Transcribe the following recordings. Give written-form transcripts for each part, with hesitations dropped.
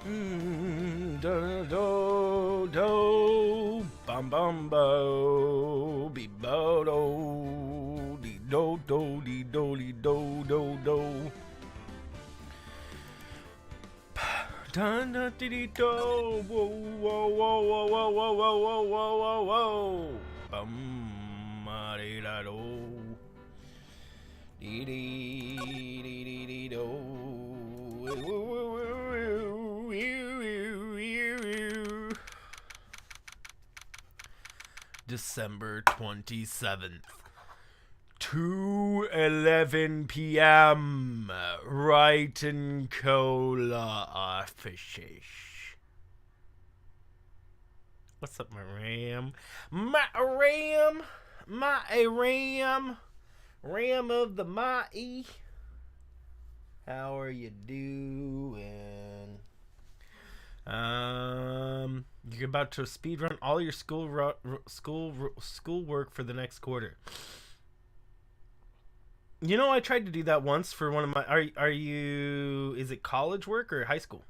Do do do bum bum bo be bo do dee do do dee do dee do do do dun dun dee dee do whoa whoa whoa whoa whoa whoa whoa whoa whoa whoa bum ma dee da do dee dee dee dee dee do. December 27th, 2:11 p.m. Right in Cola offices. What's up, my Ram? My Ram! My Ram! Ram of the Mighty. How are you doing? You're about to speedrun all your schoolwork for the next quarter. You know, I tried to do that once for one of my. Are you? Is it college work or high school?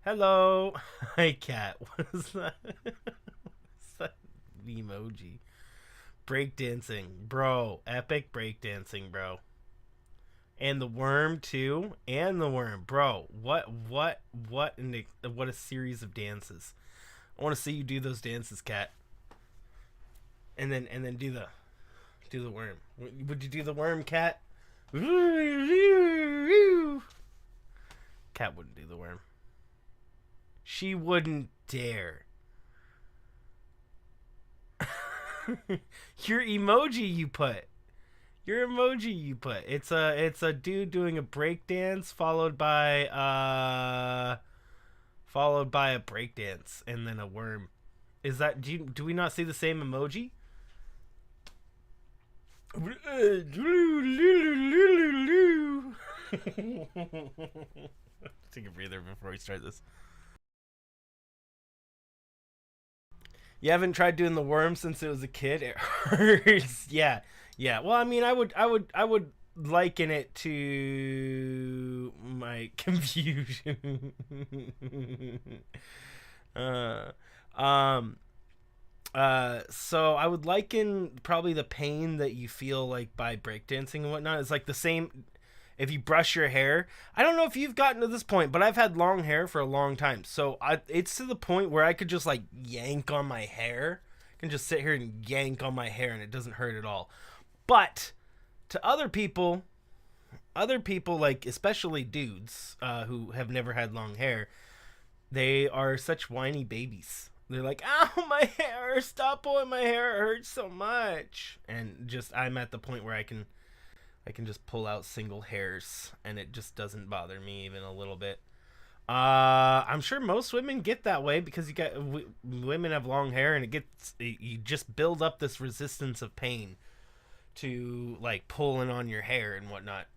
Hello, hi cat. What is that? What's that emoji? Breakdancing, bro. Epic breakdancing, bro. And the worm too, and the worm, bro. What a series of dances. I want to see you do those dances, cat. And then do the worm. Would you do the worm, cat? Cat wouldn't do the worm. She wouldn't dare. Your emoji you put. Your emoji you put. It's a dude doing a break dance followed by a break dance and then a worm. Is that do we not see the same emoji? Take a breather before we start this. You haven't tried doing the worm since it was a kid? It hurts. Yeah. Well, I mean, I would liken it to my confusion. So I would liken probably the pain that you feel like by breakdancing and whatnot. It's like the same if you brush your hair. I don't know if you've gotten to this point, but I've had long hair for a long time. So it's to the point where I could just like yank on my hair. I can just sit here and yank on my hair and it doesn't hurt at all. But to other people like especially dudes who have never had long hair, they are such whiny babies. They're like, "Ow, my hair! Stop pulling my hair! It hurts so much." And just I'm at the point where I can just pull out single hairs and it just doesn't bother me even a little bit. I'm sure most women get that way because women have long hair and you just build up this resistance of pain to like pulling on your hair and whatnot.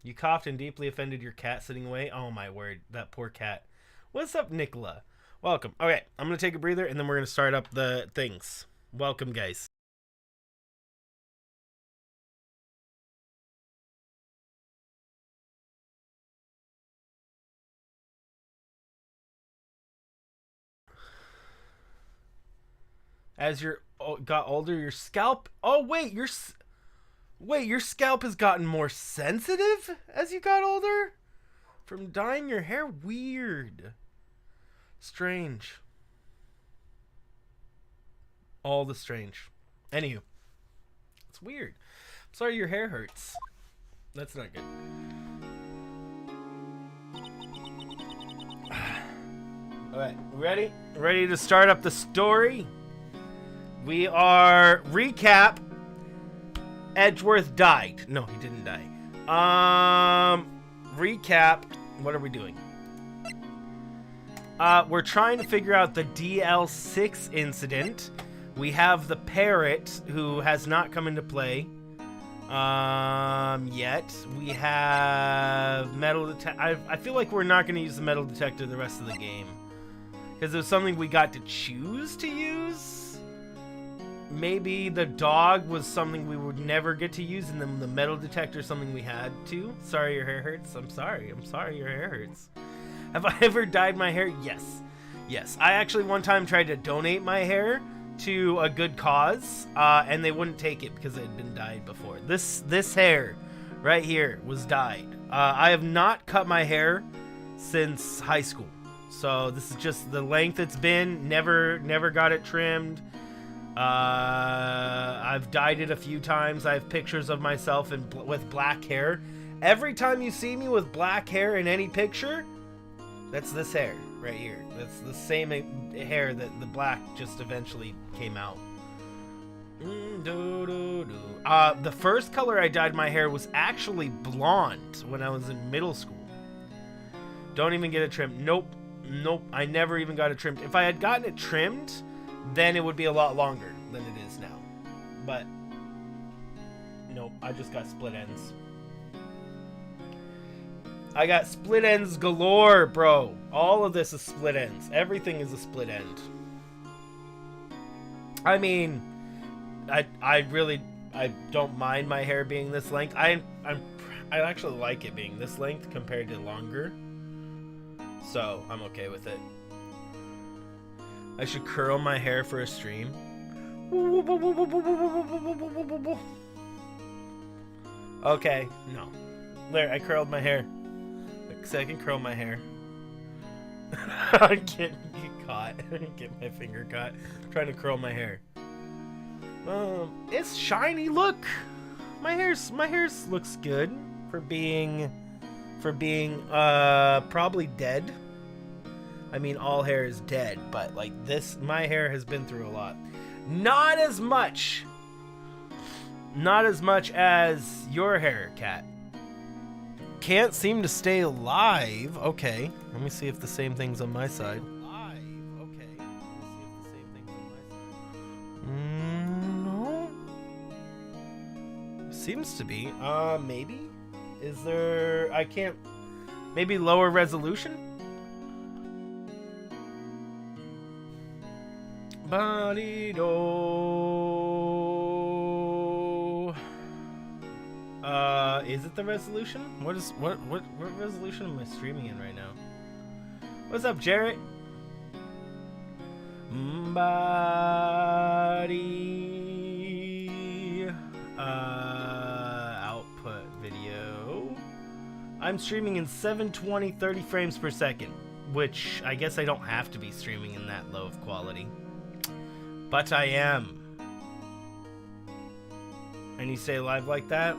You coughed and deeply offended your cat sitting away. Oh my word, that poor cat. What's up, Nicola? Welcome. Okay, I'm gonna take a breather and then we're gonna start up the things. Welcome, guys. As you got older, your scalp. Oh wait, your scalp has gotten more sensitive as you got older from dyeing your hair. Weird, strange. All the strange. Anywho, it's weird. Sorry, your hair hurts. That's not good. All right, ready? Ready to start up the story? We are recap. Edgeworth died. No, he didn't die. Recap. What are we doing? We're trying to figure out the DL6 incident. We have the parrot who has not come into play yet. We have metal detector. I feel like we're not going to use the metal detector the rest of the game because it was something we got to choose to use. Maybe the dog was something we would never get to use, and then the metal detector is something we had to. Sorry your hair hurts. I'm sorry your hair hurts. Have I ever dyed my hair? Yes. Yes. I actually one time tried to donate my hair to a good cause, and they wouldn't take it because it had been dyed before. This hair right here was dyed. I have not cut my hair since high school. So this is just the length it's been. Never got it trimmed. I've dyed it a few times. I have pictures of myself with black hair. Every time you see me with black hair in any picture, that's this hair right here. That's the same hair that the black just eventually came out. The first color I dyed my hair was actually blonde when I was in middle school. Don't even get it trimmed. Nope. I never even got it trimmed. If I had gotten it trimmed, then it would be a lot longer than it is now. But nope, I just got split ends. I got split ends galore, bro. All of this is split ends. Everything is a split end. I mean, I don't mind my hair being this length. I actually like it being this length compared to longer. So, I'm okay with it. I should curl my hair for a stream. Okay, no. There, I curled my hair. So I can curl my hair. I can't get caught. Get my finger caught. I'm trying to curl my hair. It's shiny. Look, my hair's looks good for being probably dead. I mean, all hair is dead, but like this, my hair has been through a lot. Not as much as your hair, Cat. Can't seem to stay alive. Okay, let me see if the same thing's on my side. No. Seems to be. Maybe. Is there? I can't. Maybe lower resolution. Is it the resolution? What resolution am I streaming in right now? What's up, Jarett? Body output video. I'm streaming in 720 30 frames per second, which I guess I don't have to be streaming in that low of quality. But I am. And you stay live like that?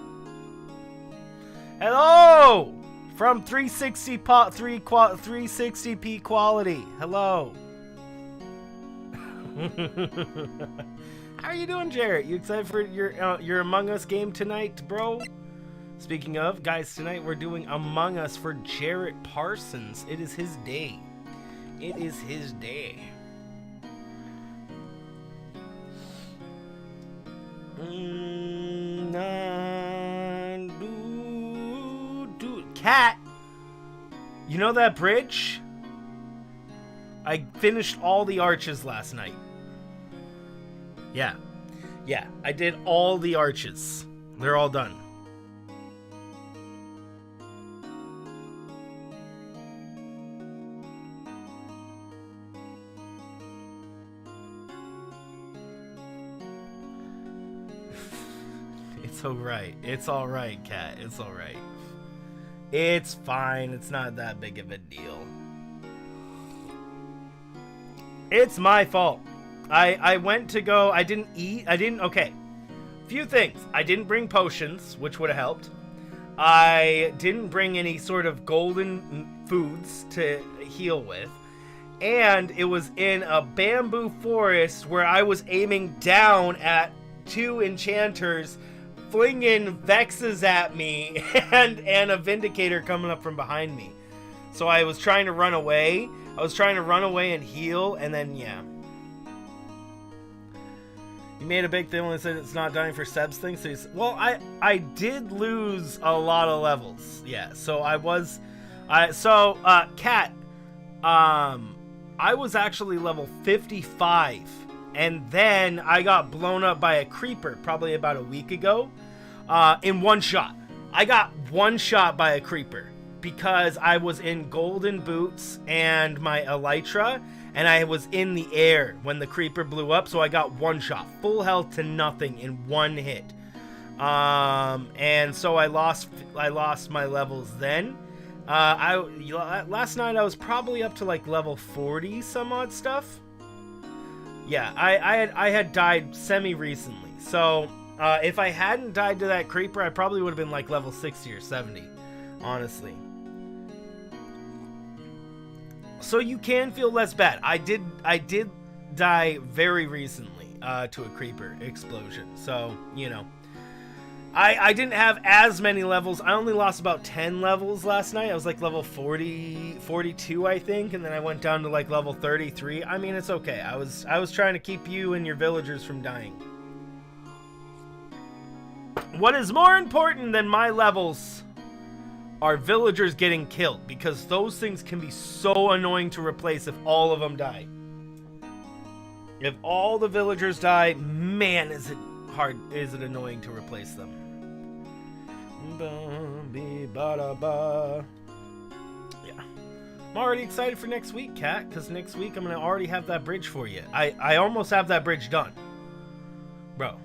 Hello! From 360p quality. Hello. How are you doing, Jarett? You excited for your Among Us game tonight, bro? Speaking of, guys, tonight we're doing Among Us for Jarett Parsons. It is his day. It is his day. Cat, you know that bridge? I finished all the arches last night. Yeah, I did all the arches. They're all done. It's alright. It's alright, Cat. It's alright. It's fine. It's not that big of a deal. It's my fault. I went to go. I didn't eat. Okay. Few things. I didn't bring potions, which would have helped. I didn't bring any sort of golden foods to heal with. And it was in a bamboo forest where I was aiming down at two enchanters flinging vexes at me and a vindicator coming up from behind me. So I was trying to run away. I was trying to run away and heal, and then yeah. You made a big thing when it said it's not dying for Seb's thing. So well, I did lose a lot of levels. Yeah, so Cat, I was actually level 55. And then I got blown up by a creeper probably about a week ago in one shot. I got one shot by a creeper. because I was in golden boots and my elytra, and I was in the air when the creeper blew up, so I got one shot, full health to nothing in one hit. And so I lost my levels then. Last night I was probably up to like level 40 some odd stuff. Yeah, I had died semi recently, so if I hadn't died to that creeper, I probably would have been like level 60 or 70, honestly. So you can feel less bad. I did die very recently to a creeper explosion, so you know. I didn't have as many levels. I only lost about 10 levels last night. I was like level 42, I think, and then I went down to like level 33. I mean, it's okay. I was trying to keep you and your villagers from dying. What is more important than my levels are villagers getting killed, because those things can be so annoying to replace if all of them die. If all the villagers die, man, is it annoying to replace them. Yeah. I'm already excited for next week, Kat, because next week I'm going to already have that bridge for you. I almost have that bridge done. Bro.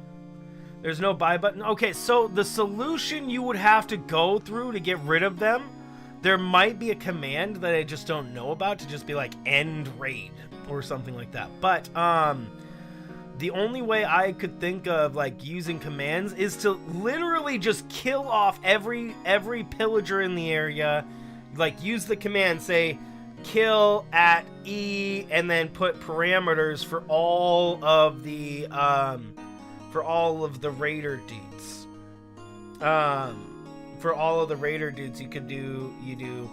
There's no buy button. Okay, so the solution you would have to go through to get rid of them, there might be a command that I just don't know about to just be like end raid or something like that. But the only way I could think of like using commands is to literally just kill off every pillager in the area. Like use the command, say kill at E, and then put parameters for all of the raider dudes. For all of the raider dudes, you do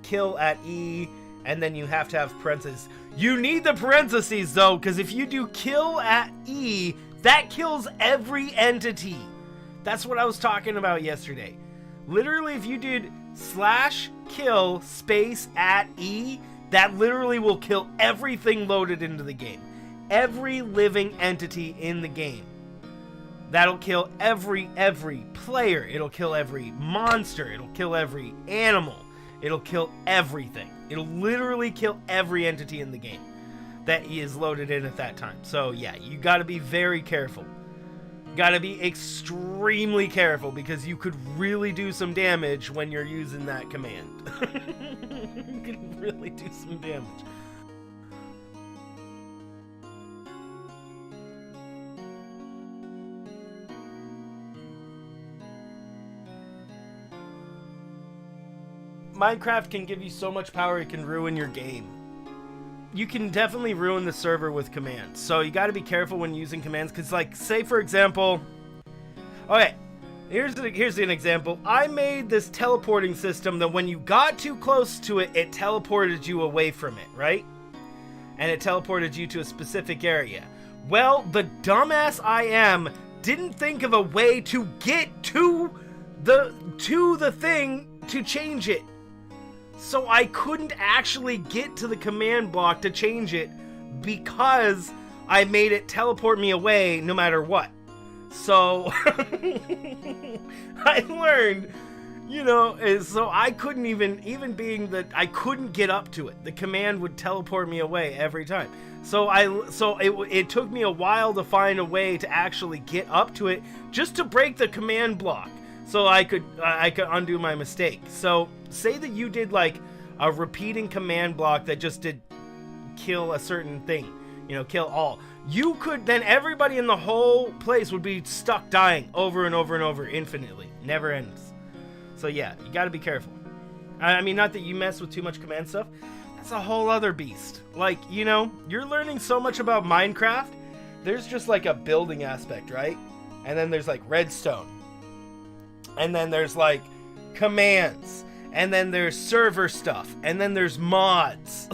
kill at E, and then you have to have parentheses. You need the parentheses though, because if you do kill at E, that kills every entity. That's what I was talking about yesterday. Literally, if you did /kill space at E, that literally will kill everything loaded into the game. Every living entity in the game. That'll kill every player. It'll kill every monster. It'll kill every animal. It'll kill everything. It'll literally kill every entity in the game that is loaded in at that time. So yeah, you gotta be very careful. Gotta be extremely careful, because you could really do some damage when you're using that command. You could really do some damage. Minecraft can give you so much power, it can ruin your game. You can definitely ruin the server with commands. So you got to be careful when using commands, because like, say for example, okay, here's an example. I made this teleporting system that when you got too close to it, it teleported you away from it, right? And it teleported you to a specific area. Well, the dumbass I am didn't think of a way to get to the thing to change it. So I couldn't actually get to the command block to change it, because I made it teleport me away no matter what. So I learned, so I couldn't even being that I couldn't get up to it. The command would teleport me away every time. So it took me a while to find a way to actually get up to it, just to break the command block, so I could undo my mistake. So say that you did like a repeating command block that just did kill a certain thing, kill all. You could, then everybody in the whole place would be stuck dying over and over and over infinitely. Never ends. So yeah, you gotta be careful. I mean, not that you mess with too much command stuff. That's a whole other beast. Like, you're learning so much about Minecraft. There's just like a building aspect, right? And then there's like redstone. And then there's like commands, and then there's server stuff, and then there's mods,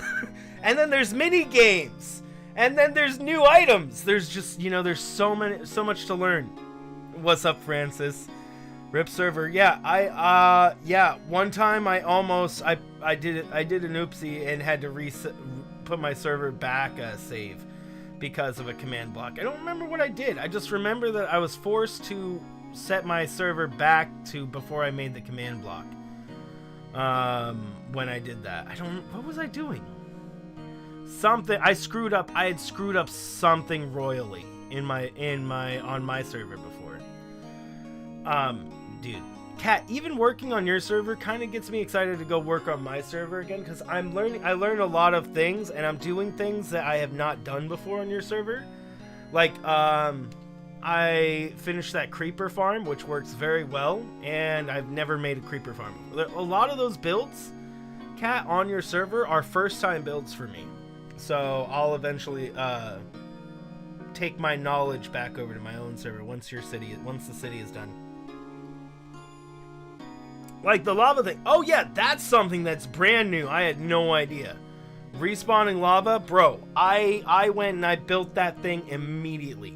and then there's mini games, and then there's new items. There's just, there's so much to learn. What's up, Francis? Rip server. Yeah, one time I did an oopsie and had to put my server back save because of a command block. I don't remember what I did. I just remember that I was forced to set my server back to before I made the command block. when I did that. What was I doing? Something I screwed up. I had screwed up something royally on my server before. Dude, Kat, even working on your server kind of gets me excited to go work on my server again, because I learned a lot of things, and I'm doing things that I have not done before on your server. Like, I finished that creeper farm, which works very well, and I've never made a creeper farm. A lot of those builds, Kat, on your server are first time builds for me. So I'll eventually take my knowledge back over to my own server once the city is done. Like the lava thing. Oh yeah, that's something that's brand new. I had no idea. Respawning lava, bro. I went and I built that thing immediately.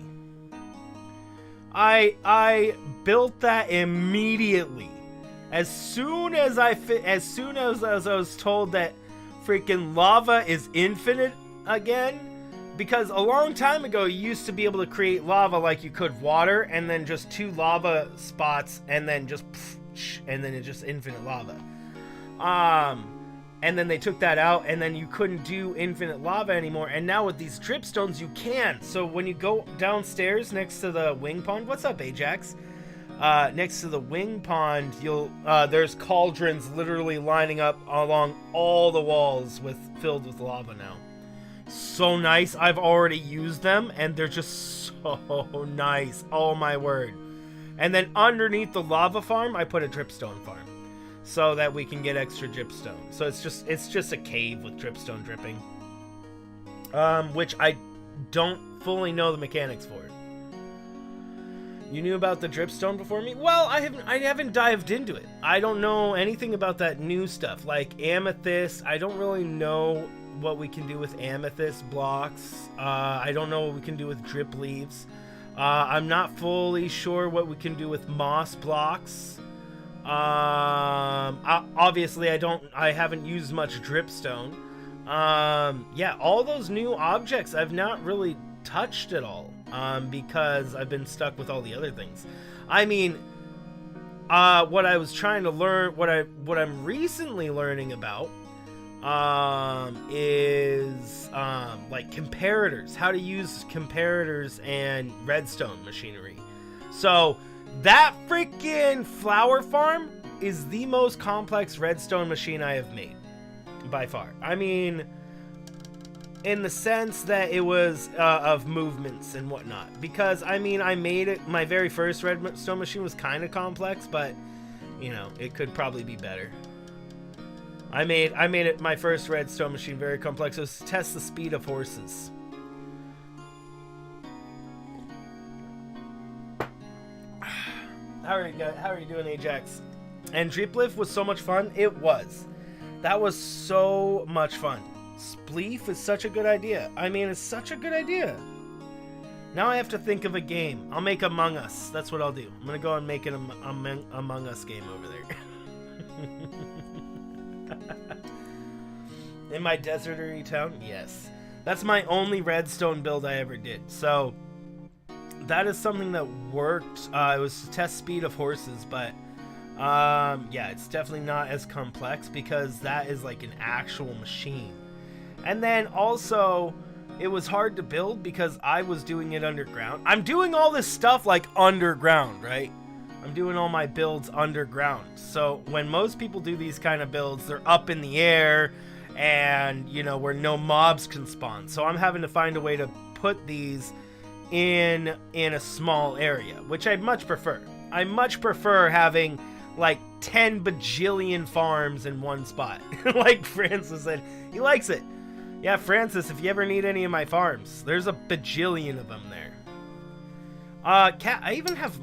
I built that immediately. As soon as I was told that freaking lava is infinite again, because a long time ago you used to be able to create lava like you could water, and then just 2 lava spots, and then just and then it's just infinite lava. And then they took that out, and then you couldn't do infinite lava anymore. And now with these dripstones, you can. So when you go downstairs next to the wing pond, what's up, Ajax? Next to the wing pond, there's cauldrons literally lining up along all the walls filled with lava now. So nice. I've already used them, and they're just so nice. Oh my word. And then underneath the lava farm, I put a dripstone farm, so that we can get extra dripstone. So it's just a cave with dripstone dripping, which I don't fully know the mechanics for. You knew about the dripstone before me? Well, I haven't dived into it. I don't know anything about that new stuff, like amethyst. I don't really know what we can do with amethyst blocks. I don't know what we can do with drip leaves. I'm not fully sure what we can do with moss blocks. Obviously I haven't used much dripstone. Yeah, all those new objects I've not really touched at all, because I've been stuck with all the other things. I mean, what I was trying to learn, what I'm recently learning about, is like comparators, how to use comparators and redstone machinery. So that freaking flower farm is the most complex redstone machine I have made, by far. I mean, in the sense that it was of movements and whatnot. Because, I mean, I made it, my very first redstone machine was kind of complex, but, you know, it could probably be better. I made it, my first redstone machine, very complex. It was to test the speed of horses. How are you doing, Ajax? And Dreeplift was so much fun. It was. That was so much fun. Spleef is such a good idea. I mean, it's such a good idea. Now I have to think of a game. I'll make Among Us. That's what I'll do. I'm gonna go and make an Among Us game over there. In my deserty town? Yes. That's my only redstone build I ever did. So that is something that worked. It was to test speed of horses, but yeah, it's definitely not as complex because that is like an actual machine. And then also, it was hard to build because I was doing it underground. I'm doing all this stuff like underground, right? I'm doing all my builds underground. So when most people do these kind of builds, they're up in the air and, you know, where no mobs can spawn. So I'm having to find a way to put these in a small area, which I'd much prefer. I much prefer having like 10 bajillion farms in one spot. Like Francis said, he likes it. Yeah, Francis, if you ever need any of my farms, there's a bajillion of them there. Cat, I even have,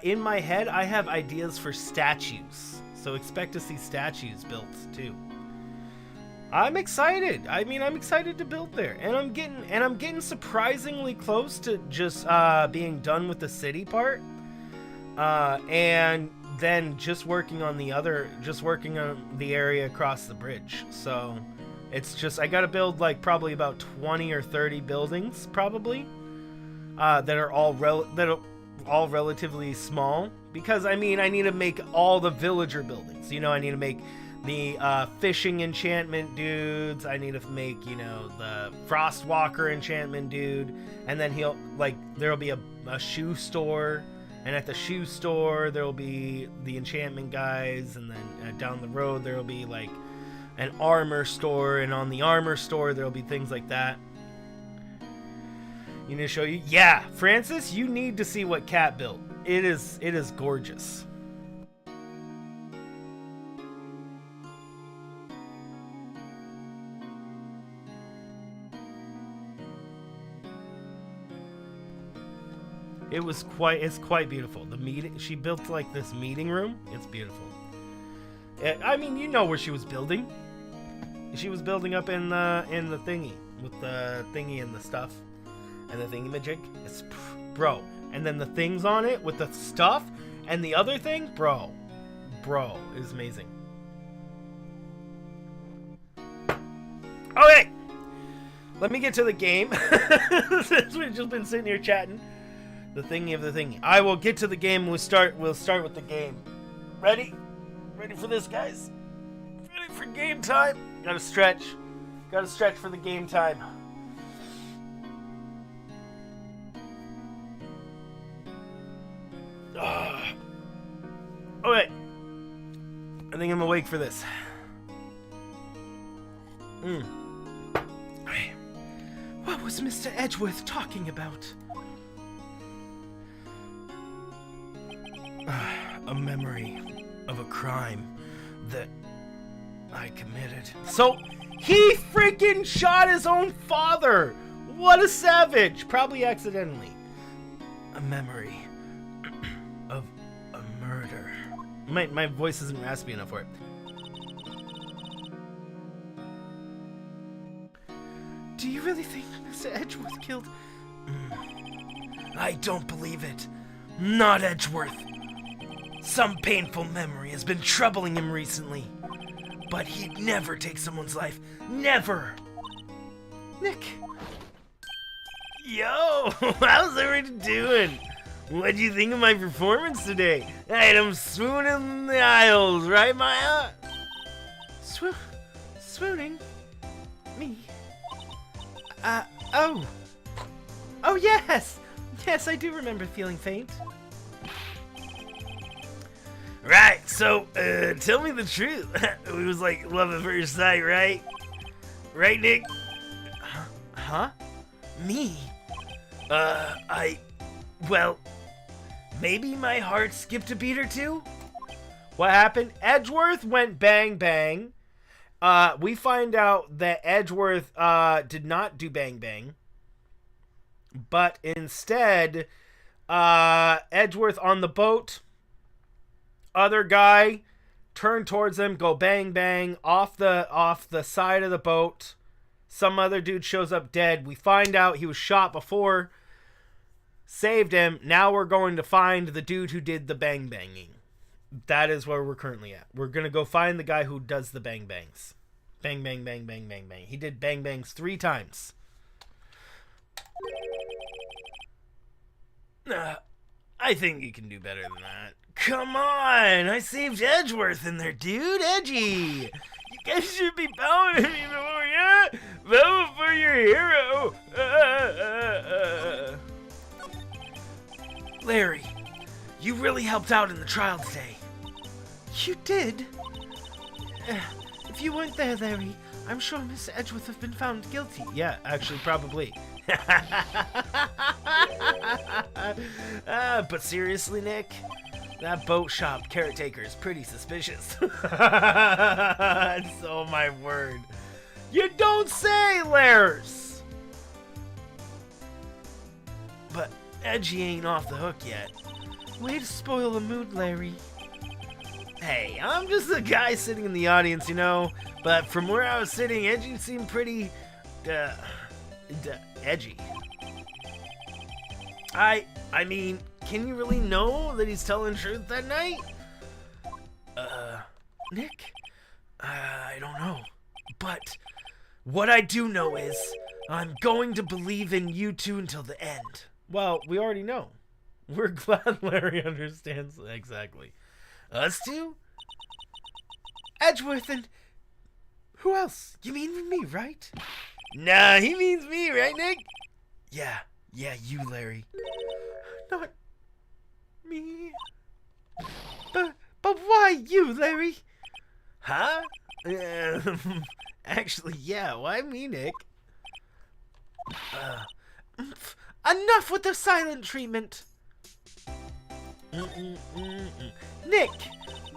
in my head, I have ideas for statues. So expect to see statues built too. I'm excited. I mean, I'm excited to build there, and I'm getting surprisingly close to just being done with the city part, and then just working on the area across the bridge. So it's just I got to build like probably about 20 or 30 buildings probably that are all relatively small Because, I mean, I need to make all the villager buildings. You know, I need to make the fishing enchantment dudes. I need to make, you know, the Frostwalker enchantment dude. And then there'll be a shoe store. And at the shoe store, there'll be the enchantment guys. And then down the road, there'll be, like, an armor store. And on the armor store, there'll be things like that. You need to show you? Yeah, Francis, you need to see what Kat built. It is gorgeous. It's quite beautiful. She built like this meeting room. It's beautiful. I mean, you know where she was building. She was building up in the thingy with the thingy and the stuff and the thingamajig. It's bro. And then the things on it with the stuff and the other thing, bro, it was amazing. Okay, let me get to the game. Since we've just been sitting here chatting, the thingy of the thingy. I will get to the game. We'll start with the game. Ready for this, guys? Ready for game time? Gotta stretch for the game time. Okay. I think I'm awake for this. What was Mr. Edgeworth talking about? A memory of a crime that I committed. So, he freaking shot his own father! What a savage! Probably accidentally. A memory of a murder. My voice isn't raspy enough for it. Do you really think Mr. Edgeworth killed... I don't believe it. Not Edgeworth. Some painful memory has been troubling him recently. But he'd never take someone's life. Never! Nick. Yo! How's everyone doing? What do you think of my performance today? I'm swooning in the aisles, right, Maya? Swooning? Me? Oh, yes! Yes, I do remember feeling faint. Right, so, tell me the truth. It was like love at first sight, right? Right, Nick? Huh? Me? Well, maybe my heart skipped a beat or two? What happened? Edgeworth went bang bang. We find out that Edgeworth did not do bang bang. But instead, Edgeworth on the boat, other guy turn towards him, go bang bang off the side of the boat. Some other dude shows up dead. We find out he was shot before. Saved him. Now we're going to find the dude who did the bang banging. That is where we're currently at. We're going to go find the guy who does the bang bangs. Bang, bang, bang, bang, bang, bang. He did bang bangs 3 times. I think you can do better than that. Come on! I saved Edgeworth in there, dude! Edgy! You guys should be bowing, you know, yeah? Bow for your hero! Larry, you really helped out in the trial today. You did? If you weren't there, Larry, I'm sure Miss Edgeworth have been found guilty. Yeah, actually, probably. But seriously, Nick, that boat shop caretaker is pretty suspicious. Oh my word. You don't say, Lars! But Edgy ain't off the hook yet. Way to spoil the mood, Larry. Hey, I'm just a guy sitting in the audience, you know, but from where I was sitting, Edgy seemed pretty, edgy. I mean, can you really know that he's telling truth that night? Nick? I don't know. But what I do know is I'm going to believe in you two until the end. Well, we already know. We're glad Larry understands. Exactly. Us two? Edgeworth and... Who else? You mean me, right? Nah, he means me, right, Nick? Yeah, you, Larry. Not me. But why you, Larry? Huh? Actually, yeah, why me, Nick? Enough with the silent treatment. Nick,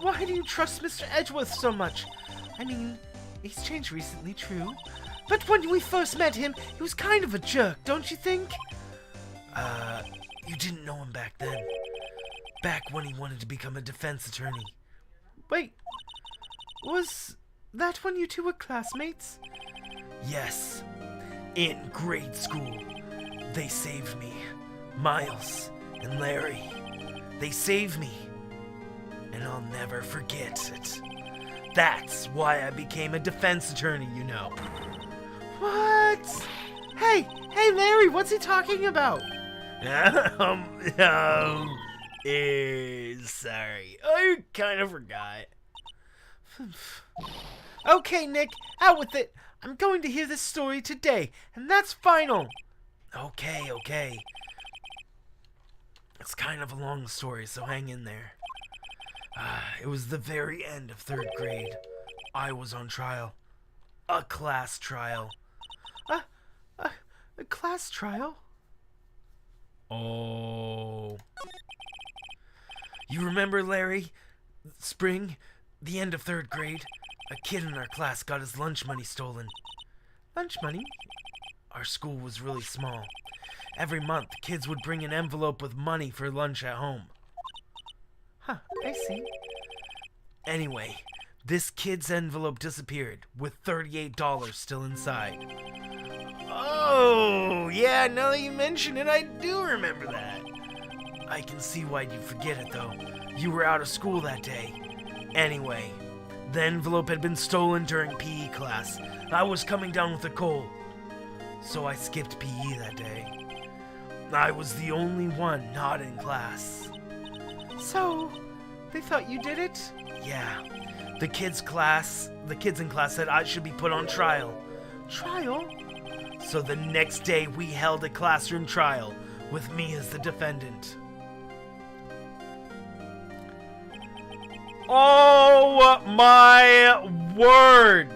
why do you trust Mr. Edgeworth so much? I mean, he's changed recently, true. But when we first met him, he was kind of a jerk, don't you think? You didn't know him back then. Back when he wanted to become a defense attorney. Wait, was that when you two were classmates? Yes. In grade school. They saved me. Miles and Larry. They saved me. And I'll never forget it. That's why I became a defense attorney, you know. What? Hey, Larry, what's he talking about? Sorry. I kind of forgot. Okay, Nick, out with it. I'm going to hear this story today, and that's final. Okay. It's kind of a long story, so hang in there. It was the very end of 3rd grade. I was on trial. A class trial. A class trial? Oh. You remember, Larry? Spring, the end of 3rd grade. A kid in our class got his lunch money stolen. Lunch money? Our school was really small. Every month, kids would bring an envelope with money for lunch at home. Huh, I see. Anyway, this kid's envelope disappeared, with $38 still inside. Oh, yeah, now that you mention it, I do remember that. I can see why you'd forget it, though. You were out of school that day. Anyway, the envelope had been stolen during PE class. I was coming down with a cold, so I skipped PE that day. I was the only one not in class. So, they thought you did it? Yeah. The kids in class said I should be put on trial. Trial? So the next day we held a classroom trial with me as the defendant. Oh my word!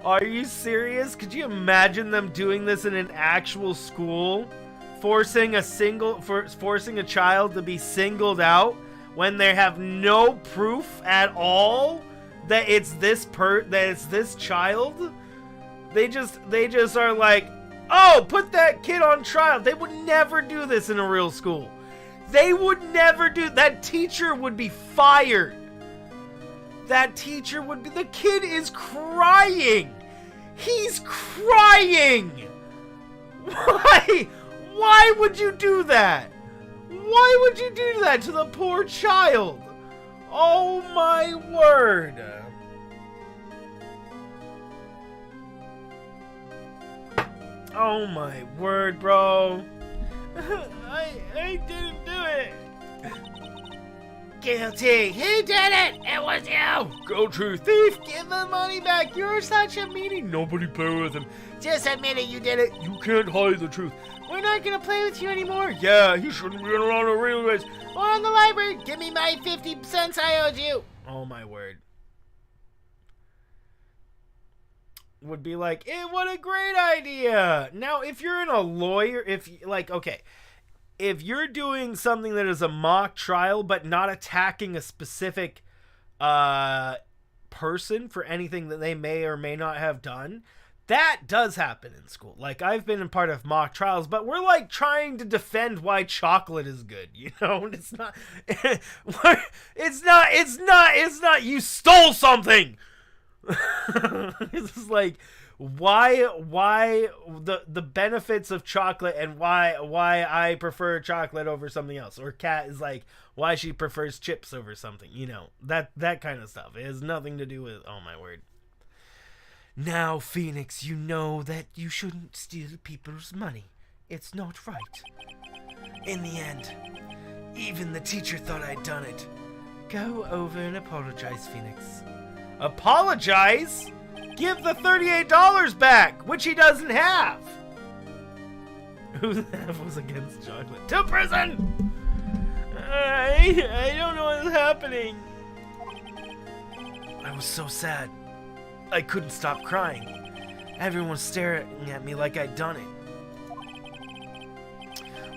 Are you serious? Could you imagine them doing this in an actual school? Forcing a child to be singled out when they have no proof at all that it's this child? They just are like, oh, put that kid on trial. They would never do this in a real school. They would never do that. Teacher would be fired. That teacher would be. The kid is crying. He's crying. Why would you do that? Why would you do that to the poor child? Oh my word. Oh my word, bro. I didn't do it. Guilty. He did it. It was you. Go true thief. Give the money back. You're such a meanie. Nobody play with him. Just admit it. You did it. You can't hide the truth. We're not gonna play with you anymore. Yeah, he shouldn't be around a real race. Or in the library. Give me my 50 cents I owed you. Oh my word. Would be like, what a great idea. Now, if you're in a lawyer, if you're doing something that is a mock trial, but not attacking a specific person for anything that they may or may not have done, that does happen in school. Like, I've been a part of mock trials, but we're like trying to defend why chocolate is good, you know? It's not, it's not, you stole something. It's just like, why the benefits of chocolate and why I prefer chocolate over something else, or Kat is like why she prefers chips over something, you know, that kind of stuff. It has nothing to do with, oh my word. Now, Phoenix, you know that you shouldn't steal people's money. It's not right. In the end, even the teacher thought I'd done it. Go over and apologize, Phoenix. Apologize? Give the $38 back, which he doesn't have. Who the hell was against chocolate? To prison! I don't know what's happening. I was so sad. I couldn't stop crying. Everyone was staring at me like I'd done it.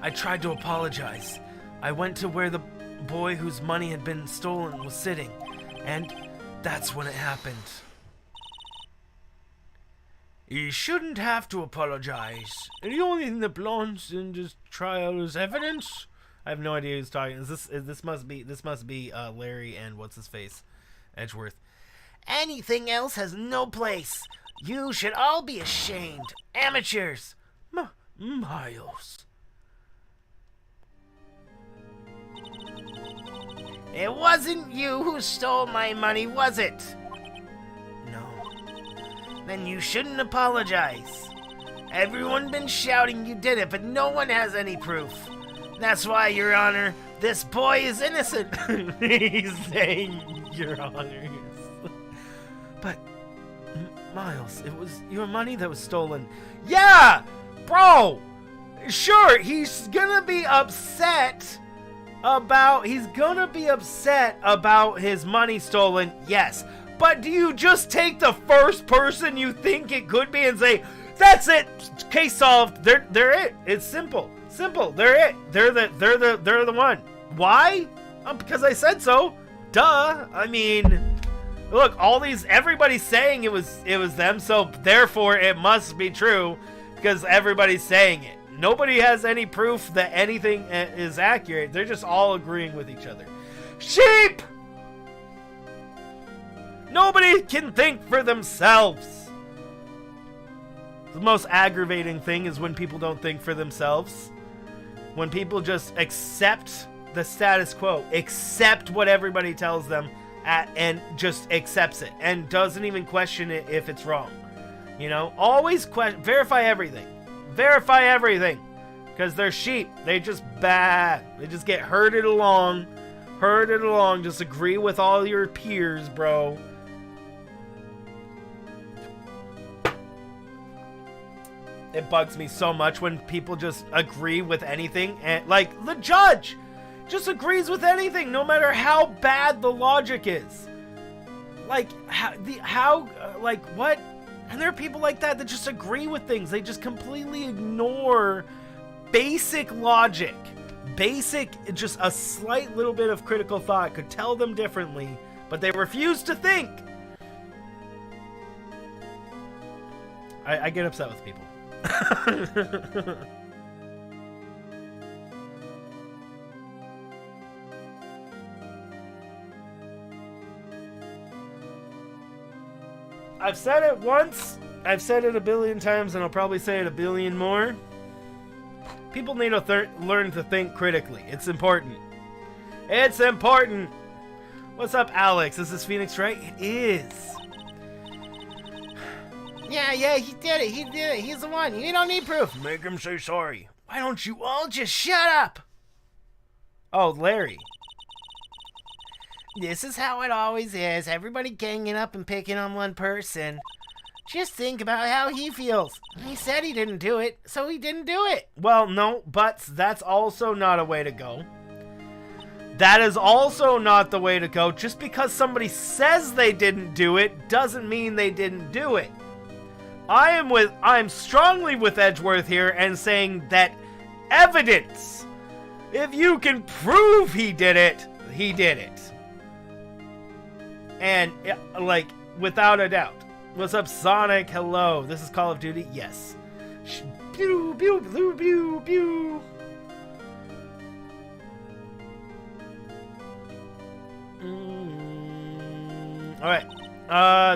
I tried to apologize. I went to where the boy whose money had been stolen was sitting, and that's when it happened. You shouldn't have to apologize. The only thing that belongs in this trial is evidence. I have no idea who's talking. This must be Larry and what's his face, Edgeworth. Anything else has no place. You should all be ashamed, amateurs. Miles. It wasn't you who stole my money, was it? No. Then you shouldn't apologize. Everyone been shouting you did it, but no one has any proof. That's why, Your Honor, this boy is innocent. He's saying, Your Honor. But, Miles, it was your money that was stolen. Yeah! Bro! Sure, he's gonna be upset about his money stolen, yes. But do you just take the first person you think it could be and say, that's it, case solved, they're it. It's simple. They're it. They're the one. Why? Because I said so. Duh. I mean, look, everybody's saying it was them, so therefore it must be true because everybody's saying it. Nobody has any proof that anything is accurate. They're just all agreeing with each other. Sheep! Nobody can think for themselves. The most aggravating thing is when people don't think for themselves. When people just accept the status quo, accept what everybody tells them, and just accepts it, and doesn't even question it if it's wrong. You know, always verify everything. Verify everything, because they're sheep. They just get herded along. Just agree with all your peers, bro. It bugs me so much when people just agree with anything, and like the judge just agrees with anything, no matter how bad the logic is. Like what? And there are people like that just agree with things. They just completely ignore basic logic. Just a slight little bit of critical thought could tell them differently, but they refuse to think. I get upset with people. I've said it once, I've said it a billion times, and I'll probably say it a billion more. People need to learn to think critically. It's important. It's important. What's up, Alex? This is Phoenix Wright? It is. Yeah, he did it. He's the one. You don't need proof. Make him say sorry. Why don't you all just shut up? Oh, Larry. This is how it always is. Everybody ganging up and picking on one person. Just think about how he feels. He said he didn't do it, so he didn't do it. Well, no, but that's also not a way to go. That is also not the way to go. Just because somebody says they didn't do it doesn't mean they didn't do it. I'm strongly with Edgeworth here and saying that evidence. If you can prove he did it, he did it. And, like, without a doubt. What's up, Sonic? Hello. This is Call of Duty? Yes. Pew, pew, pew, pew, pew. Alright.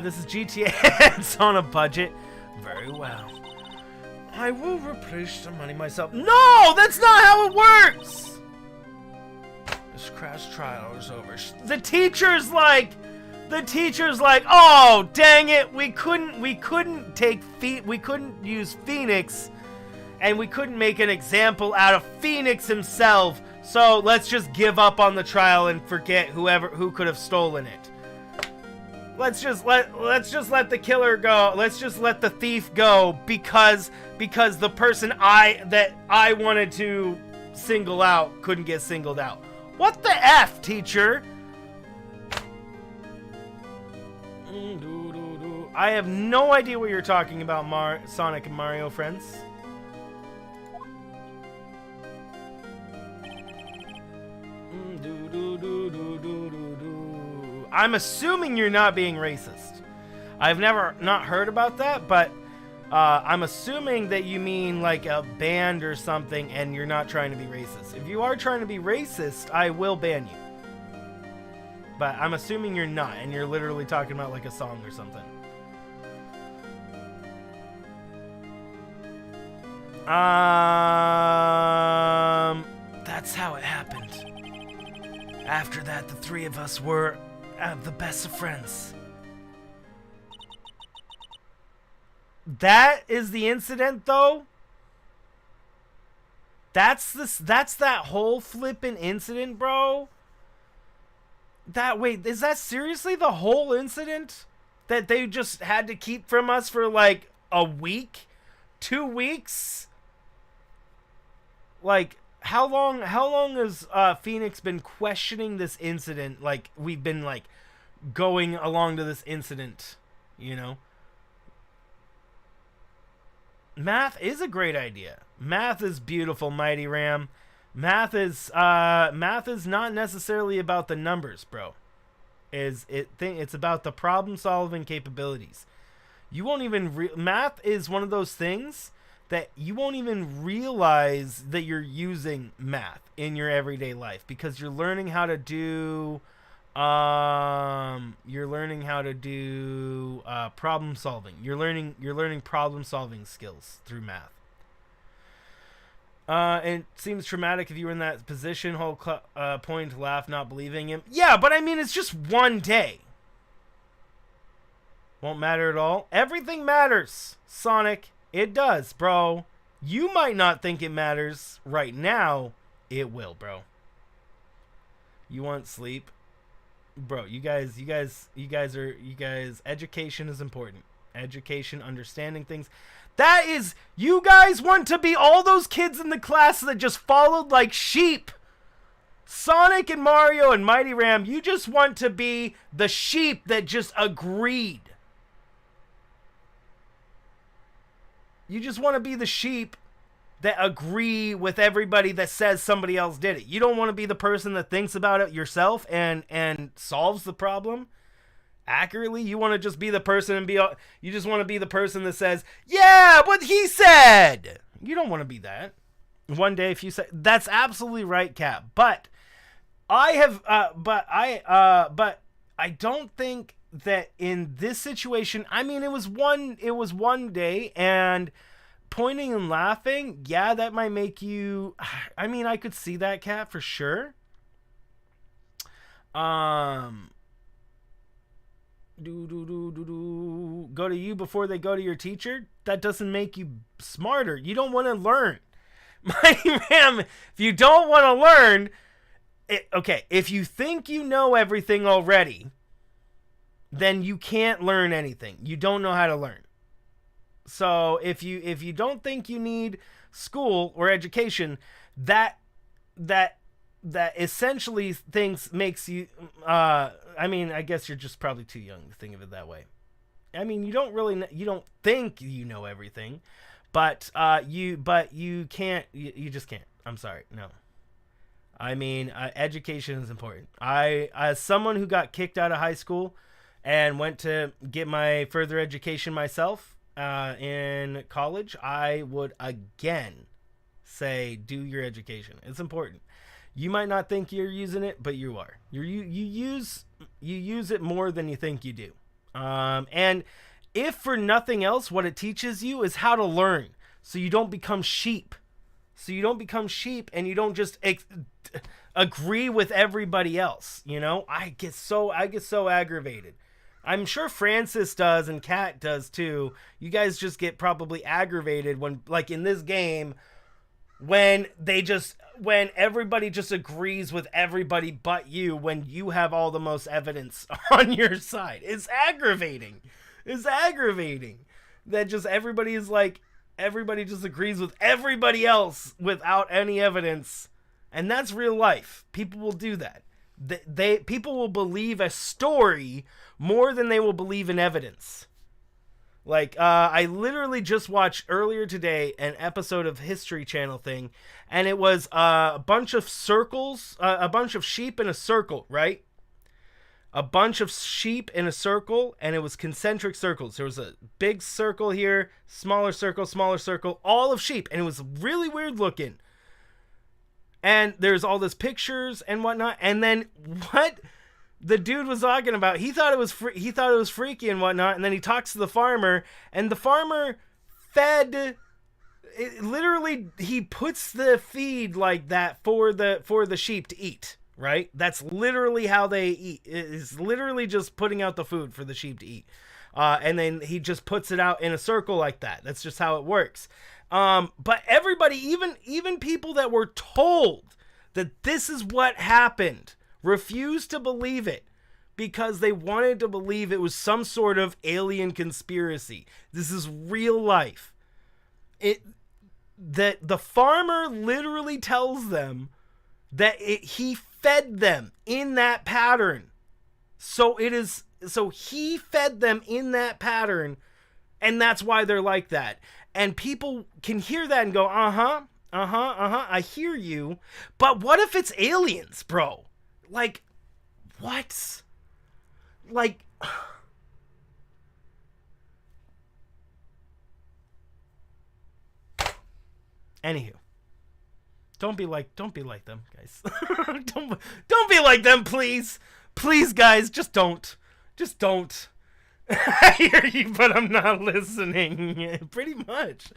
This is GTA. It's on a budget. Very well. I will replace the money myself. No! That's not how it works! This crash trial is over. The teacher's like, oh, dang it, we couldn't use Phoenix and we couldn't make an example out of Phoenix himself, so let's just give up on the trial and forget who could have stolen it. Let's just let the killer go. Let's just let the thief go because the person I wanted to single out couldn't get singled out. What the F, teacher? I have no idea what you're talking about, Sonic and Mario friends. I'm assuming you're not being racist. I've never not heard about that, but I'm assuming that you mean like a band or something and you're not trying to be racist. If you are trying to be racist, I will ban you. But I'm assuming you're not, and you're literally talking about like a song or something. That's how it happened. After that, the three of us were the best of friends. That is the incident, though. That's that whole flippin' incident, bro. Wait, is that seriously the whole incident that they just had to keep from us for like a week, 2 weeks? Like, how long has Phoenix been questioning this incident? Like, we've been like going along to this incident, you know? Math is a great idea. Math is beautiful, Mighty Ram. Math is not necessarily about the numbers, bro. It's about the problem-solving capabilities. You won't even math is one of those things that you won't even realize that you're using math in your everyday life because you're learning how to do problem solving. You're learning problem solving skills through math. It seems traumatic if you were in that position. Whole point to laugh, not believing him. Yeah, but I mean, it's just one day. Won't matter at all. Everything matters, Sonic. It does, bro. You might not think it matters right now. It will, bro. You want sleep? Bro, you guys, education is important. Education, understanding things. That is, you guys want to be all those kids in the class that just followed like sheep. Sonic and Mario and Mighty Ram, you just want to be the sheep that just agreed. You just want to be the sheep that agree with everybody that says somebody else did it. You don't want to be the person that thinks about it yourself and solves the problem accurately. You want to just be the person and you just want to be the person that says, yeah, what he said. You don't want to be that. One day if you say, that's absolutely right, Cap. But I don't think that in this situation, I mean, it was one day, and pointing and laughing, yeah, that might make you, I mean, I could see that, Cat, for sure. Go to you before they go to your teacher. That doesn't make you smarter. You don't want to learn. Mighty Ram, if you don't want to learn, okay, if you think you know everything already, then you can't learn anything. You don't know how to learn. So if you don't think you need school or education, that essentially makes you I mean, I guess you're just probably too young to think of it that way. I mean, you don't think you know everything, but you just can't. I'm sorry. No. I mean, education is important. As someone who got kicked out of high school and went to get my further education myself in college, I would again say do your education. It's important. You might not think you're using it, but you are. You use it more than you think you do. And if for nothing else, what it teaches you is how to learn, so you don't become sheep. So you don't become sheep, and you don't just agree with everybody else. You know, I get so aggravated I'm sure Francis does and Kat does too. You guys just get probably aggravated when, like in this game, when everybody just agrees with everybody but you, when you have all the most evidence on your side. It's aggravating. It's aggravating that just everybody just agrees with everybody else without any evidence. And that's real life. People will do that. People will believe a story more than they will believe in evidence. Like, I literally just watched earlier today an episode of History Channel thing, and it was a bunch of circles, a bunch of sheep in a circle, right? A bunch of sheep in a circle, and it was concentric circles. There was a big circle here, smaller circle, all of sheep, and it was really weird looking. And there's all this pictures and whatnot, and then what the dude was talking about, he thought it was freaky and whatnot, and then he talks to the farmer, and the farmer literally he puts the feed like that for the sheep to eat, right? That's literally how they eat. It's literally just putting out the food for the sheep to eat, and then he just puts it out in a circle like that. That's just how it works. But everybody, even people that were told that this is what happened, refused to believe it because they wanted to believe it was some sort of alien conspiracy. This is real life. That the farmer literally tells them that he fed them in that pattern. So he fed them in that pattern, and that's why they're like that. And people can hear that and go, I hear you. But what if it's aliens, bro? Like, what? Like, anywho, don't be like them, guys. don't be like them, please. Please, guys, just don't. I hear you, but I'm not listening. Pretty much.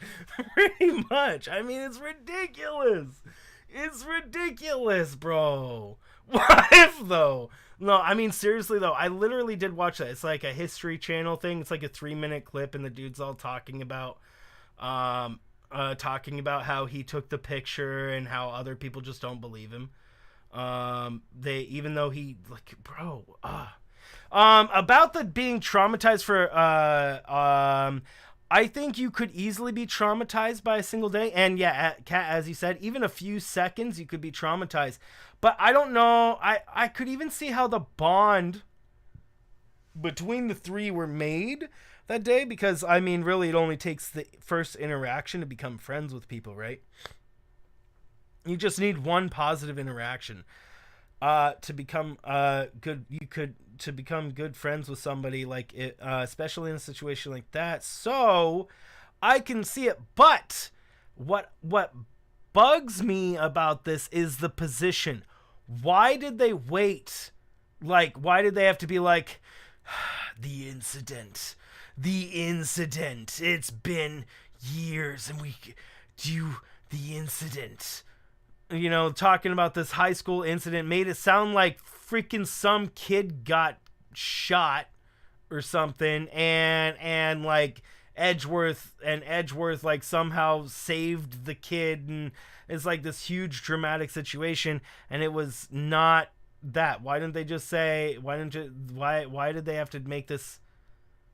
I mean, it's ridiculous. It's ridiculous, bro. What if, though? No, I mean, seriously, though, I literally did watch that. It's like a History Channel thing. It's like a 3-minute clip, and the dude's all talking about how he took the picture and how other people just don't believe him. Even though he, like, bro, about the being traumatized for, I think you could easily be traumatized by a single day. And yeah, Kat, as you said, even a few seconds, you could be traumatized. But I don't know. I could even see how the bond between the three were made that day. Because, I mean, really, it only takes the first interaction to become friends with people, right? You just need one positive interaction to become good. To become good friends with somebody, like it, especially in a situation like that. So I can see it, but what bugs me about this is the position. Why did they wait? Like, why did they have to be like, the incident? It's been years, and we do the incident. You know, talking about this high school incident made it sound like freaking some kid got shot or something, and like Edgeworth like somehow saved the kid, and it's like this huge dramatic situation, and it was not that. Why didn't they just say, why did they have to make this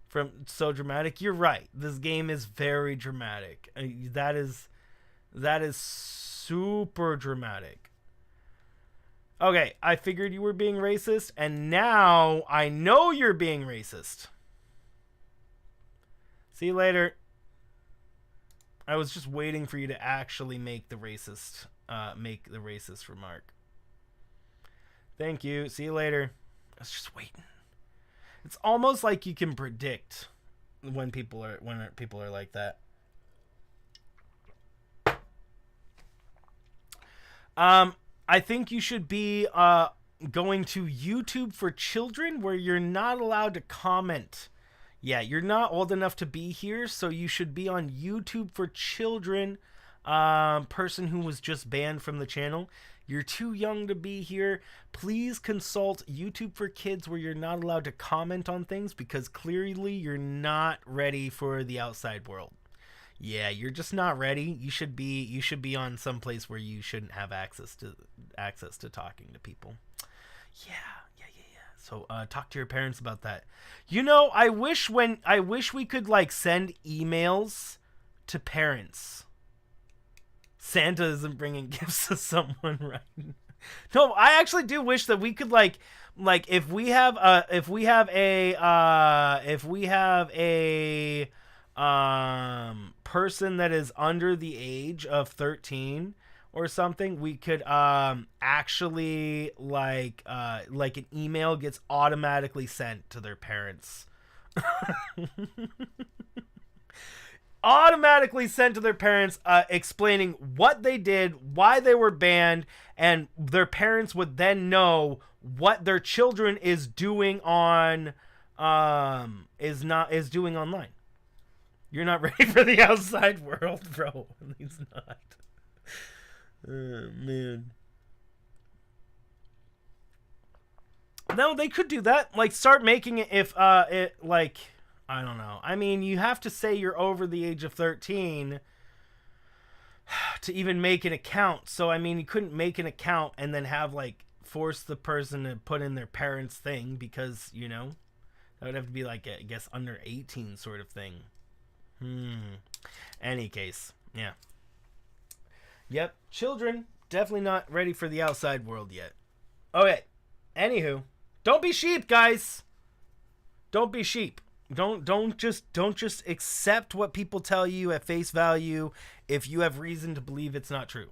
from so dramatic? You're right, this game is very dramatic. That is super dramatic. Okay, I figured you were being racist, and now I know you're being racist. See you later. I was just waiting for you to actually make the racist remark. Thank you. See you later. I was just waiting. It's almost like you can predict when people are like that. I think you should be going to YouTube for Children, where you're not allowed to comment. Yeah, you're not old enough to be here, so you should be on YouTube for Children. Person who was just banned from the channel. You're too young to be here. Please consult YouTube for Kids, where you're not allowed to comment on things because clearly you're not ready for the outside world. Yeah, you're just not ready. You should be on some place where you shouldn't have access to talking to people. Yeah. So talk to your parents about that. You know, I wish we could like send emails to parents. Santa isn't bringing gifts to someone, right? No, I actually do wish that we could like if we have a person that is under the age of 13 or something, we could actually like an email gets automatically sent to their parents. Automatically sent to their parents, explaining what they did, why they were banned, and their parents would then know what their children is doing on is doing online. You're not ready for the outside world, bro. He's not. Oh, man. No, they could do that. Like, start making it if it like, I don't know. I mean, you have to say you're over the age of 13 to even make an account. So, I mean, you couldn't make an account and then have, like, force the person to put in their parents' thing because, you know, that would have to be, like, I guess, under 18 sort of thing. Any case, yeah. Yep, children definitely not ready for the outside world yet. Okay, anywho, don't be sheep, guys. Don't be sheep. Don't just accept what people tell you at face value if you have reason to believe it's not true.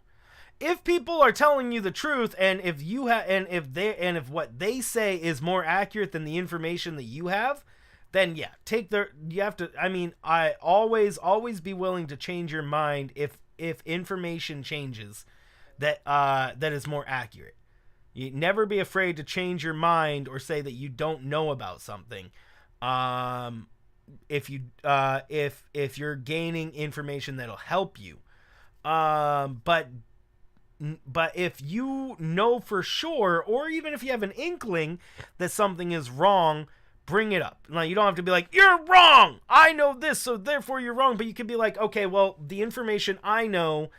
If people are telling you the truth, and if if what they say is more accurate than the information that you have, then yeah, you have to. I mean, I always be willing to change your mind if information changes that is more accurate. You never be afraid to change your mind or say that you don't know about something. If you're gaining information that'll help you. But if you know for sure, or even if you have an inkling that something is wrong, bring it up. Now, you don't have to be like, you're wrong! I know this, so therefore you're wrong. But you could be like, okay, well, the information I know,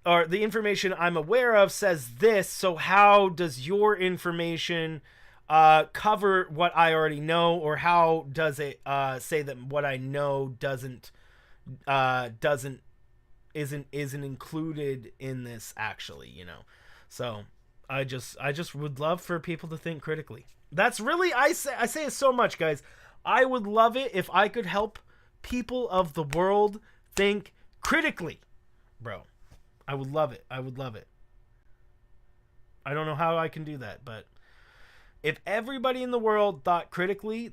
or the information I'm aware of says this, so how does your information cover what I already know, or how does it say that what I know isn't included in this actually, you know? So I just would love for people to think critically. That's really, I say it so much, guys. I would love it if I could help people of the world think critically, bro. I would love it. I would love it. I don't know how I can do that, but if everybody in the world thought critically,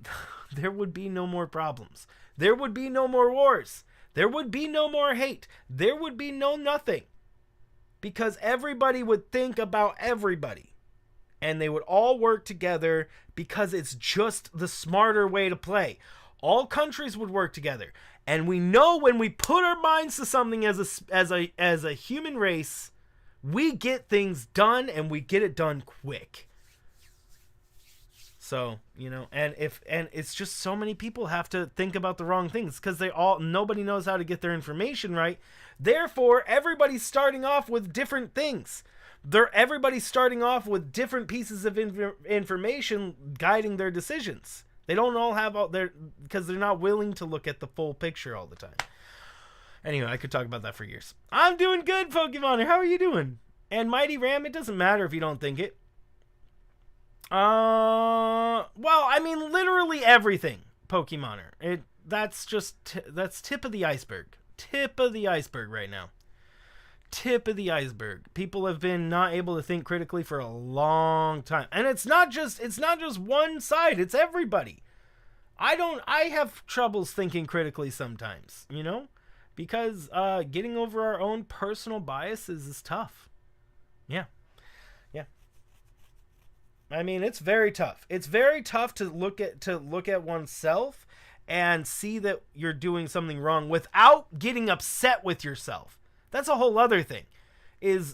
there would be no more problems. There would be no more wars. There would be no more hate. There would be no nothing. Because everybody would think about everybody. And they would all work together because it's just the smarter way to play. All countries would work together. And we know when we put our minds to something as a human race, we get things done, and we get it done quick. So, you know, and it's just so many people have to think about the wrong things because nobody knows how to get their information right. Therefore, everybody's starting off with different things. Everybody's starting off with different pieces of information guiding their decisions. They don't all have because they're not willing to look at the full picture all the time. Anyway, I could talk about that for years. I'm doing good, Pokemoner. How are you doing? And Mighty Ram, it doesn't matter if you don't think it. Well, I mean, literally everything, Pokemoner. That's tip of the iceberg. Tip of the iceberg right now. Tip of the iceberg. People have been not able to think critically for a long time. And it's not just one side, it's everybody. I have troubles thinking critically sometimes, you know? Because getting over our own personal biases is tough. Yeah. I mean, it's very tough. It's very tough to look at oneself and see that you're doing something wrong without getting upset with yourself. That's a whole other thing.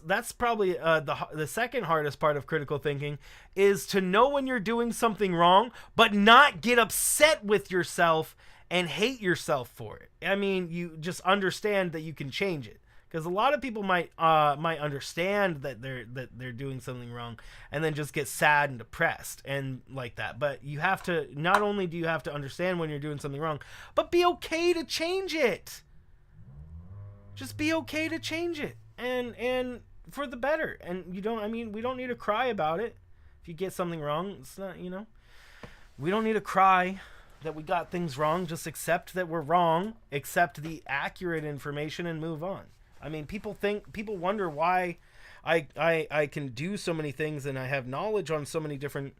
that's probably the second hardest part of critical thinking, is to know when you're doing something wrong, but not get upset with yourself and hate yourself for it. I mean, you just understand that you can change it. Because a lot of people might understand that they're doing something wrong, and then just get sad and depressed and like that. But you have to, not only do you have to understand when you're doing something wrong, but be okay to change it. Just be okay to change it, and for the better. And we don't need to cry about it. If you get something wrong, it's not, we don't need to cry that we got things wrong. Just accept that we're wrong, accept the accurate information, and move on. I mean, people wonder why I can do so many things and I have knowledge on so many different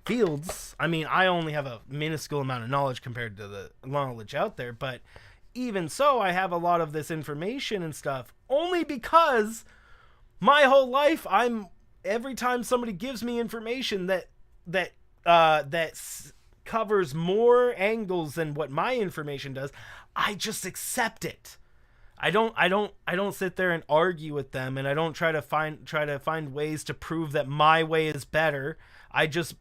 fields. I mean, I only have a minuscule amount of knowledge compared to the knowledge out there, but even so, I have a lot of this information and stuff only because my whole life every time somebody gives me information that covers more angles than what my information does, I just accept it. I don't sit there and argue with them, and I don't try to find ways to prove that my way is better. I just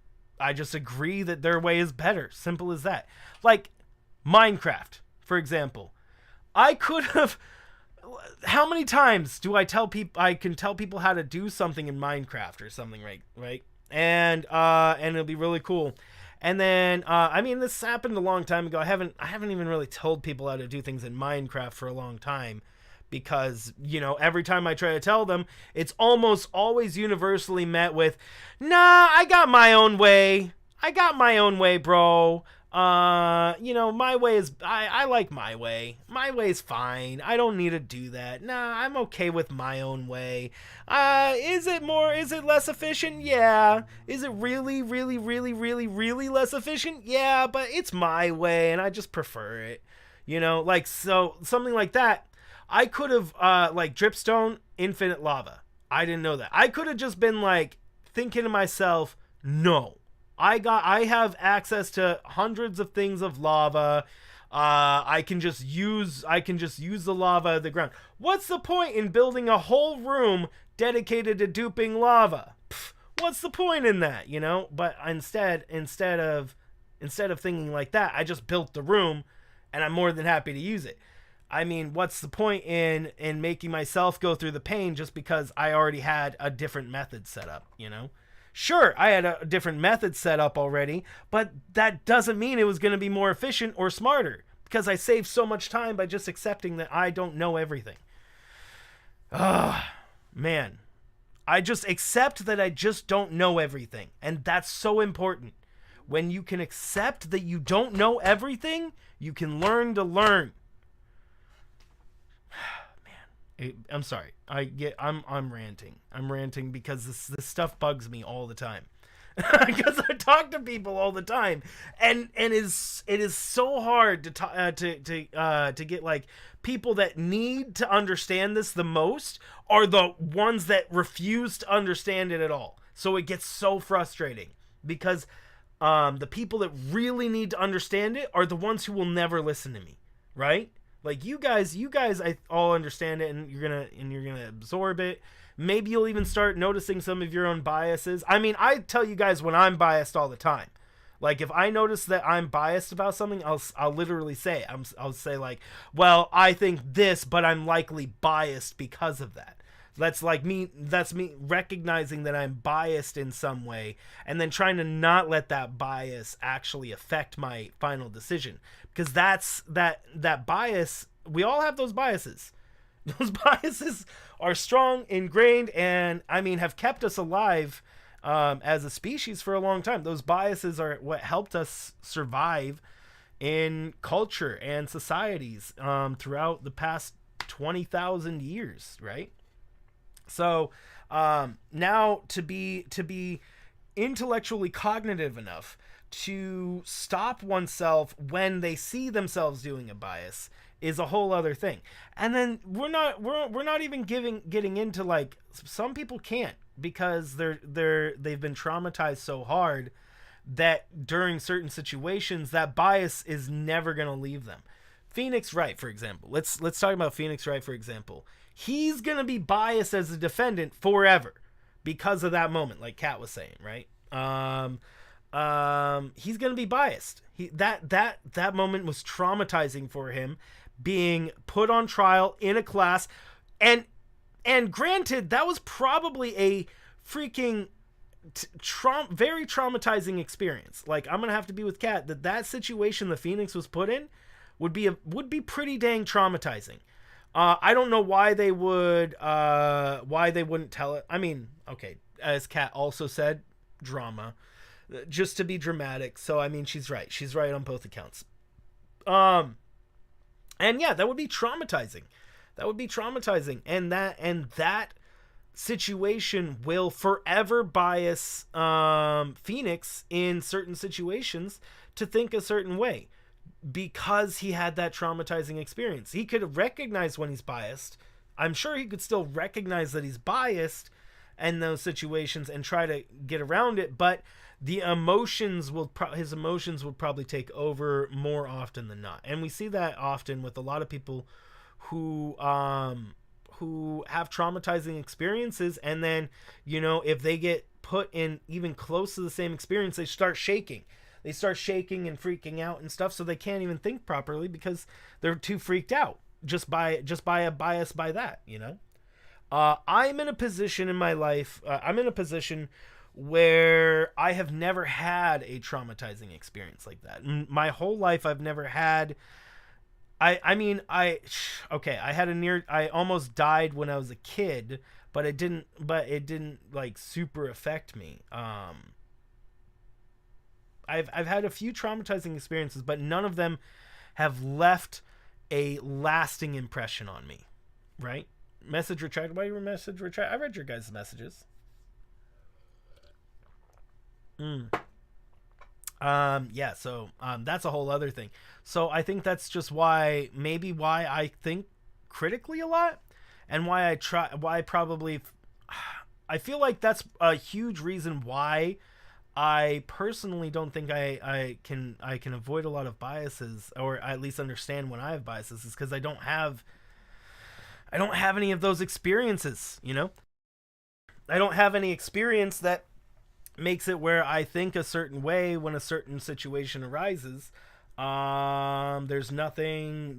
agree that their way is better. Simple as that. Like Minecraft, for example. I could have, how many times do I can tell people how to do something in Minecraft or something, right? And it'll be really cool. And then, this happened a long time ago. I haven't even really told people how to do things in Minecraft for a long time because, every time I try to tell them, it's almost always universally met with, nah, I got my own way. Bro. My way is, I like my way. My way's fine. I don't need to do that. Nah, I'm okay with my own way. Is it less efficient? Yeah. Is it really, really, really, really, really less efficient? Yeah, but it's my way and I just prefer it. So something like that. I could have, dripstone, infinite lava. I didn't know that. I could have just been thinking to myself, no. I have access to hundreds of things of lava. I can just use the lava of the ground. What's the point in building a whole room dedicated to duping lava? What's the point in that, But instead of thinking like that, I just built the room and I'm more than happy to use it. I mean, what's the point in making myself go through the pain just because I already had a different method set up, Sure, I had a different method set up already, but that doesn't mean it was going to be more efficient or smarter because I saved so much time by just accepting that I don't know everything. Man. I just accept that I just don't know everything, and that's so important. When you can accept that you don't know everything, you can learn to learn. I'm sorry. I'm ranting. I'm ranting because this stuff bugs me all the time. Because I talk to people all the time, and it is so hard to get people that need to understand this the most are the ones that refuse to understand it at all. So it gets so frustrating because the people that really need to understand it are the ones who will never listen to me, right? You guys, I all understand it, and you're gonna absorb it. Maybe you'll even start noticing some of your own biases. I mean, I tell you guys when I'm biased all the time. If I notice that I'm biased about something, I'll literally say it. I'll say well, I think this, but I'm likely biased because of that. That's me recognizing that I'm biased in some way and then trying to not let that bias actually affect my final decision. Because that bias, we all have those biases. Those biases are strong, ingrained, and have kept us alive as a species for a long time. Those biases are what helped us survive in culture and societies throughout the past 20,000 years, right? So now to be intellectually cognitive enough to stop oneself when they see themselves doing a bias is a whole other thing. And then we're not even getting into some people can't because they've been traumatized so hard that during certain situations that bias is never going to leave them. Phoenix Wright, for example. Let's talk about Phoenix Wright, for example. He's gonna be biased as a defendant forever because of that moment, like Kat was saying, right? He's gonna be biased. That moment was traumatizing for him, being put on trial in a class, and granted, that was probably a freaking very traumatizing experience. Like, I'm gonna have to be with Kat, that situation the Phoenix was put in would be pretty dang traumatizing. I don't know why they wouldn't tell it. I mean, okay, as Kat also said, drama, just to be dramatic. So I mean, she's right on both accounts. And yeah, that would be traumatizing. And that situation will forever bias Phoenix in certain situations to think a certain way, because he had that traumatizing experience. He could recognize when he's biased. I'm sure he could still recognize that he's biased in those situations and try to get around it, but the emotions his emotions will probably take over more often than not. And we see that often with a lot of people who have traumatizing experiences, and then, you know, if they get put in even close to the same experience, they start shaking and freaking out and stuff, so they can't even think properly because they're too freaked out just by a bias by that, you know. I'm in a position in my life, where I have never had a traumatizing experience like that. My whole life I've never had. I almost died when I was a kid, but it didn't like super affect me. I've had a few traumatizing experiences, but none of them have left a lasting impression on me, right? Message retracted. Why you message retract? I read your guys' messages. Yeah, so that's a whole other thing. So I think that's just why I think critically a lot, and why I feel like that's a huge reason why I personally don't think I can avoid a lot of biases, or at least understand when I have biases, is because I don't have any of those experiences, you know? I don't have any experience that makes it where I think a certain way when a certain situation arises. There's nothing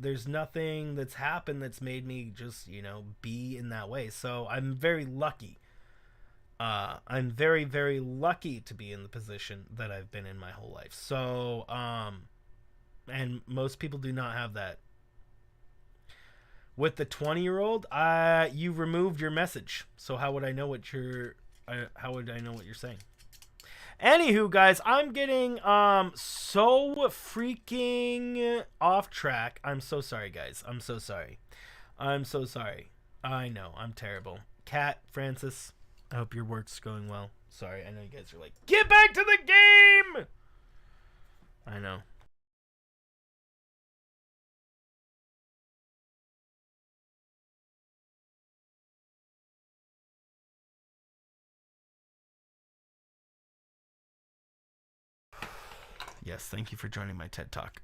that's happened that's made me just, you know, be in that way. So I'm very lucky. I'm very, very lucky to be in the position that I've been in my whole life. So, and most people do not have that. With the 20-year-old, you removed your message. So how would I know what you're saying? Anywho, guys, I'm getting so freaking off track. I'm so sorry, guys. I'm so sorry. I know, I'm terrible. Kat, Francis, I hope your work's going well. Sorry, I know you guys are like, get back to the game! I know. Yes, thank you for joining my TED Talk.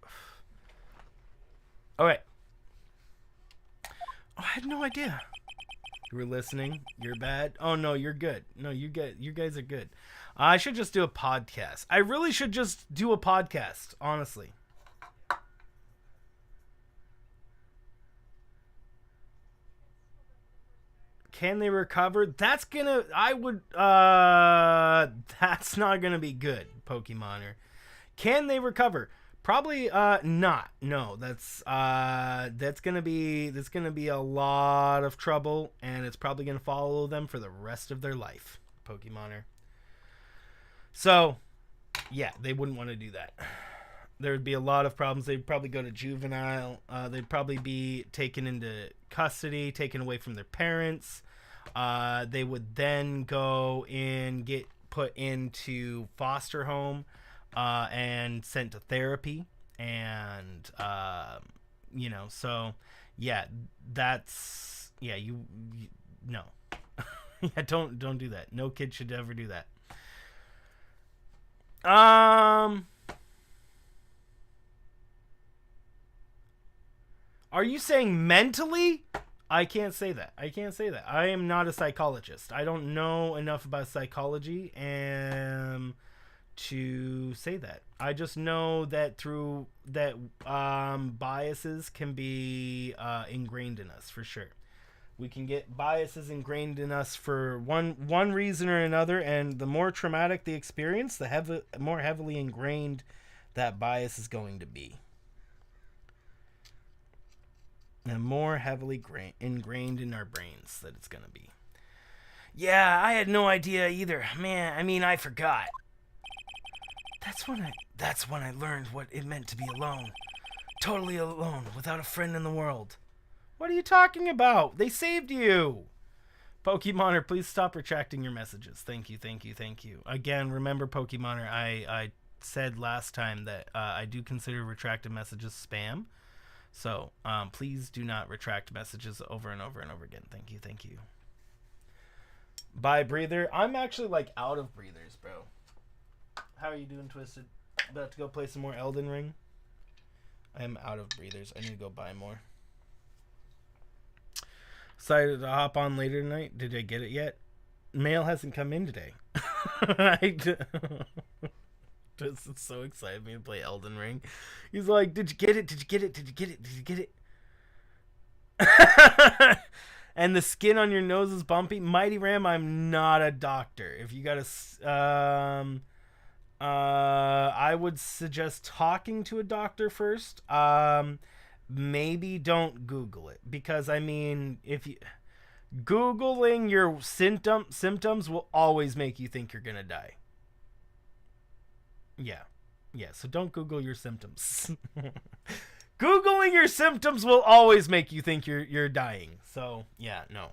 All right. Oh, I had no idea. You were listening. You're bad. Oh no, you're good. No, you guys are good. I should just do a podcast. I really should just do a podcast, honestly. Can they recover? That's not gonna be good, Pokemoner. Can they recover? Probably not. No, that's gonna be a lot of trouble, and it's probably gonna follow them for the rest of their life, Pokemoner. So, yeah, they wouldn't want to do that. There would be a lot of problems. They'd probably go to juvenile. They'd probably be taken into custody, taken away from their parents. They would then go and get put into foster home, and sent to therapy, and you know, so yeah, that's you no. Yeah, don't do that. No kid should ever do that. Are you saying mentally? I can't say that. I can't say that. I am not a psychologist. I don't know enough about psychology and to say that. I just know that through that biases can be ingrained in us for sure. We can get biases ingrained in us for one reason or another, and the more traumatic the experience, the more heavily ingrained that bias is going to be. And more heavily ingrained in our brains that it's going to be. Yeah, I had no idea either. Man, I mean, I forgot. That's when I learned what it meant to be alone. Totally alone, without a friend in the world. What are you talking about? They saved you. Pokemoner, please stop retracting your messages. Thank you, thank you, thank you. Again, remember, Pokemoner, I said last time that I do consider retracted messages spam. So, please do not retract messages over and over and over again. Thank you, thank you. Bye, breather. I'm actually, like, out of breathers, bro. How are you doing, Twisted? About to go play some more Elden Ring? I am out of breathers. I need to go buy more. Decided to hop on later tonight. Did I get it yet? Mail hasn't come in today. It's so excited me to play Elden Ring. He's like, did you get it? Did you get it? Did you get it? Did you get it? And the skin on your nose is bumpy. Mighty Ram, I'm not a doctor. If you got a... I would suggest talking to a doctor first. Maybe don't Google it. Because, I mean, if you... Googling your symptoms will always make you think you're gonna die. Yeah, so don't Google your symptoms. Googling your symptoms will always make you think you're dying. So, yeah, no.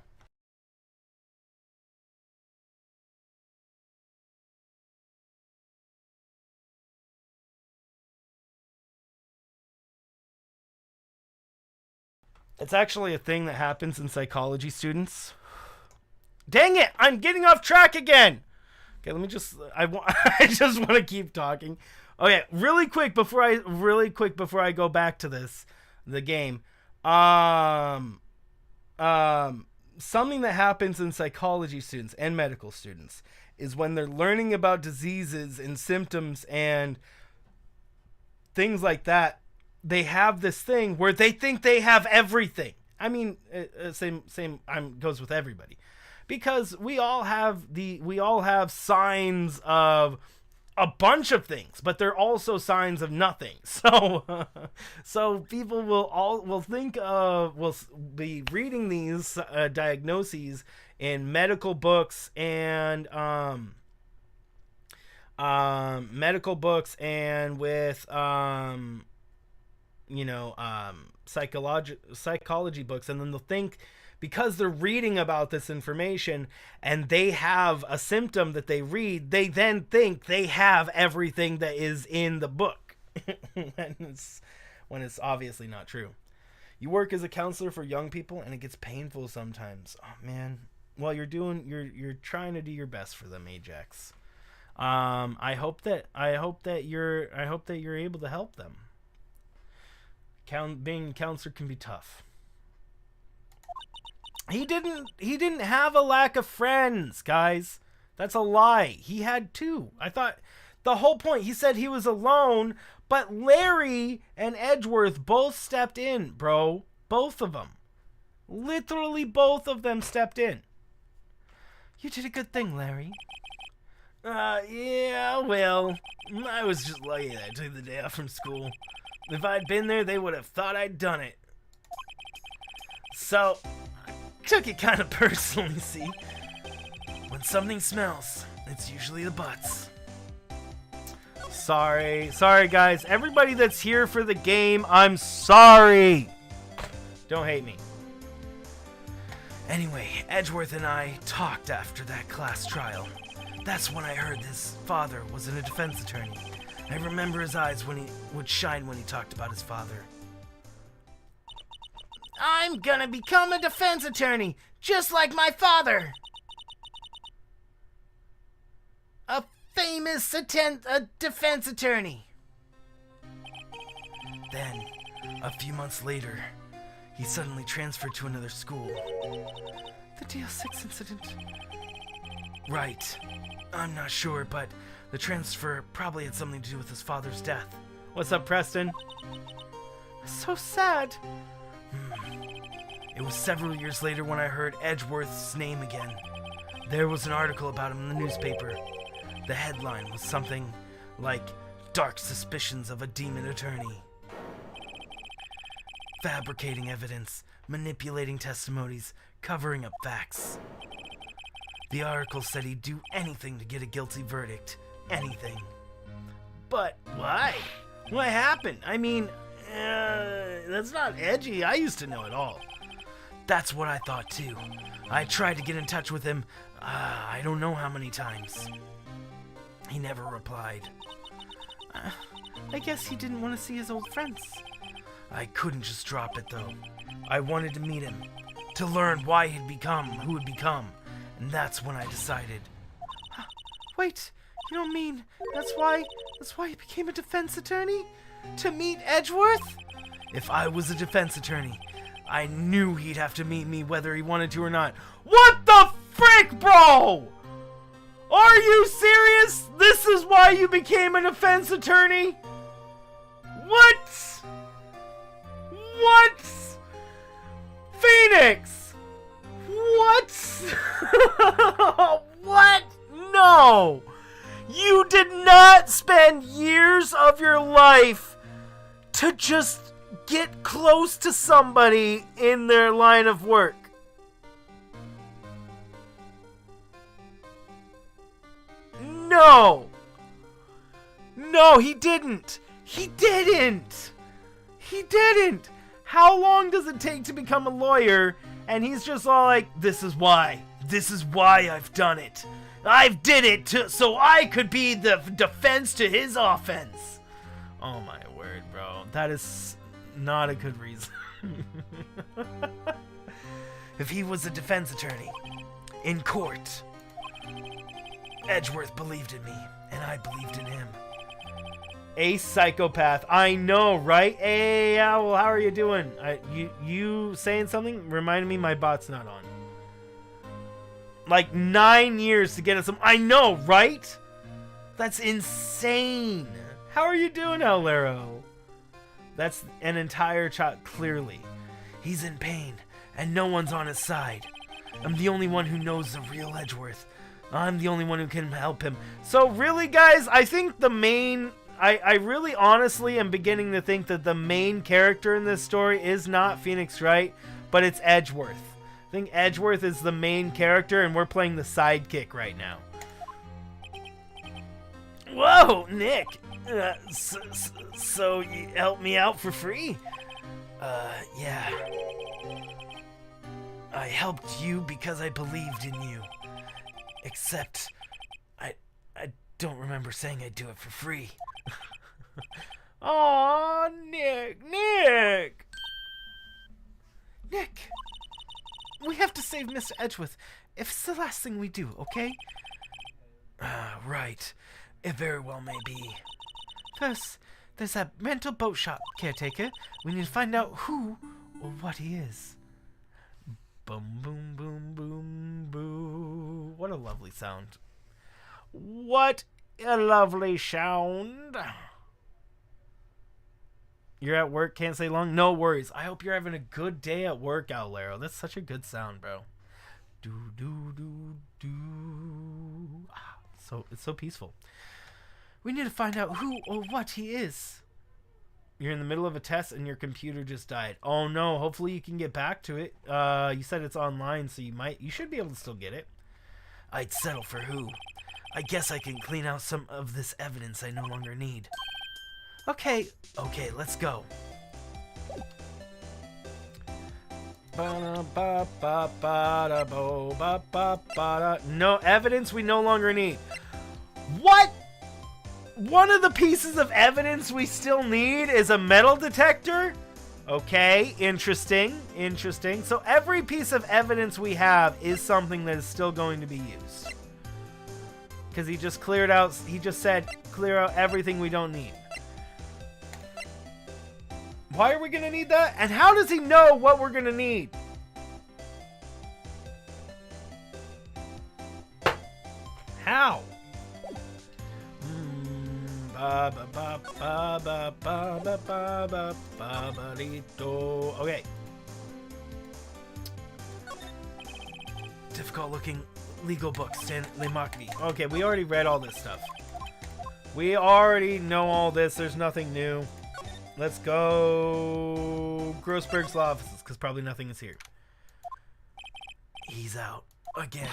It's actually a thing that happens in psychology, students. Dang it, I'm getting off track again. Okay, let me just... I just want to keep talking. Okay, really quick before I go back to the game. Something that happens in psychology students and medical students is when they're learning about diseases and symptoms and things like that, they have this thing where they think they have everything. I mean, same goes with everybody. Because we all have signs of a bunch of things, but they're also signs of nothing. So people will be reading these diagnoses in medical books and with psychology books, and then they'll think, because they're reading about this information and they have a symptom that they read, they then think they have everything that is in the book. when it's obviously not true. You work as a counselor for young people and it gets painful sometimes. Oh man. Well, you're trying to do your best for them, Ajax. I hope that you're able to help them. Being a counselor can be tough. He didn't have a lack of friends, guys. That's a lie. He had two. I thought the whole point, he said he was alone, but Larry and Edgeworth both stepped in, bro. Both of them. Literally both of them stepped in. You did a good thing, Larry. Yeah, well, I was just lucky that I took the day off from school. If I'd been there, they would have thought I'd done it. So, I took it kind of personally, see? When something smells, it's usually the butts. Sorry guys. Everybody that's here for the game, I'm sorry. Don't hate me. Anyway, Edgeworth and I talked after that class trial. That's when I heard his father was a defense attorney. I remember his eyes when he would shine when he talked about his father. I'm gonna become a defense attorney, just like my father. A famous defense attorney. Then, a few months later, he suddenly transferred to another school. The DL6 incident? Right. I'm not sure, but the transfer probably had something to do with his father's death. What's up, Preston? So sad. It was several years later when I heard Edgeworth's name again. There was an article about him in the newspaper. The headline was something like, "Dark Suspicions of a Demon Attorney." Fabricating evidence, manipulating testimonies, covering up facts. The article said he'd do anything to get a guilty verdict. Anything. But why? What happened? I mean, that's not edgy. I used to know it all. That's what I thought too. I tried to get in touch with him, I don't know how many times. He never replied. I guess he didn't want to see his old friends. I couldn't just drop it though. I wanted to meet him, to learn why he'd become who he'd become, and that's when I decided. Wait, you don't mean that's why he became a defense attorney? To meet Edgeworth? If I was a defense attorney, I knew he'd have to meet me whether he wanted to or not. What the frick, bro? Are you serious? This is why you became a defense attorney? What? What? Phoenix! What? What? No! You did not spend years of your life to just get close to somebody in their line of work. No! No, he didn't! He didn't! He didn't! How long does it take to become a lawyer? And he's just all like, this is why. This is why I've done it. I've did it so I could be the defense to his offense. Oh my word, bro. That is not a good reason. If he was a defense attorney in court, Edgeworth believed in me, and I believed in him. A psychopath. I know, right? Hey, Owl, how are you doing? You saying something? Reminded me my bot's not on. Like 9 years to get us some. I know, right? That's insane. How are you doing, Owlero? That's an entire child. Clearly, he's in pain, and no one's on his side. I'm the only one who knows the real Edgeworth. I'm the only one who can help him. So really, guys, I think the main... I really honestly am beginning to think that the main character in this story is not Phoenix Wright, but it's Edgeworth. I think Edgeworth is the main character, and we're playing the sidekick right now. Whoa, Nick! So you helped me out for free? Yeah. I helped you because I believed in you. Except, I don't remember saying I'd do it for free. Aw, Nick! Nick! We have to save Mr. Edgeworth. If it's the last thing we do, okay? Right. It very well may be. First, there's that rental boat shop caretaker. We need to find out who or what he is. Boom, boom, boom, boom, boo. What a lovely sound. What a lovely sound. You're at work, can't stay long? No worries. I hope you're having a good day at work, Owlero. That's such a good sound, bro. Do, do, do, do. So, it's so peaceful. We need to find out who or what he is. You're in the middle of a test and your computer just died. Oh no, hopefully you can get back to it. You said it's online, so you should be able to still get it. I'd settle for who. I guess I can clean out some of this evidence I no longer need. Okay, let's go. No evidence we no longer need. What? One of the pieces of evidence we still need is a metal detector? Okay, interesting. So every piece of evidence we have is something that is still going to be used. Because he just said, clear out everything we don't need. Why are we gonna need that? And how does he know what we're gonna need? How? Okay. Difficult looking legal books, and they mock me. Okay, we already read all this stuff. We already know all this. There's nothing new. Let's go Grossberg's law offices, because probably nothing is here. He's out again.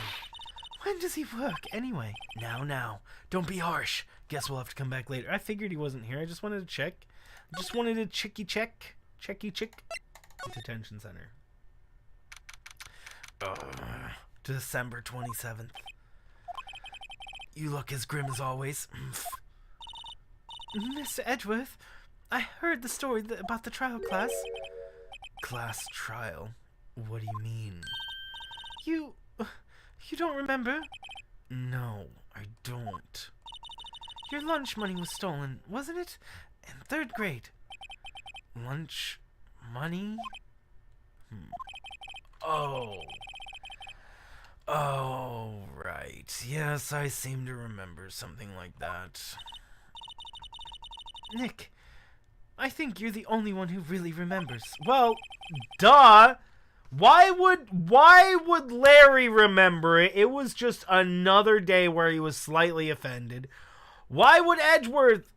When does he work anyway? Now. Don't be harsh. Guess we'll have to come back later. I figured he wasn't here. I just wanted to check. I just wanted to checky check. Detention center. December 27th. You look as grim as always. Mr. Edgeworth, I heard the story about the trial class. Class trial? What do you mean? You don't remember? No, I don't. Your lunch money was stolen, wasn't it? In 3rd grade. Lunch money? Oh, right. Yes, I seem to remember something like that. Nick, I think you're the only one who really remembers. Well, duh. Why would Larry remember it? It was just another day where he was slightly offended. Why would Edgeworth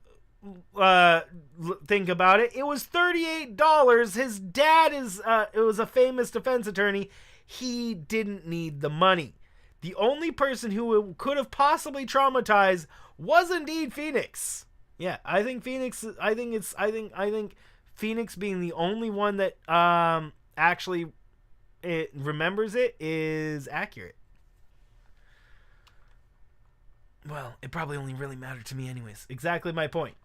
think about it? It was $38. His dad it was a famous defense attorney. He didn't need the money. The only person who could have possibly traumatized was indeed Phoenix. Yeah, I think Phoenix being the only one that actually remembers it is accurate. Well, it probably only really mattered to me anyways. Exactly my point.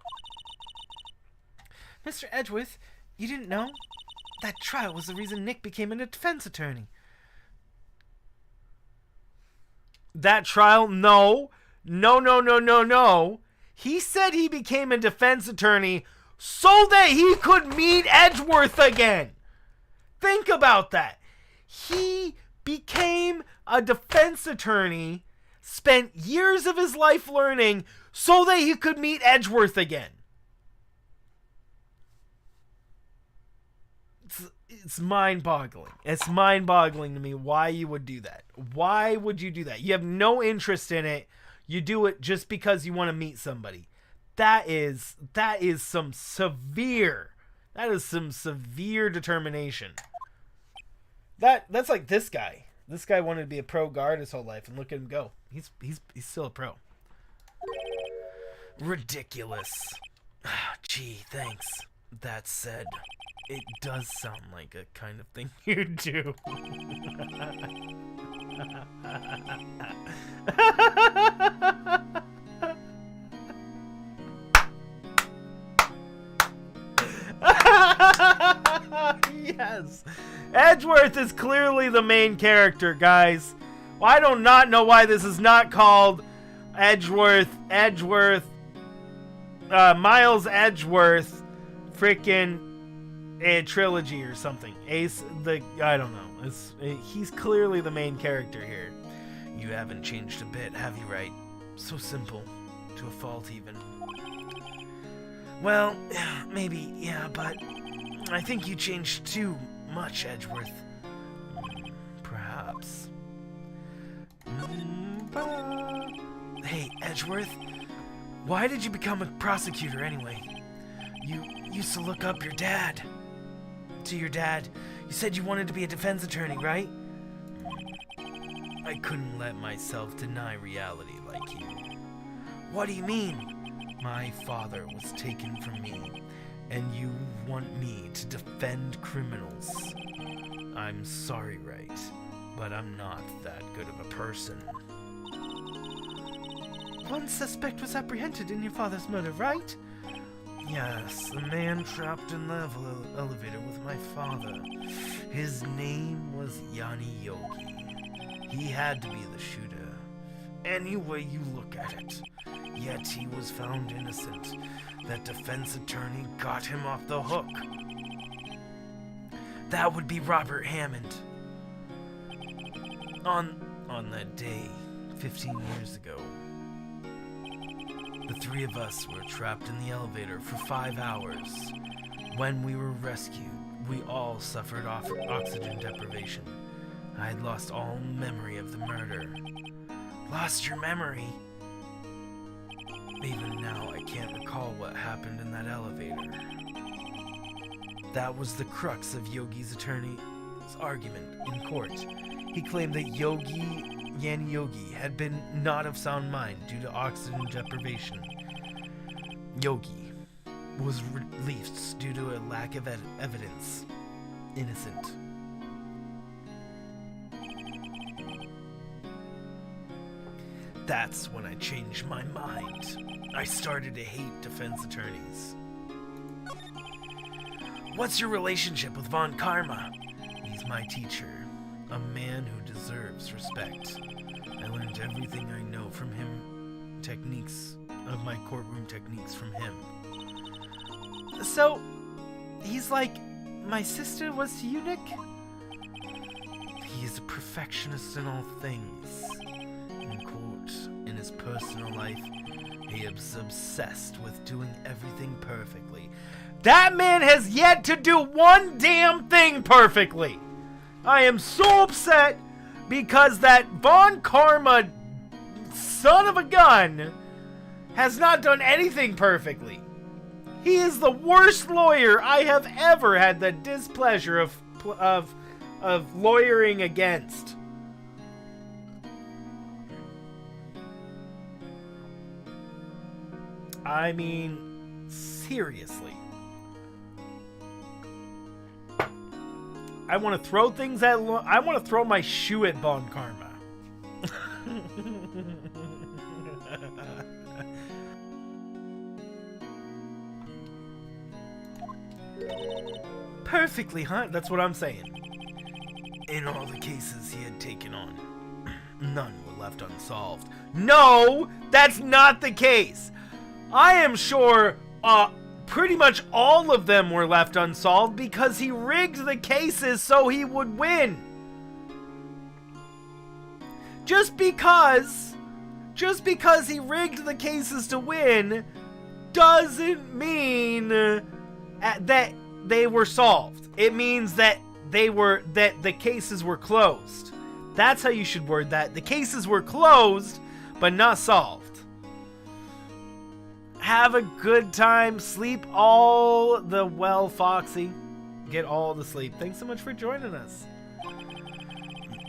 Mr. Edgeworth, you didn't know? That trial was the reason Nick became a defense attorney. That trial? No. He said he became a defense attorney so that he could meet Edgeworth again. Think about that. He became a defense attorney, spent years of his life learning so that he could meet Edgeworth again. It's mind-boggling. It's mind-boggling to me why you would do that. Why would you do that? You have no interest in it. You do it just because you want to meet somebody. That is some severe determination. That's like this guy. This guy wanted to be a pro guard his whole life, and look at him go. He's still a pro. Ridiculous. Gee, thanks. That said, it does sound like a kind of thing you do. Yes. Edgeworth is clearly the main character, guys. Well, I do not know why this is not called Miles Edgeworth freaking a trilogy or something. I don't know. He's clearly the main character here. You haven't changed a bit, have you, Wright? So simple. To a fault, even. Well, maybe, yeah, but I think you changed too much, Edgeworth. Perhaps. Hey, Edgeworth, why did you become a prosecutor anyway? You used to look up your dad. To your dad. You said you wanted to be a defense attorney, right? I couldn't let myself deny reality like you. What do you mean? My father was taken from me, and you want me to defend criminals. I'm sorry, Wright, but I'm not that good of a person. One suspect was apprehended in your father's murder, right? Yes, the man trapped in the elevator with my father. His name was Yanni Yogi. He had to be the shooter. any way you look at it. Yet he was found innocent. That defense attorney got him off the hook. That would be Robert Hammond. On that day, 15 years ago, the three of us were trapped in the elevator for 5 hours. When we were rescued, we all suffered oxygen deprivation. I had lost all memory of the murder. Lost your memory? Even now, I can't recall what happened in that elevator. That was the crux of Yogi's attorney's argument in court. He claimed that Yanni Yogi had been not of sound mind due to oxygen deprivation. Yogi was released due to a lack of evidence. Innocent. That's when I changed my mind. I started to hate defense attorneys. What's your relationship with Von Karma? He's my teacher. A man who deserves respect. I learned everything I know from him. My courtroom techniques from him. So, he's like my sister was to you, Nick? He is a perfectionist in all things. In court, in his personal life, he is obsessed with doing everything perfectly. That man has yet to do one damn thing perfectly. I am so upset because that Von Karma son of a gun has not done anything perfectly. He is the worst lawyer I have ever had the displeasure of lawyering against. I mean, seriously. I want to throw things at... I want to throw my shoe at Von Karma. Perfectly, huh? That's what I'm saying. In all the cases he had taken on, none were left unsolved. No, that's not the case. I am sure pretty much all of them were left unsolved because he rigged the cases so he would win. Just because he rigged the cases to win doesn't mean that they were solved. It means that the cases were closed. That's how you should word that. The cases were closed, but not solved. Have a good time. Sleep all the well, Foxy. Get all the sleep. Thanks so much for joining us.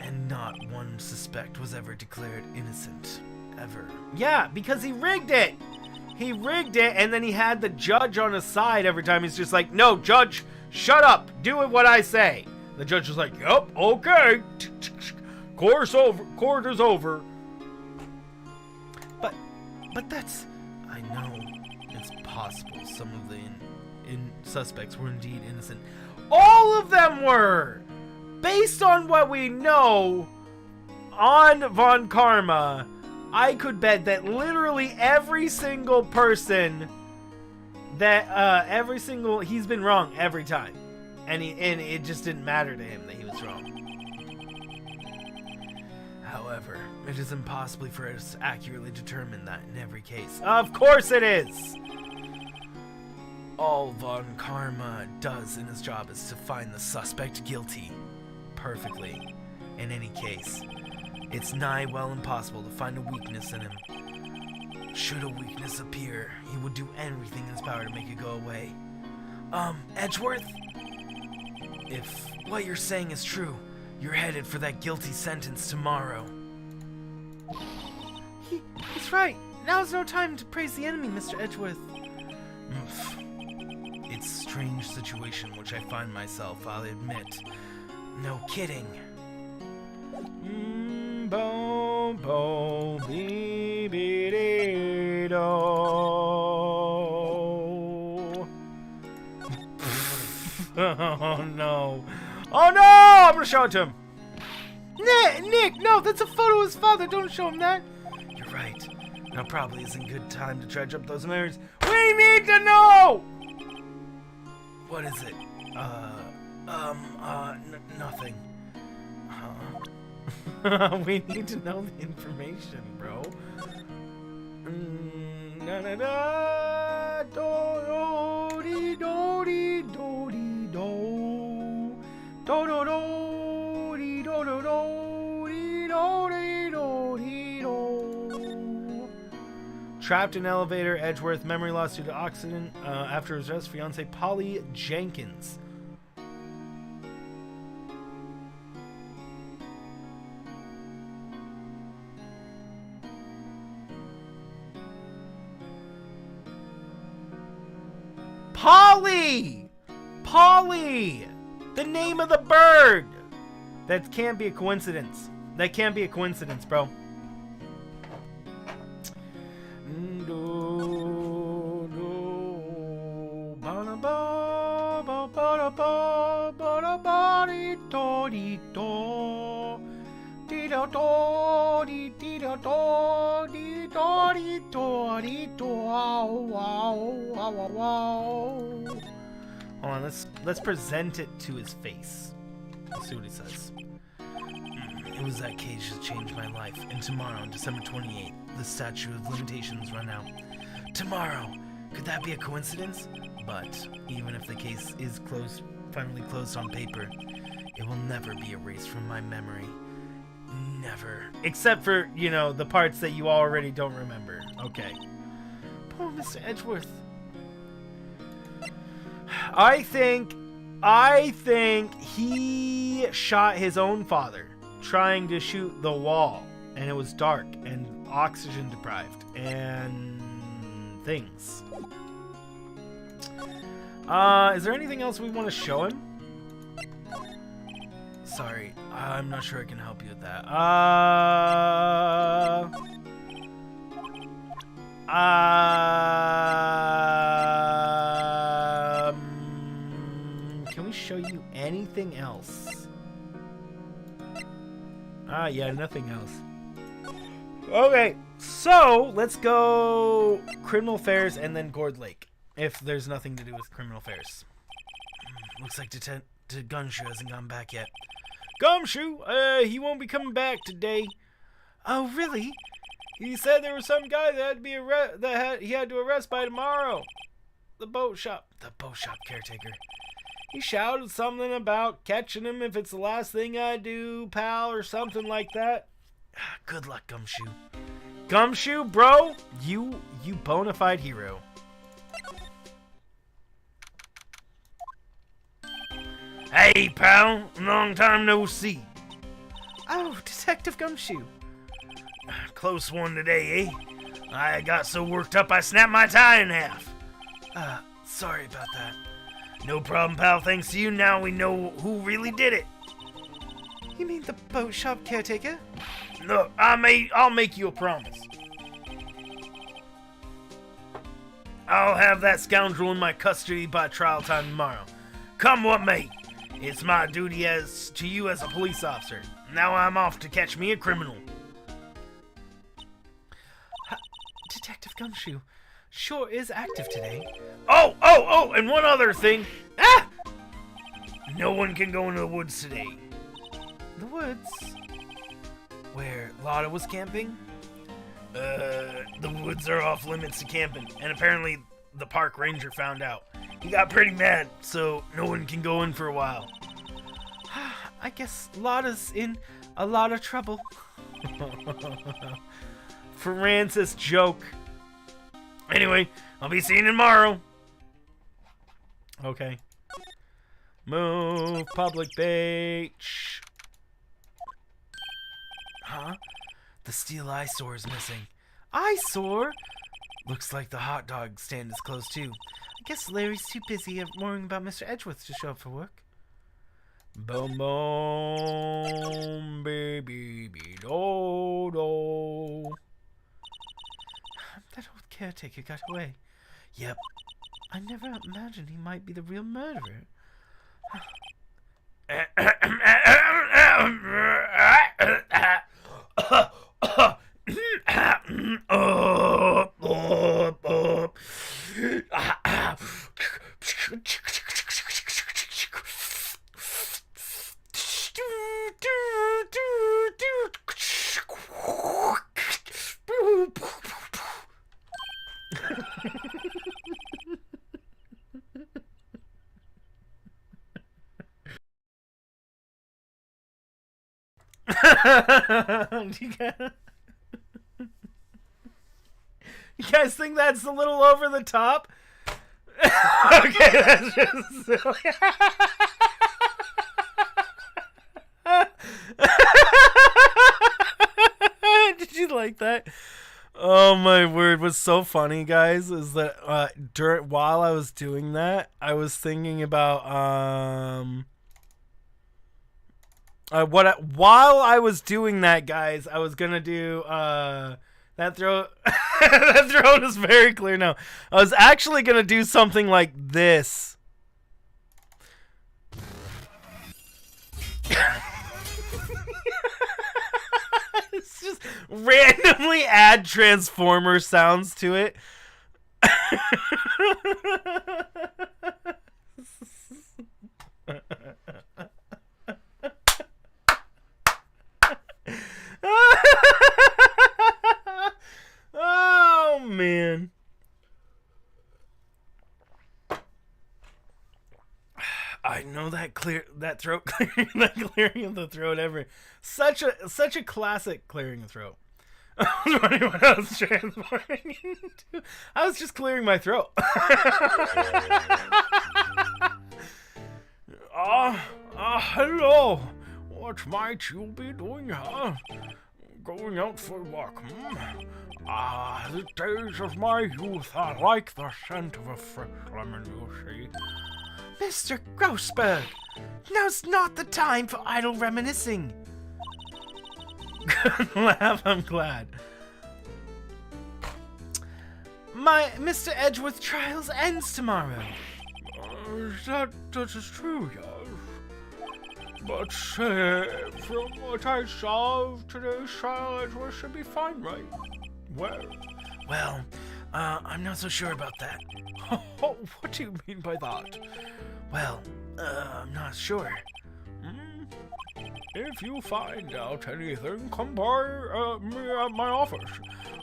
And not one suspect was ever declared innocent. Ever. Yeah, because he rigged it. He rigged it, and then he had the judge on his side every time. He's just like, no, judge, shut up. Do it what I say. The judge was like, yup, okay. Court is over. But that's... I know it's possible some of the suspects were indeed innocent. All of them were! Based on what we know on Von Karma, I could bet that literally every single person that, he's been wrong every time. And it just didn't matter to him that he was wrong. However, it is impossible for us to accurately determine that in every case. Of course it is! All Von Karma does in his job is to find the suspect guilty. Perfectly. In any case, it's nigh well impossible to find a weakness in him. Should a weakness appear, he would do everything in his power to make it go away. Edgeworth? If what you're saying is true, you're headed for that guilty sentence tomorrow. He's right. Now's no time to praise the enemy, Mr. Edgeworth. It's a strange situation which I find myself, I'll admit. No kidding. Boom, boom, bee, bee, dee, do. Oh no. Oh no! I'm gonna show it to him. Nick, no, that's a photo of his father. Don't show him that. right. Now probably isn't a good time to dredge up those memories. We need to know! What is it? Nothing. We need to know the information, bro. Da da da do do do do do do do do do do do do. Trapped in elevator, Edgeworth, memory loss due to oxygen after his arrest, fiance Polly Jenkins. Polly! Polly! The name of the bird! That can't be a coincidence. That can't be a coincidence, bro. Hold on, let's present it to his face. Let's see what he says. It was that cage that changed my life. And tomorrow, on December 28th, the statute of limitations run out. Tomorrow! Could that be a coincidence? But even if the case is finally closed on paper, it will never be erased from my memory. Never. Except for, you know, the parts that you already don't remember. Okay. Poor Mr. Edgeworth. I think he shot his own father trying to shoot the wall, and it was dark and oxygen deprived and things. Is there anything else we want to show him? Sorry, I'm not sure I can help you with that. Can we show you anything else? Yeah, nothing else. Okay, so let's go Criminal Affairs and then Gourd Lake, if there's nothing to do with Criminal Affairs. Looks like Gumshoe hasn't gone back yet. Gumshoe? He won't be coming back today. Oh, really? He said there was some guy that he had to arrest by tomorrow. The boat shop caretaker. He shouted something about catching him if it's the last thing I do, pal, or something like that. Good luck, Gumshoe. Gumshoe, bro, you bona fide hero. Hey, pal, long time no see. Oh, Detective Gumshoe. Close one today, eh? I got so worked up I snapped my tie in half. Sorry about that. No problem, pal. Thanks to you, now we know who really did it. You mean the boat shop caretaker? Look, I'll make you a promise. I'll have that scoundrel in my custody by trial time tomorrow. Come what may. It's my duty to you as a police officer. Now I'm off to catch me a criminal. Detective Gumshoe sure is active today. Oh, and one other thing. No one can go into the woods today. The woods? Where Lotta was camping? The woods are off limits to camping, and apparently the park ranger found out. He got pretty mad, so no one can go in for a while. I guess Lotta's in a lot of trouble. Francis joke. Anyway, I'll be seeing you tomorrow. Okay. Move, public beach. Huh? The steel eyesore is missing. Eyesore? Looks like the hot dog stand is closed too. I guess Larry's too busy worrying about Mr. Edgeworth to show up for work. Boom, boom, baby, do, do. That old caretaker got away. Yep. I never imagined he might be the real murderer. You guys think that's a little over the top? Okay, that's just silly. Did you like that? Oh my word, what's so funny, guys, is that while I was doing that, I was thinking about while I was doing that, guys, I was gonna do that throat. That throat is very clear now. I was actually gonna do something like this. It's just randomly add Transformer sounds to it. Oh man. I know that throat clearing, that clearing of the throat ever. Such a classic clearing the throat. I was wondering what I was transforming into. I was just clearing my throat. Hello. What might you be doing, huh? Going out for a walk, the days of my youth are like the scent of a fresh lemon, you see. Mr. Grossberg, now's not the time for idle reminiscing. Good laugh, I'm glad. My Mr. Edgeworth trials ends tomorrow. That is true, yes. But from what I saw of today's trial, Edgeworth should be fine, right? Well, I'm not so sure about that. What do you mean by that? Well, I'm not sure. If you find out anything, come by me at my office.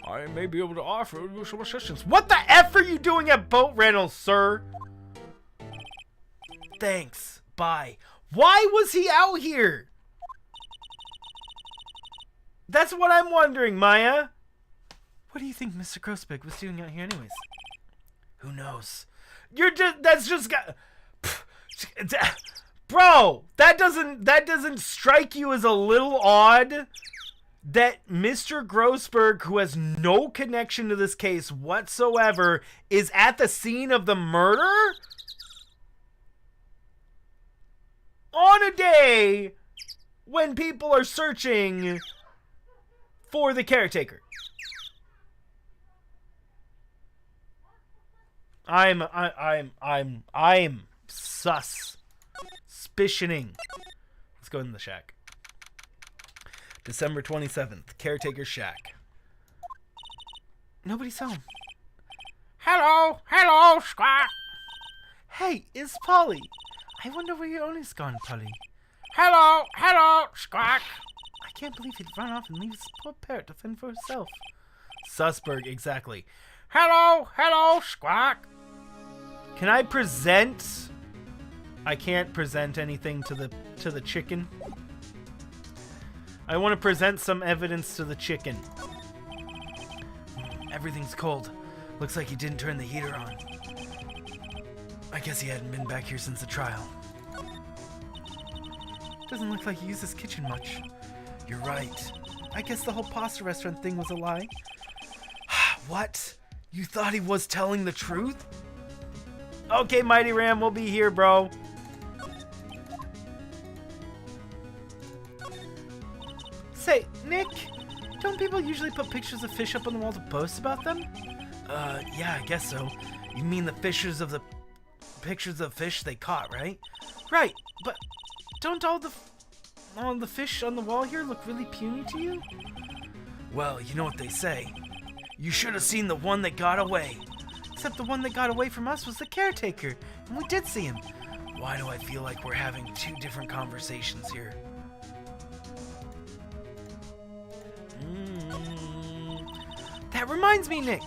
I may be able to offer you some assistance. What the F are you doing at boat rentals, sir? Thanks. Bye. Why was he out here? That's what I'm wondering, Maya. What do you think Mr. Grossberg was doing out here anyways? Who knows? That's just got... Bro, that doesn't strike you as a little odd that Mr. Grossberg, who has no connection to this case whatsoever, is at the scene of the murder? On a day when people are searching for the caretaker. I'm suspicioning. Let's go in the shack. December 27th, caretaker shack. Nobody saw him. Hello, Squawk. Hey, it's Polly. I wonder where your owner's gone, Polly. Hello, Squawk. I can't believe he'd run off and leave his poor parrot to fend for herself. Sussberg, exactly. Hello, Squawk. Can I present? I can't present anything to the chicken. I want to present some evidence to the chicken. Everything's cold. Looks like he didn't turn the heater on. I guess he hadn't been back here since the trial. Doesn't look like he used his kitchen much. You're right. I guess the whole pasta restaurant thing was a lie. What? You thought he was telling the truth? Okay, Mighty Ram, we'll be here, bro. Say, Nick, don't people usually put pictures of fish up on the wall to boast about them? Yeah, I guess so. You mean the pictures of fish they caught, right? Right, but don't all the fish on the wall here look really puny to you? Well, you know what they say. You should have seen the one that got away. Except the one that got away from us was the caretaker, and we did see him. Why do I feel like we're having two different conversations here? That reminds me, Nick.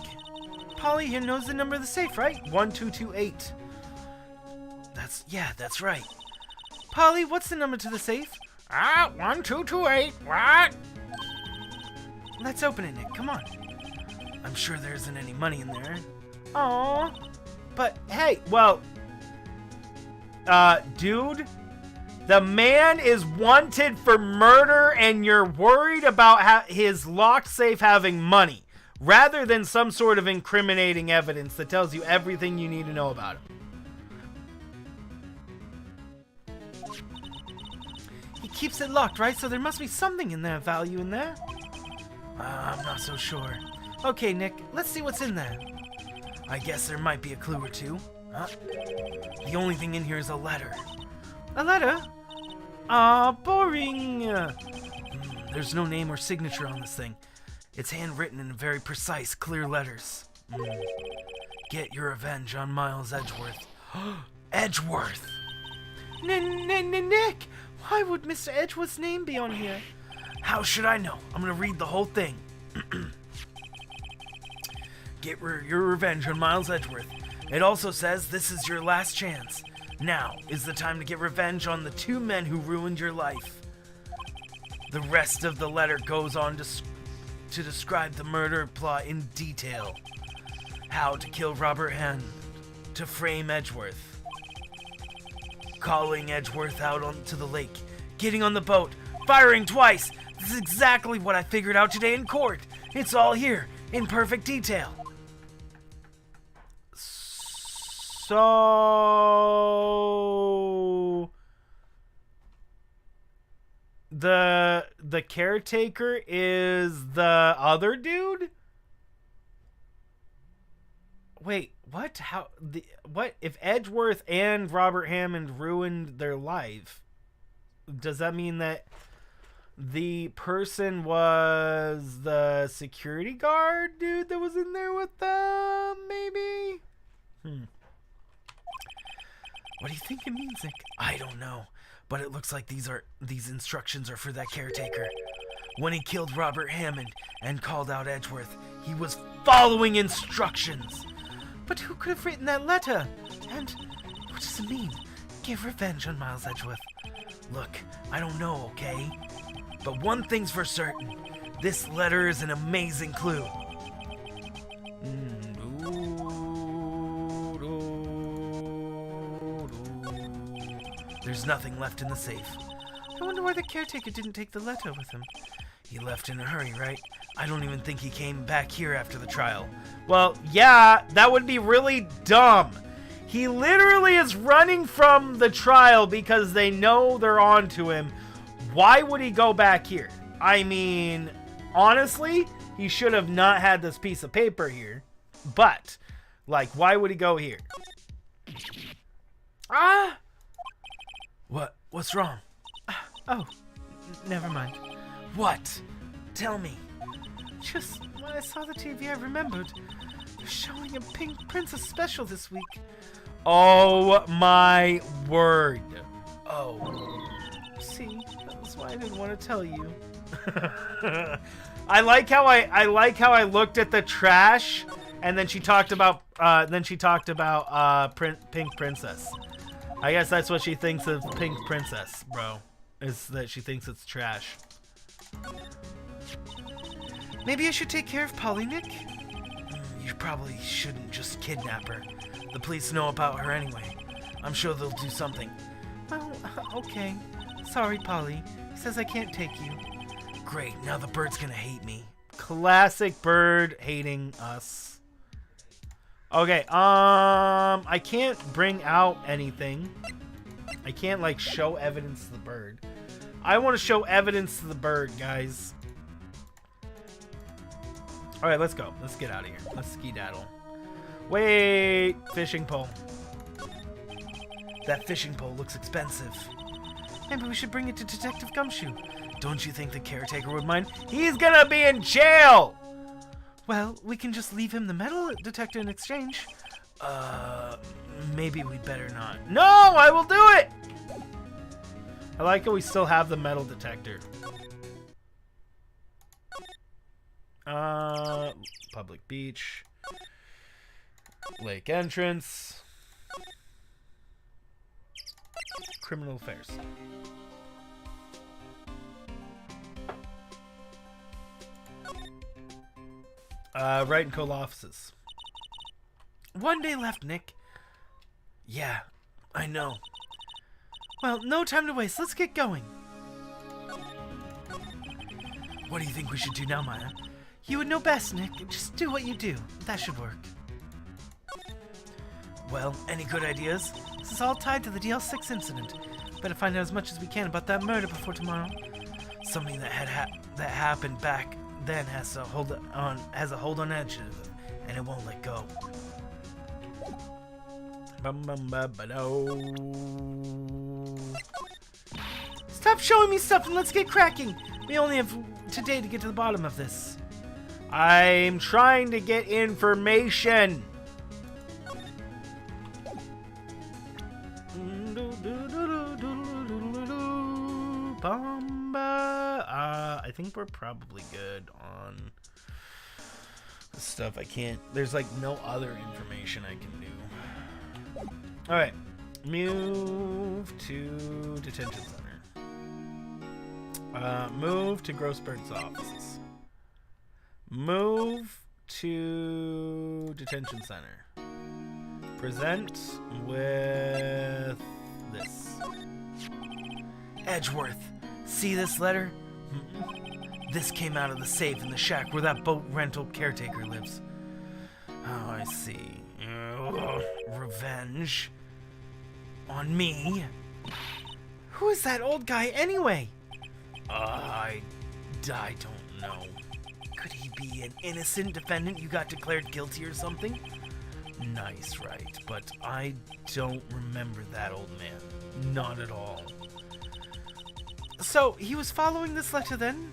Polly here knows the number of the safe, right? 1228. That's right. Polly, what's the number to the safe? Ah, 1228. What? Let's open it, Nick. Come on. I'm sure there isn't any money in there. Aww. But hey, well, dude, the man is wanted for murder, and you're worried about his locked safe having money, rather than some sort of incriminating evidence that tells you everything you need to know about him. He keeps it locked, right? So there must be something in there, value in there. I'm not so sure. Okay, Nick, let's see what's in there. I guess there might be a clue or two. Huh? The only thing in here is a letter. A letter? Boring. There's no name or signature on this thing. It's handwritten in very precise, clear letters. Get your revenge on Miles Edgeworth. Edgeworth! Nick! Why would Mr. Edgeworth's name be on here? How should I know? I'm gonna read the whole thing. Get your revenge on Miles Edgeworth. It also says this is your last chance. Now is the time to get revenge on the two men who ruined your life. The rest of the letter goes on to describe the murder plot in detail. How to kill Robert Hand, to frame Edgeworth, calling Edgeworth out onto the lake, getting on the boat, firing twice. This is exactly what I figured out today in court. It's all here, in perfect detail. So the caretaker is the other dude? Wait, what? What if Edgeworth and Robert Hammond ruined their life? Does that mean that the person was the security guard dude that was in there with them, maybe? What do you think it means, Nick? I don't know, but it looks like these instructions are for that caretaker. When he killed Robert Hammond and called out Edgeworth, he was following instructions. But who could have written that letter? And what does it mean? Give revenge on Miles Edgeworth. Look, I don't know, okay? But one thing's for certain. This letter is an amazing clue. There's nothing left in the safe. I wonder why the caretaker didn't take the letter with him. He left in a hurry, right? I don't even think he came back here after the trial. Well, yeah, that would be really dumb. He literally is running from the trial because they know they're on to him. Why would he go back here? I mean, honestly, he should have not had this piece of paper here. But, like, why would he go here? Ah! What's wrong? Oh, never mind. What? Tell me. Just when I saw the TV, I remembered. They're showing a Pink Princess special this week. Oh my word. Oh. See, that was why I didn't want to tell you. I like how I looked at the trash, and then she talked about Pink Princess. I guess that's what she thinks of Pink Princess, bro. Is that she thinks it's trash. Maybe I should take care of Polly, Nick? You probably shouldn't just kidnap her. The police know about her anyway. I'm sure they'll do something. Well, okay. Sorry, Polly. He says I can't take you. Great, now the bird's gonna hate me. Classic bird hating us. Okay, I can't bring out anything. I can't, like, show evidence to the bird. I want to show evidence to the bird, guys. Alright, let's go. Let's get out of here. Let's skedaddle. Wait! Fishing pole. That fishing pole looks expensive. Maybe we should bring it to Detective Gumshoe. Don't you think the caretaker would mind? He's gonna be in jail! Well, we can just leave him the metal detector in exchange. Maybe we better not. No, I will do it! I like how we still have the metal detector. Public beach. Lake entrance. Criminal affairs. Wright and Cole offices. 1 day left, Nick. Yeah, I know. Well, no time to waste. Let's get going. What do you think we should do now, Maya? You would know best, Nick. Just do what you do. That should work. Well, any good ideas? This is all tied to the DL6 incident. Better find out as much as we can about that murder before tomorrow. Something that happened back then has a hold on edge, and it won't let go. Stop showing me stuff and let's get cracking. We only have today to get to the bottom of this. I'm trying to get information. I think we're probably good on this stuff. I can't. There's like no other information I can do. All right, move to detention center. Move to Grossberg's offices. Move to detention center. Present with this. Edgeworth, see this letter? This came out of the safe in the shack where that boat rental caretaker lives. Oh, I see. Revenge on me? Who is that old guy anyway? I don't know. Could he be an innocent defendant you got declared guilty or something? Nice, right? But I don't remember that old man. Not at all. So, he was following this letter then?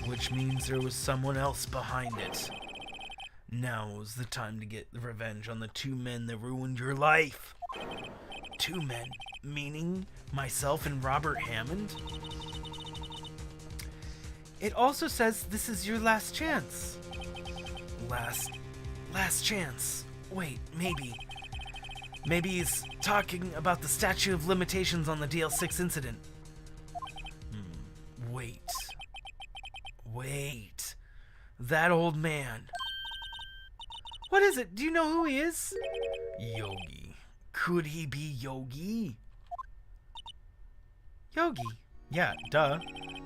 Which means there was someone else behind it. Now's the time to get revenge on the 2 men that ruined your life. 2 men? Meaning myself and Robert Hammond? It also says this is your last chance. Last chance. Wait, maybe. Maybe he's talking about the statute of limitations on the DL6 incident. Wait. That old man. What is it? Do you know who he is? Yogi. Could he be Yogi? Yogi? Yeah, duh.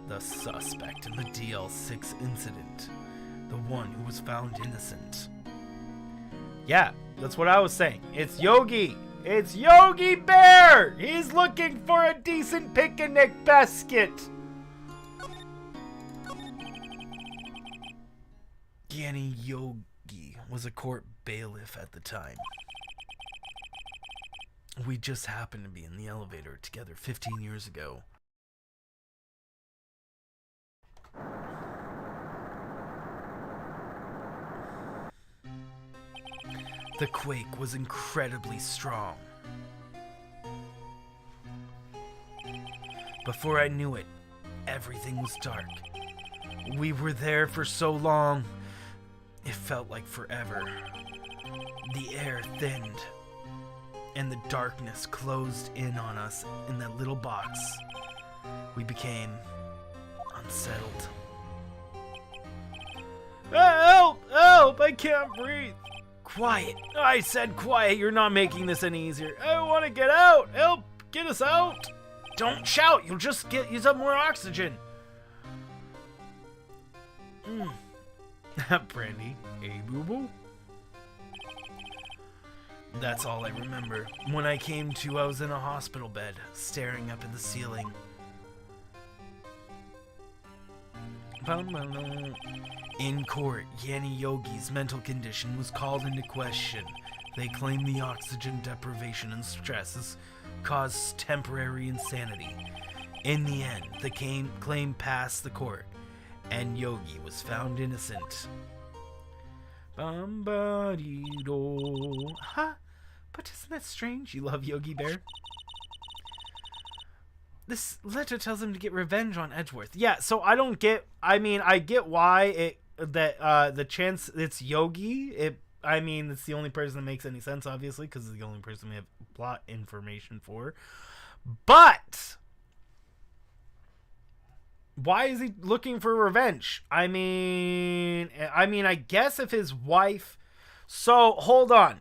The suspect in the DL6 incident. The one who was found innocent. Yeah, that's what I was saying. It's Yogi. It's Yogi Bear. He's looking for a decent picnic basket. Gianni Yogi was a court bailiff at the time. We just happened to be in the elevator together 15 years ago. The quake was incredibly strong. Before I knew it, everything was dark. We were there for so long. It felt like forever. The air thinned, and the darkness closed in on us in that little box. We became unsettled. Help! Help! I can't breathe. Quiet. I said quiet. You're not making this any easier. I want to get out. Help! Get us out. Don't shout. You'll just use up more oxygen. Brandy. Hey, boo-boo. That's all I remember. When I came to, I was in a hospital bed, staring up at the ceiling. In court, Yanni Yogi's mental condition was called into question. They claimed the oxygen deprivation and stresses caused temporary insanity. In the end, the claim passed the court, and Yogi was found innocent. Bum-ba-dee-do. Huh? But isn't that strange? You love Yogi Bear? This letter tells him to get revenge on Edgeworth. Yeah, so I don't get... I mean, I get why the chance it's Yogi. It's the only person that makes any sense, obviously, because it's the only person we have plot information for. But... Why is he looking for revenge? I mean, I guess if his wife. So hold on.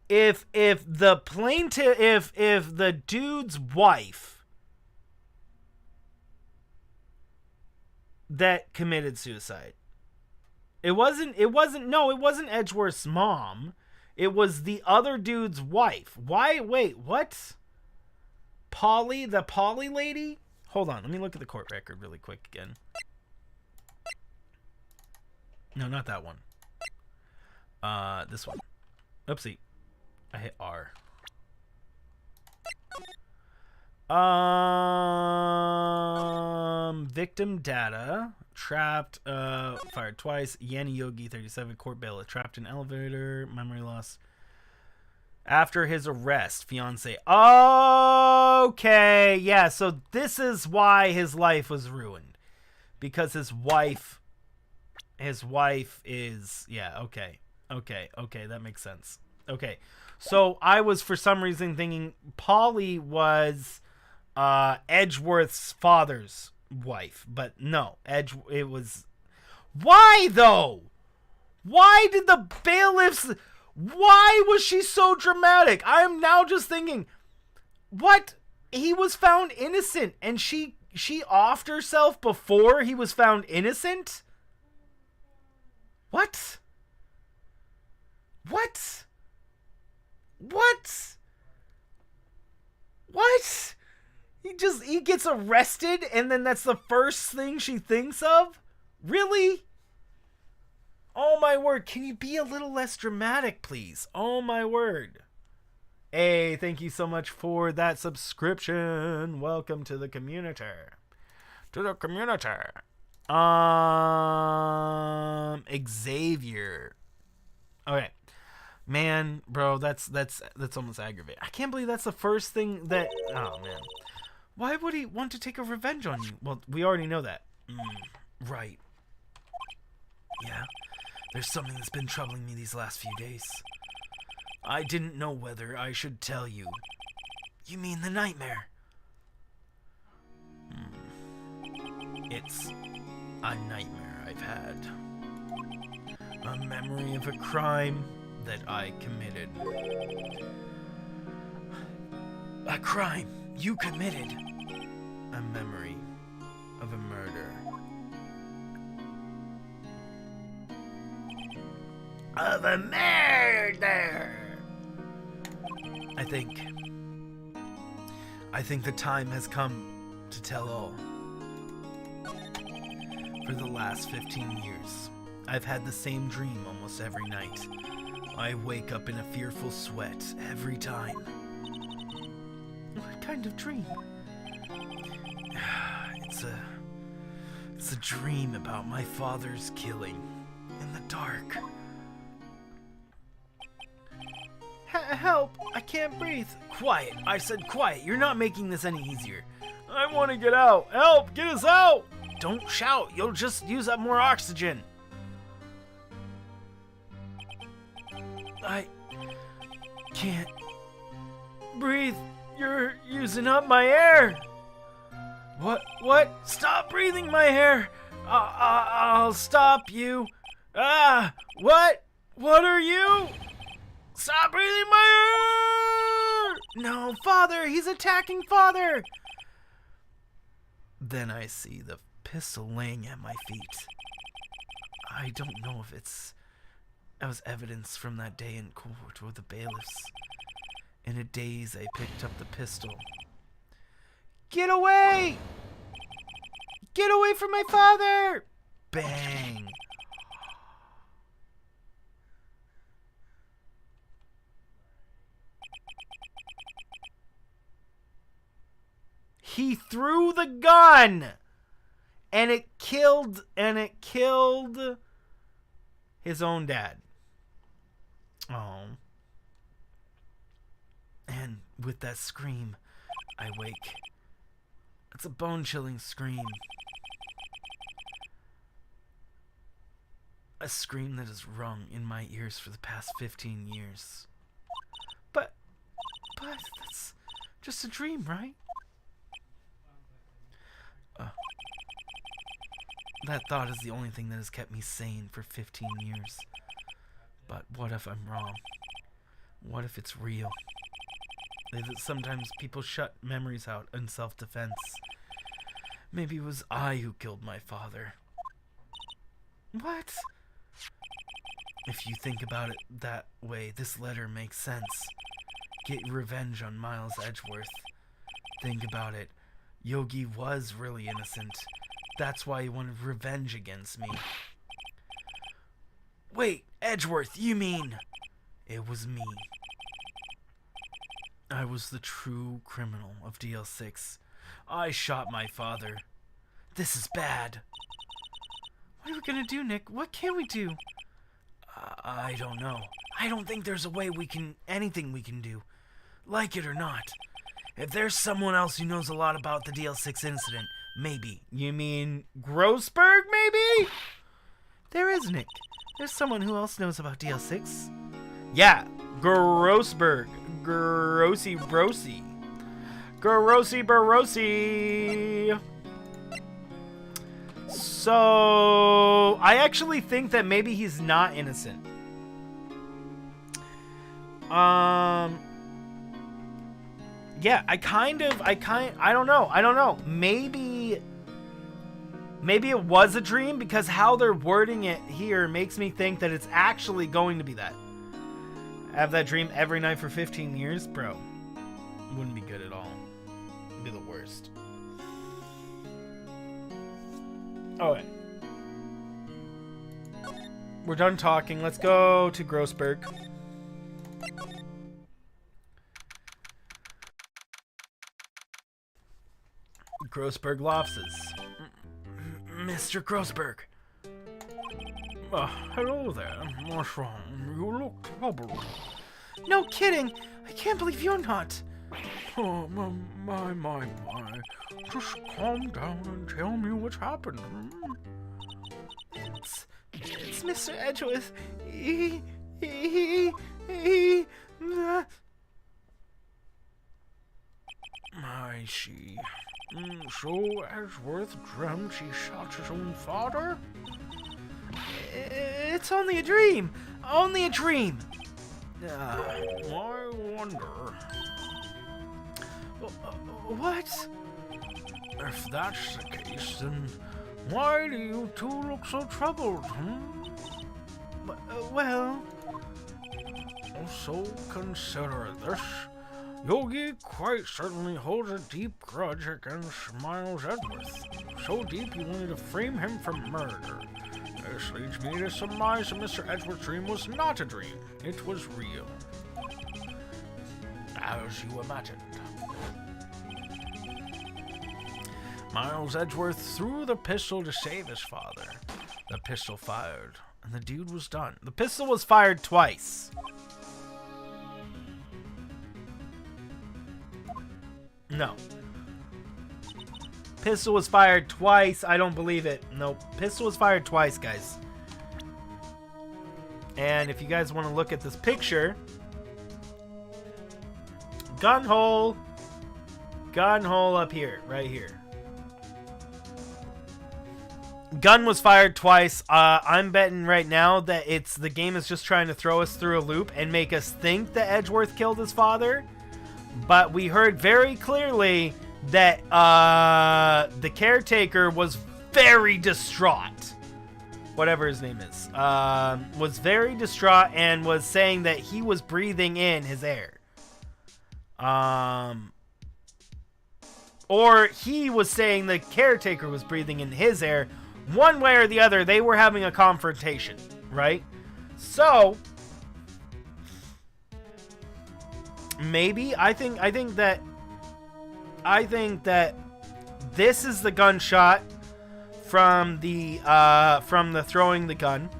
If the plaintiff, if the dude's wife that committed suicide, it wasn't Edgeworth's mom. It was the other dude's wife. Why? Wait, what? Polly, the Polly lady? Hold on, let me look at the court record really quick again. No, not that one. This one. Oopsie. I hit R. Victim data. Trapped, fired twice. Yanni Yogi, 37, court bailiff. Trapped in elevator. Memory loss. After his arrest, fiance. Okay, yeah, so this is why his life was ruined. Because his wife is, yeah, okay, that makes sense. Okay, so I was for some reason thinking Polly was Edgeworth's father's wife, but no, it was. Why though? Why did the bailiffs? Why was she so dramatic? I am now just thinking, what? He was found innocent, and she offed herself before he was found innocent? What? What? What? What? He gets arrested, and then that's the first thing she thinks of? Really? Oh my word, can you be a little less dramatic, please? Oh my word. Hey, thank you so much for that subscription. Welcome to the community. To the community. Xavier. Okay. Man, bro, that's almost aggravating. I can't believe that's the first thing that... Oh, man. Why would he want to take a revenge on you? Well, we already know that. Right. Yeah. There's something that's been troubling me these last few days. I didn't know whether I should tell you. You mean the nightmare? It's a nightmare I've had. A memory of a crime that I committed. A crime you committed. A memory of a murder. Of a murder. I think the time has come to tell all. For the last 15 years, I've had the same dream almost every night. I wake up in a fearful sweat every time. What kind of dream? It's a dream about my father's killing in the dark. Help! I can't breathe. Quiet. I said quiet. You're not making this any easier. I want to get out. Help! Get us out! Don't shout. You'll just use up more oxygen. I can't breathe. You're using up my air. What? Stop breathing my air. I'll stop you. What? What are you? Stop breathing my air! No, Father! He's attacking Father! Then I see the pistol laying at my feet. I don't know if that was evidence from that day in court with the bailiffs. In a daze, I picked up the pistol. Get away! Get away from my father! Bang! He threw the gun, and it killed his own dad. Oh. And with that scream, I wake. It's a bone-chilling scream. A scream that has rung in my ears for the past 15 years. But that's just a dream, right? That thought is the only thing that has kept me sane for 15 years. But what if I'm wrong? What if it's real? Sometimes people shut memories out in self-defense. Maybe it was I who killed my father. What? If you think about it that way, this letter makes sense. Get revenge on Miles Edgeworth. Think about it. Yogi was really innocent. That's why he wanted revenge against me. Wait, Edgeworth, you mean... It was me. I was the true criminal of DL6. I shot my father. This is bad. What are we gonna do, Nick? What can we do? I don't know. I don't think there's a way anything we can do. Like it or not. If there's someone else who knows a lot about the DL6 incident, maybe. You mean Grossberg, maybe? There is, Nick. There's someone who else knows about DL6. Yeah, Grossberg. Grossy Brosy. Grossy Barosi. So, I actually think that maybe he's not innocent. Yeah, I don't know. Maybe it was a dream, because how they're wording it here makes me think that it's actually going to be that. Have that dream every night for 15 years? Bro, wouldn't be good at all. It'd be the worst. Alright. We're done talking. Let's go to Grossberg. Grossberg Lofts. Mr. Grossberg. Hello there. What's wrong? You look troubled. No kidding. I can't believe you're not. Oh, my. Just calm down and tell me what's happened. It's Mr. Edgeworth. I see. So Edgeworth dreamt he shot his own father? It's only a dream. Only a dream. I wonder. What? If that's the case, then why do you two look so troubled, Well... So consider this. Yogi quite certainly holds a deep grudge against Miles Edgeworth. So deep he wanted to frame him for murder. This leads me to surmise that Mr. Edgeworth's dream was not a dream. It was real. As you imagined. Miles Edgeworth threw the pistol to save his father. The pistol fired, and the deed was done. The pistol was fired twice. No. Pistol was fired twice. I don't believe it. Nope. Pistol was fired twice, guys. And if you guys want to look at this picture, gun hole up here, right here. Gun was fired twice. I'm betting right now that the game is just trying to throw us through a loop and make us think that Edgeworth killed his father. But we heard very clearly that the caretaker was very distraught. Whatever his name is. Was very distraught and was saying that he was breathing in his air. Or he was saying the caretaker was breathing in his air. One way or the other, they were having a confrontation, right? So... maybe I think that this is the gunshot from the throwing the gun,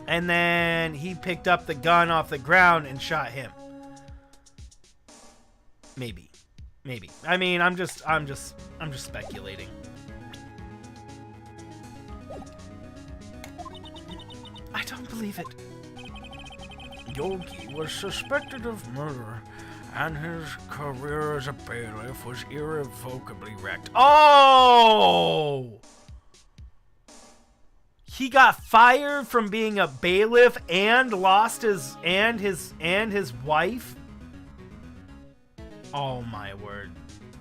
and then he picked up the gun off the ground and shot him. Maybe. I mean, I'm just speculating. I don't believe it. Yogi was suspected of murder, and his career as a bailiff was irrevocably wrecked. Oh! He got fired from being a bailiff and lost his wife. Oh my word.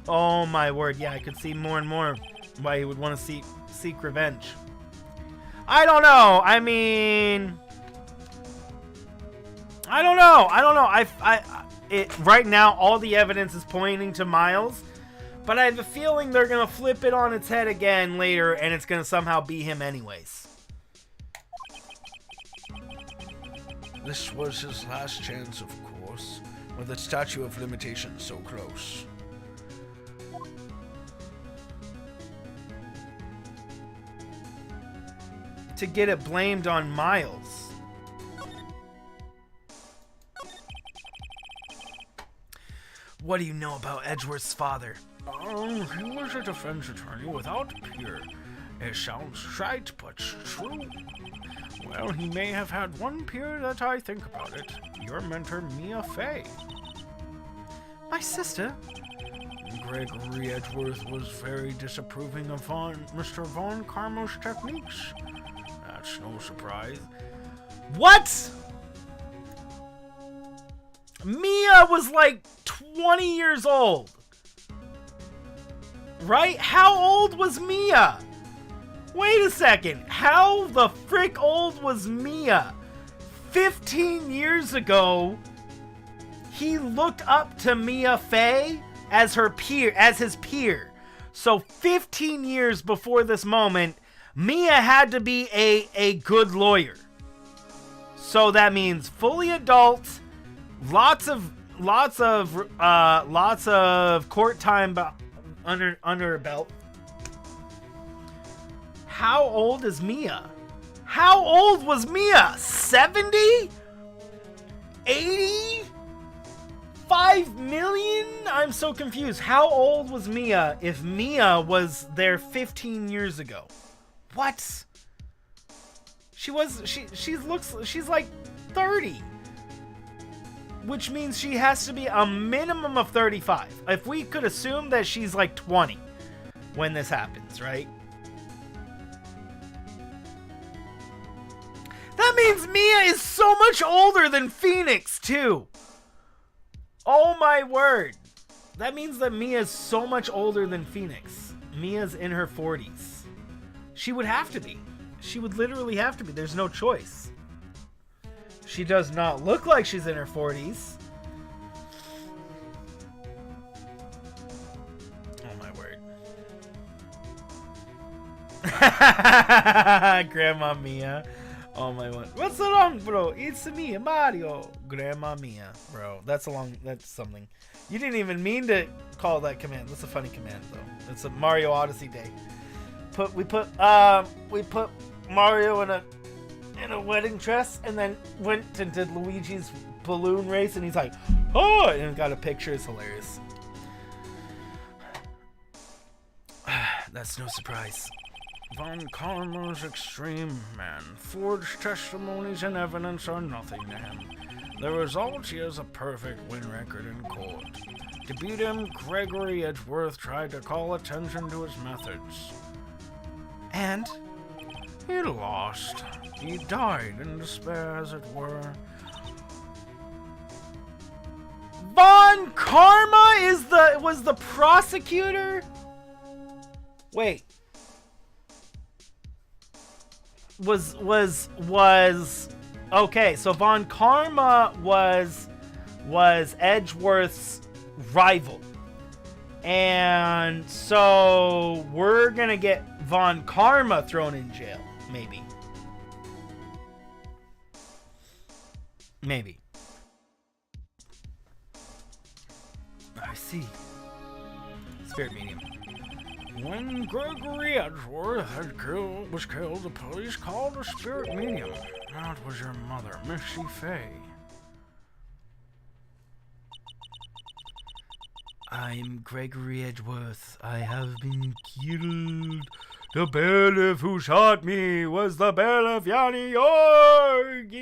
Oh my word. Yeah, I could see more and more why he would want to seek revenge. I don't know. I mean, I don't know. Right now, all the evidence is pointing to Miles, but I have a feeling they're gonna flip it on its head again later, and it's gonna somehow be him anyways. This was his last chance, of course, with the statute of limitations so close. To get it blamed on Miles. What do you know about Edgeworth's father? He was a defense attorney without peer. It sounds trite, but true. Well, he may have had one peer that I think about it. Your mentor, Mia Fey. My sister? Gregory Edgeworth was very disapproving of Mr. Von Karmo's techniques. That's no surprise. What? Mia was like 20 years old. Right? How old was Mia? Wait a second. How the frick old was Mia? 15 years ago, he looked up to Mia Fey as his peer. So 15 years before this moment, Mia had to be a good lawyer. So that means fully adult, lots of court time under her belt. How old is Mia? How old was Mia? 70? 80? 5 million? I'm so confused. How old was Mia if Mia was there 15 years ago? What? She's like 30. Which means she has to be a minimum of 35. If we could assume that she's like 20 when this happens, right? That means Mia is so much older than Phoenix, too. Oh my word. That means that Mia is so much older than Phoenix. Mia's in her 40s. She would have to be. She would literally have to be. There's no choice. She does not look like she's in her 40s. Oh my word. Grandma Mia. Oh my word. What's wrong, bro? It's me, Mario. Grandma Mia. Bro, that's something. You didn't even mean to call that command. That's a funny command, though. It's a Mario Odyssey day. We put Mario in a wedding dress, and then went and did Luigi's balloon race, and he's like, oh, and got a picture. It's hilarious. That's no surprise. Von Karmo's extreme man. Forged testimonies and evidence are nothing to him. The result, he has a perfect win record in court. To beat him, Gregory Edgeworth tried to call attention to his methods. And? He lost. He died in despair, as it were. Von Karma was the prosecutor? Wait. Was okay, so Von Karma was Edgeworth's rival. And so we're gonna get Von Karma thrown in jail, maybe. Maybe. I see. Spirit medium. When Gregory Edgeworth was killed, the police called a spirit medium. That was your mother, Missy Fey. I'm Gregory Edgeworth. I have been killed. The bailiff who shot me was the bailiff Yanni Yorgi.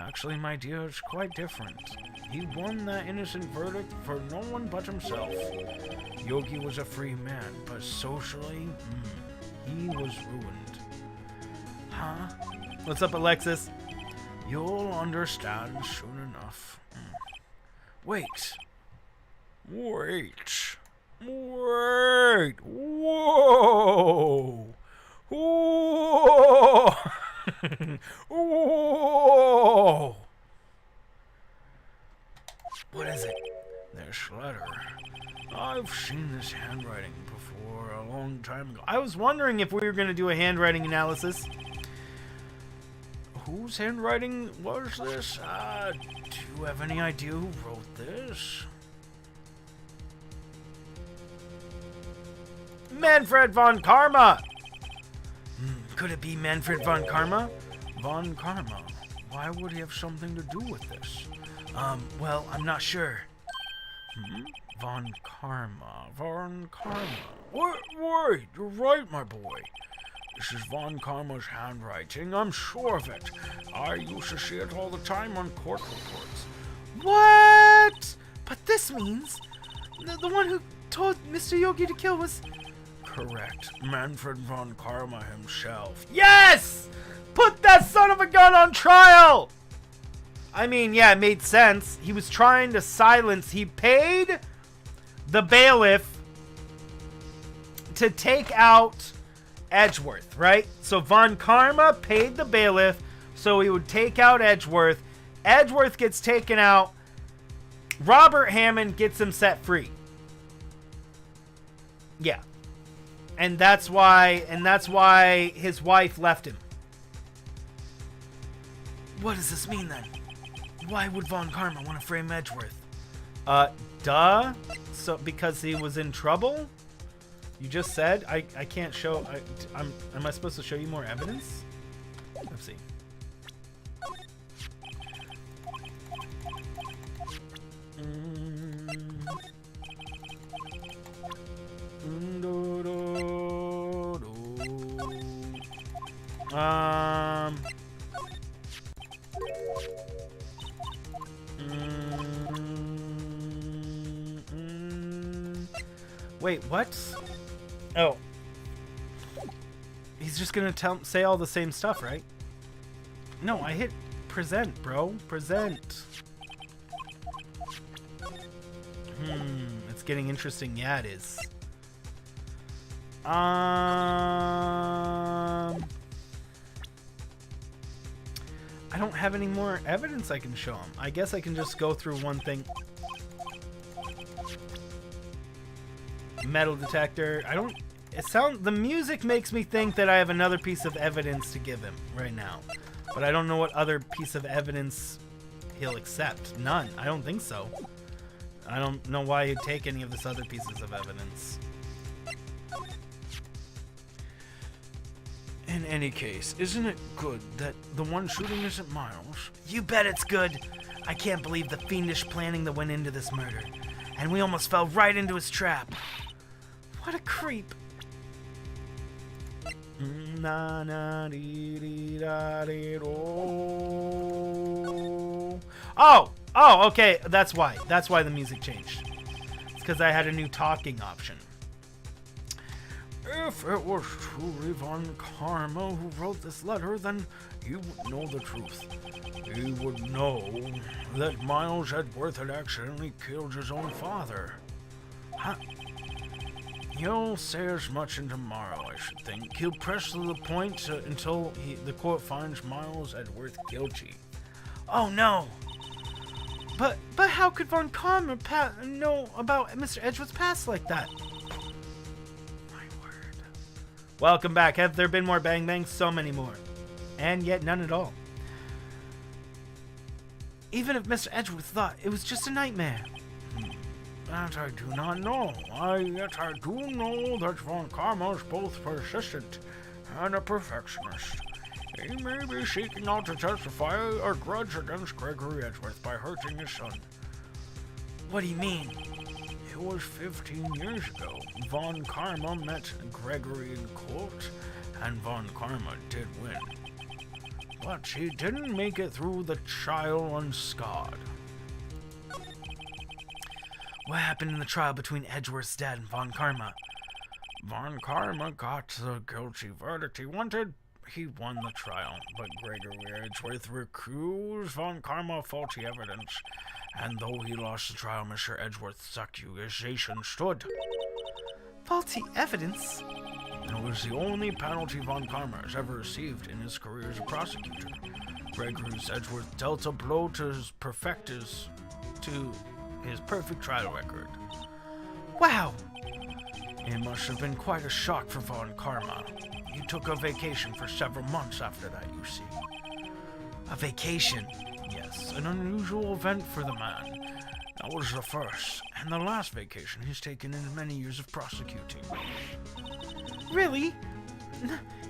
Actually, my dear, it's quite different. He won that innocent verdict for no one but himself. Yogi was a free man, but socially, he was ruined. Huh? What's up, Alexis? You'll understand soon enough. Wait. Whoa! Whoa! Whoa! What is it? This letter. I've seen this handwriting before a long time ago. I was wondering if we were going to do a handwriting analysis. Whose handwriting was this? Do you have any idea who wrote this? Manfred von Karma! Could it be Manfred von Karma? Von Karma. Why would he have something to do with this? Well, I'm not sure. Von Karma. Wait, you're right, my boy. This is Von Karma's handwriting, I'm sure of it. I used to see it all the time on court reports. What? But this means the one who told Mr. Yogi to kill was... Correct. Manfred von Karma himself. Yes! Put that son of a gun on trial! I mean, yeah, it made sense. He was trying to silence... He paid the bailiff to take out Edgeworth, right? So Von Karma paid the bailiff so he would take out Edgeworth. Edgeworth gets taken out. Robert Hammond gets him set free. Yeah. And that's why his wife left him. What does this mean then? Why would Von Karma want to frame Edgeworth? Duh. So because he was in trouble? You just said I can't show. Am I supposed to show you more evidence? Let's see. Wait, what? Oh. He's just gonna say all the same stuff, right? No, I hit present, bro. Present. It's getting interesting. Yeah, it is. I don't have any more evidence I can show him. I guess I can just go through one thing. Metal detector. The music makes me think that I have another piece of evidence to give him right now. But I don't know what other piece of evidence he'll accept. None. I don't think so. I don't know why he'd take any of this other pieces of evidence. In any case, isn't it good that the one shooting isn't Miles? You bet it's good. I can't believe the fiendish planning that went into this murder. And we almost fell right into his trap. What a creep. Oh, okay. That's why. That's why the music changed. It's because I had a new talking option. If it was truly Von Karma who wrote this letter, then he would know the truth. He would know that Miles Edgeworth had accidentally killed his own father. Huh? He'll say as much in tomorrow, I should think. He'll press to the point until the court finds Miles Edgeworth guilty. Oh no! But how could Von Karma know about Mr. Edgeworth's past like that? My word. Welcome back. Have there been more bang bangs? So many more. And yet none at all. Even if Mr. Edgeworth thought it was just a nightmare. That I do not know. Yet I do know that Von Karma is both persistent and a perfectionist. He may be seeking out to testify a grudge against Gregory Edgeworth by hurting his son. What do you mean? It was 15 years ago. Von Karma met Gregory in court, and Von Karma did win. but he didn't make it through the trial unscarred. What happened in the trial between Edgeworth's dad and Von Karma? Von Karma got the guilty verdict he wanted. He won the trial, but Gregory Edgeworth recused Von Karma of faulty evidence, and though he lost the trial, Mr. Edgeworth's accusation stood. Faulty evidence? It was the only penalty Von Karma has ever received in his career as a prosecutor. Gregory Edgeworth dealt a blow to his perfect trial record. Wow! It must have been quite a shock for Von Karma. He took a vacation for several months after that, you see. A vacation? Yes, an unusual event for the man. That was the first and the last vacation he's taken in many years of prosecuting. Really?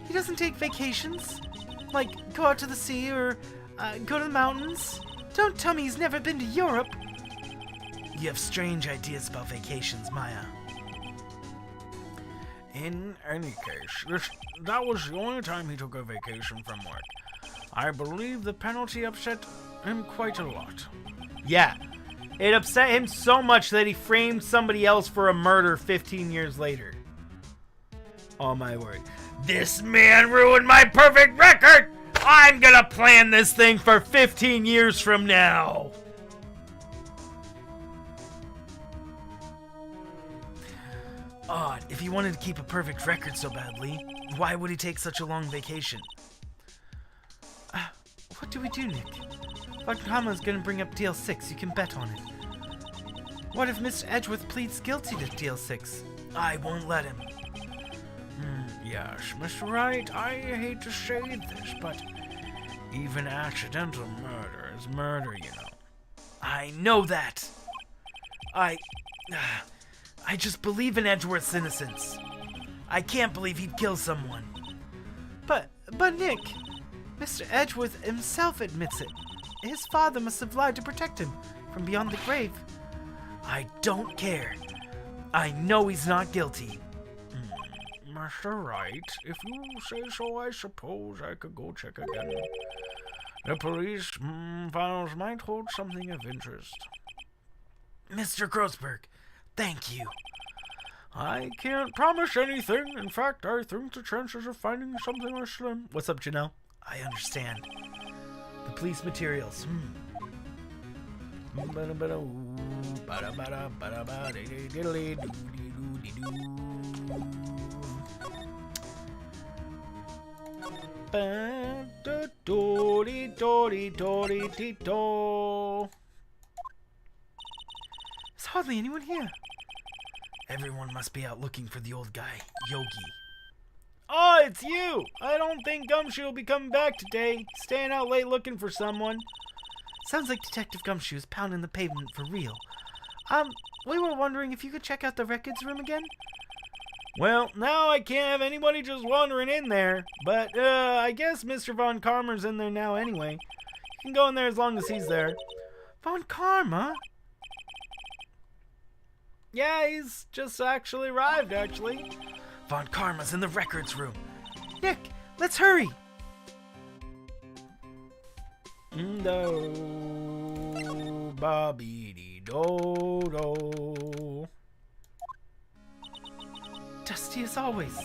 He doesn't take vacations? Like, go out to the sea or go to the mountains? Don't tell me he's never been to Europe! You have strange ideas about vacations, Maya. In any case, that was the only time he took a vacation from work. I believe the penalty upset him quite a lot. Yeah, it upset him so much that he framed somebody else for a murder 15 years later. Oh my word. This man ruined my perfect record! I'm gonna plan this thing for 15 years from now! Odd. If he wanted to keep a perfect record so badly, why would he take such a long vacation? What do we do, Nick? Von Karma's gonna bring up Deal 6. You can bet on it. What if Mr. Edgeworth pleads guilty to Deal 6? I won't let him. Yes, Mr. Wright, I hate to say this, but even accidental murder is murder, you know. I know that. I just believe in Edgeworth's innocence. I can't believe he'd kill someone. But Nick, Mr. Edgeworth himself admits it. His father must have lied to protect him from beyond the grave. I don't care. I know he's not guilty. Mr. Wright, if you say so, I suppose I could go check again. The police files might hold something of interest. Mr. Grossberg, thank you. I can't promise anything. In fact, I think the chances of finding something are slim. What's up, Janelle? I understand. The police materials. There's hardly anyone here. Everyone must be out looking for the old guy, Yogi. Oh, it's you! I don't think Gumshoe will be coming back today. Staying out late looking for someone. Sounds like Detective Gumshoe is pounding the pavement for real. We were wondering if you could check out the records room again? Well, now I can't have anybody just wandering in there. But, I guess Mr. Von Karma's in there now anyway. You can go in there as long as he's there. Von Karma? Yeah, he's just actually arrived, actually. Von Karma's in the records room. Nick, let's hurry! Do, ba-be-dee, do, do. Dusty as always.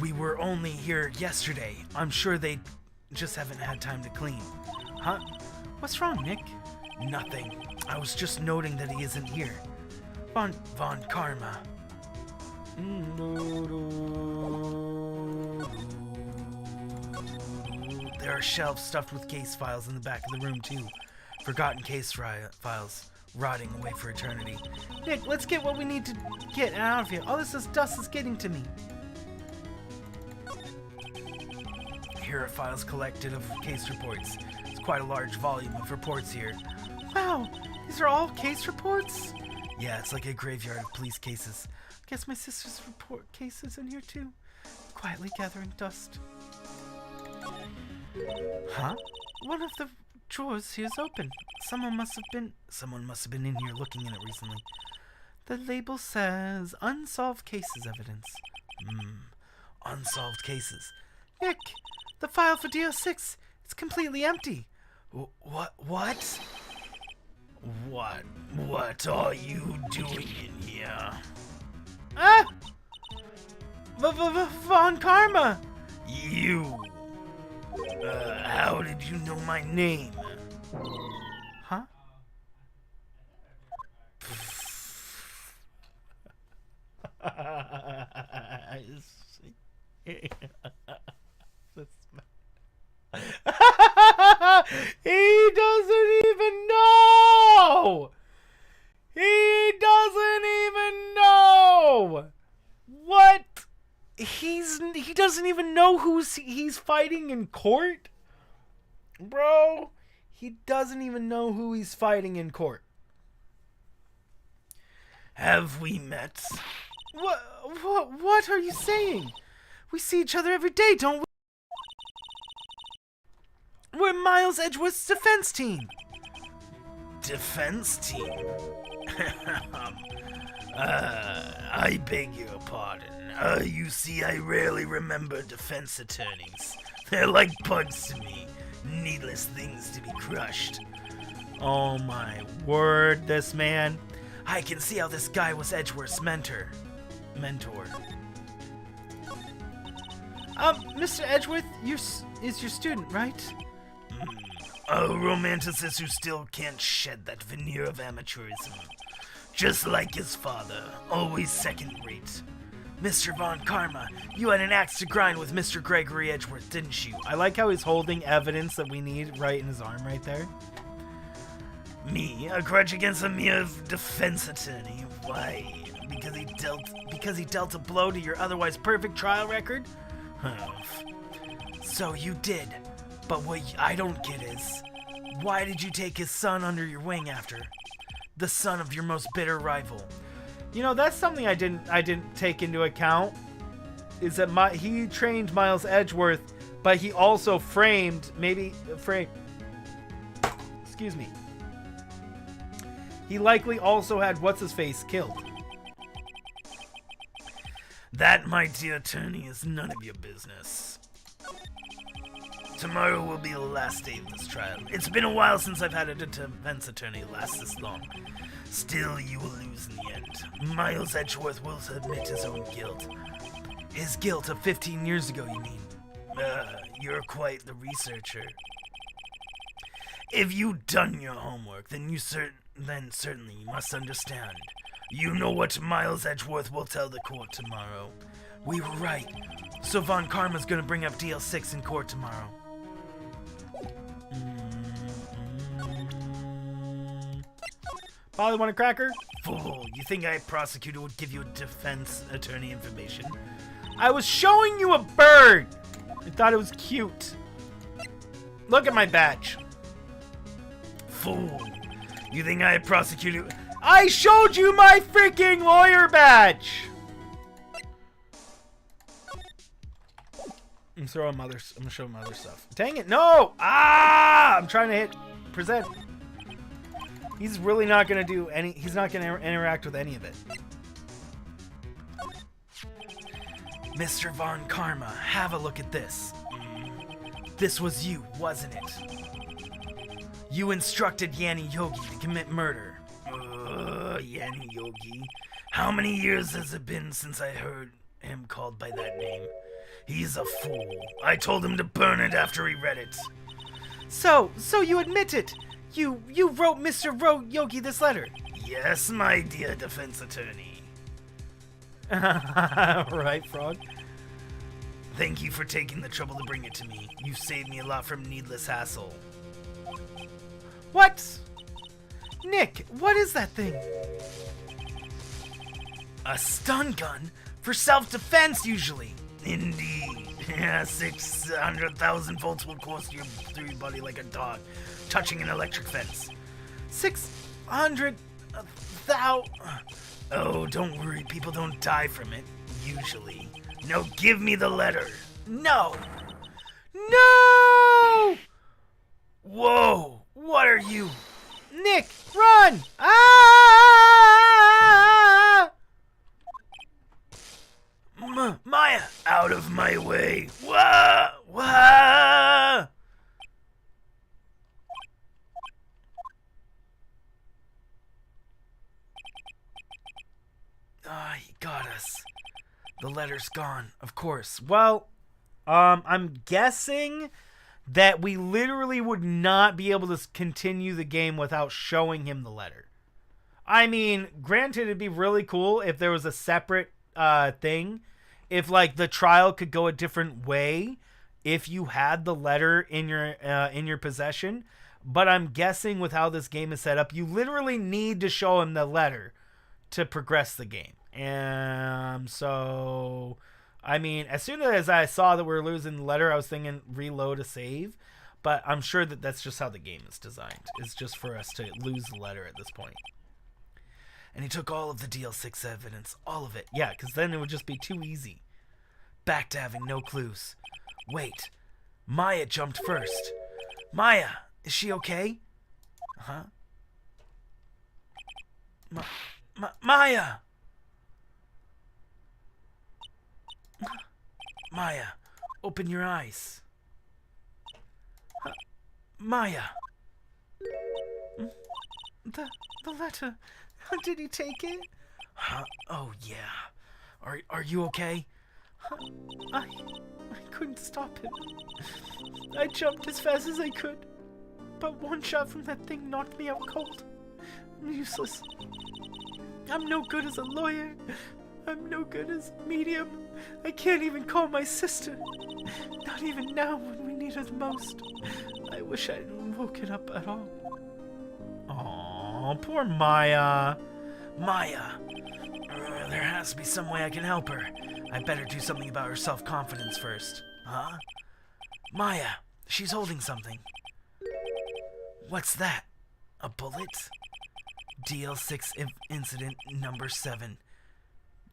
We were only here yesterday. I'm sure they just haven't had time to clean. Huh? What's wrong, Nick? Nothing. I was just noting that he isn't here. Von Karma. There are shelves stuffed with case files in the back of the room, too. Forgotten case files. Rotting away for eternity. Nick, let's get what we need to get out of here. All this dust is getting to me. Here are files collected of case reports. It's quite a large volume of reports here. Wow, these are all case reports? Yeah, it's like a graveyard of police cases. Guess my sister's report cases in here too. Quietly gathering dust. Huh? One of the drawers here is open. Someone must have been in here looking in it recently. The label says unsolved cases evidence. unsolved cases. Nick, the file for DO6, it's completely empty. What? What are you doing in here? Ah! Von Karma! You. How did you know my name? Huh? He doesn't even know! He doesn't even know! What? He doesn't even know who he's fighting in court? Bro, he doesn't even know who he's fighting in court. Have we met? What are you saying? We see each other every day, don't we? We're Miles Edgeworth's defense team. Defense team? I beg your pardon. You see, I rarely remember defense attorneys. They're like bugs to me. Needless things to be crushed. Oh my word, this man. I can see how this guy was Edgeworth's mentor. Mr. Edgeworth, is your student, right? A romanticist who still can't shed that veneer of amateurism. Just like his father, always second-rate. Mr. Von Karma, you had an axe to grind with Mr. Gregory Edgeworth, didn't you? I like how he's holding evidence that we need right in his arm right there. Me? A grudge against a mere defense attorney? Why? Because he dealt a blow to your otherwise perfect trial record? So you did. But what I don't get is, why did you take his son under your wing after? The son of your most bitter rival. You know, that's something I didn't take into account. Is that he trained Miles Edgeworth, but he also framed. Excuse me. He likely also had what's-his-face killed. That, my dear attorney, is none of your business. Tomorrow will be the last day of this trial. It's been a while since I've had a defense attorney last this long. Still, you will lose in the end. Miles Edgeworth will admit his own guilt. His guilt of 15 years ago, you mean? You're quite the researcher. If you've done your homework, then certainly you must understand. You know what Miles Edgeworth will tell the court tomorrow. We were right. So Von Karma's gonna bring up DL6 in court tomorrow. Polly, want a cracker? Fool, you think a prosecutor would give you defense attorney information? I was showing you a bird! I thought it was cute. Look at my badge. Fool, you think I prosecuted... I showed you my freaking lawyer badge! I'm gonna show him other stuff. Dang it, no! Ah! I'm trying to hit present. He's really not gonna do any. He's not gonna interact with any of it. Mr. Von Karma, have a look at this. This was you, wasn't it? You instructed Yanni Yogi to commit murder. Yanni Yogi? How many years has it been since I heard him called by that name? He's a fool. I told him to burn it after he read it. So you admit it. You wrote Mr. Yogi this letter. Yes, my dear defense attorney. Right, Frog? Thank you for taking the trouble to bring it to me. You've saved me a lot from needless hassle. What? Nick, what is that thing? A stun gun? For self-defense, usually. Indeed. 600,000 volts will course you through your body like a dog touching an electric fence. 600,000... Oh, don't worry. People don't die from it, usually. Now give me the letter. No! No! Whoa! What are you? Nick, run! Ah! Maya! Out of my way. Wah! Wah! Ah, he got us. The letter's gone, of course. Well, I'm guessing that we literally would not be able to continue the game without showing him the letter. I mean, granted, it'd be really cool if there was a separate thing. If, like, the trial could go a different way if you had the letter in your possession. But I'm guessing with how this game is set up, you literally need to show him the letter to progress the game. And so, I mean, as soon as I saw that we were losing the letter, I was thinking reload a save. But I'm sure that that's just how the game is designed. It's just for us to lose the letter at this point. And he took all of the DL6 evidence. All of it. Yeah, because then it would just be too easy. Back to having no clues. Wait. Maya jumped first. Maya, is she okay? Huh? Maya! Maya, open your eyes. Maya. The letter. Did he take it? Huh? Oh, yeah. Are you okay? I couldn't stop him. I jumped as fast as I could. But one shot from that thing knocked me out cold. I'm useless. I'm no good as a lawyer. I'm no good as a medium. I can't even call my sister. Not even now when we need her the most. I wish I hadn't woken up at all. Aw, poor Maya. Maya. There has to be some way I can help her. I better do something about her self-confidence first. Huh? Maya, she's holding something. What's that? A bullet? DL6 incident number 7.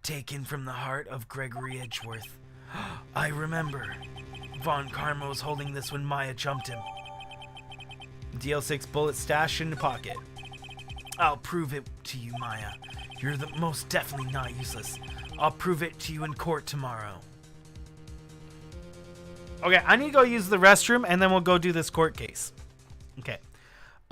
Taken from the heart of Gregory Edgeworth. I remember. Von Karma was holding this when Maya jumped him. DL6 bullet stashed in the pocket. I'll prove it to you, Maya. You're the most definitely not useless. I'll prove it to you in court tomorrow. Okay, I need to go use the restroom, and then we'll go do this court case. Okay.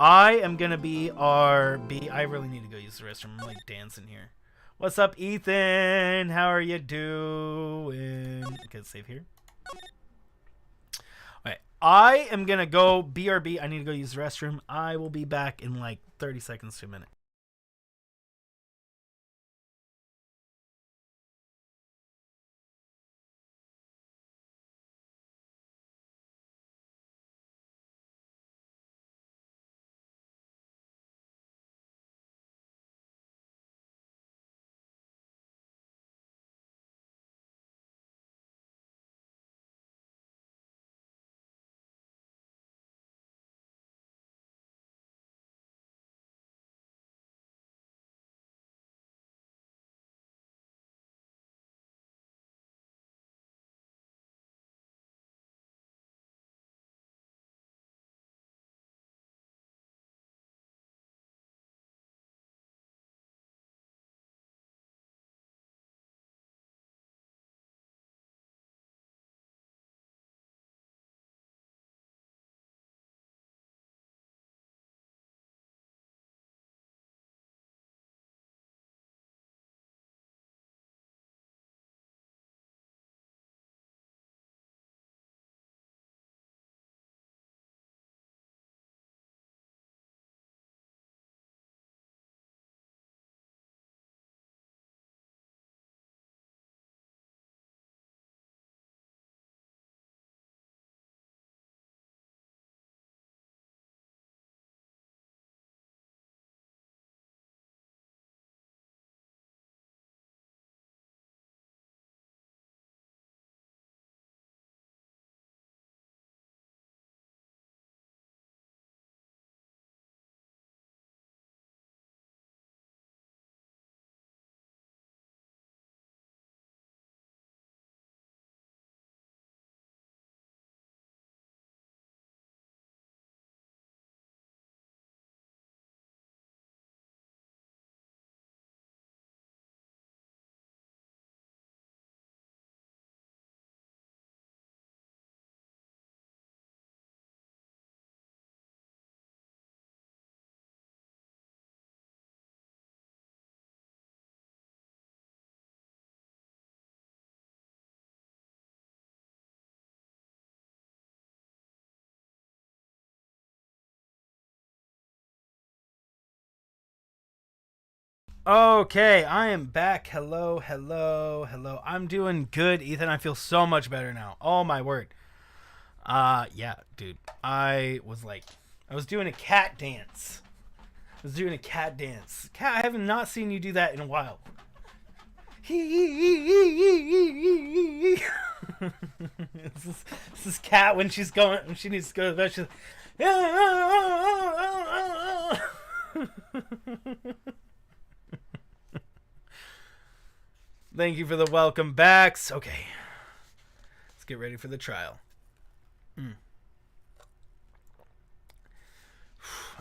I am going to be RB. I really need to go use the restroom. I'm, like, dancing here. What's up, Ethan? How are you doing? Okay, let's save here. Okay, I am going to go BRB. I need to go use the restroom. I will be back in, like, 30 seconds to a minute. Okay, I am back. Hello, hello, hello. I'm doing good, Ethan. I feel so much better now. Oh my word. Yeah, dude. I was doing a cat dance. Cat, I have not seen you do that in a while. This is Cat when she needs to go to bed. She's Thank you for the welcome backs. Okay. Let's get ready for the trial.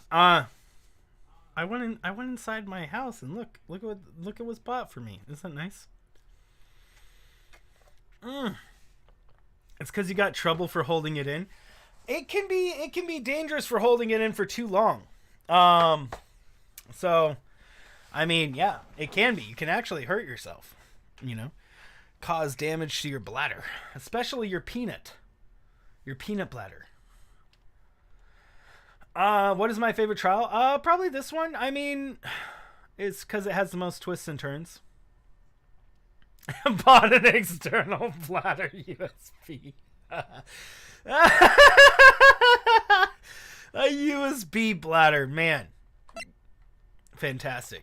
I went inside my house and look at what's bought for me. Isn't that nice? It's because you got trouble for holding it in. It can be dangerous for holding it in for too long. So, I mean, yeah, it can be. You can actually hurt yourself. You know, cause damage to your bladder, especially your peanut bladder. What is my favorite trial? Probably this one. I mean, it's because it has the most twists and turns. Bought an external bladder USB. A USB bladder, man. Fantastic.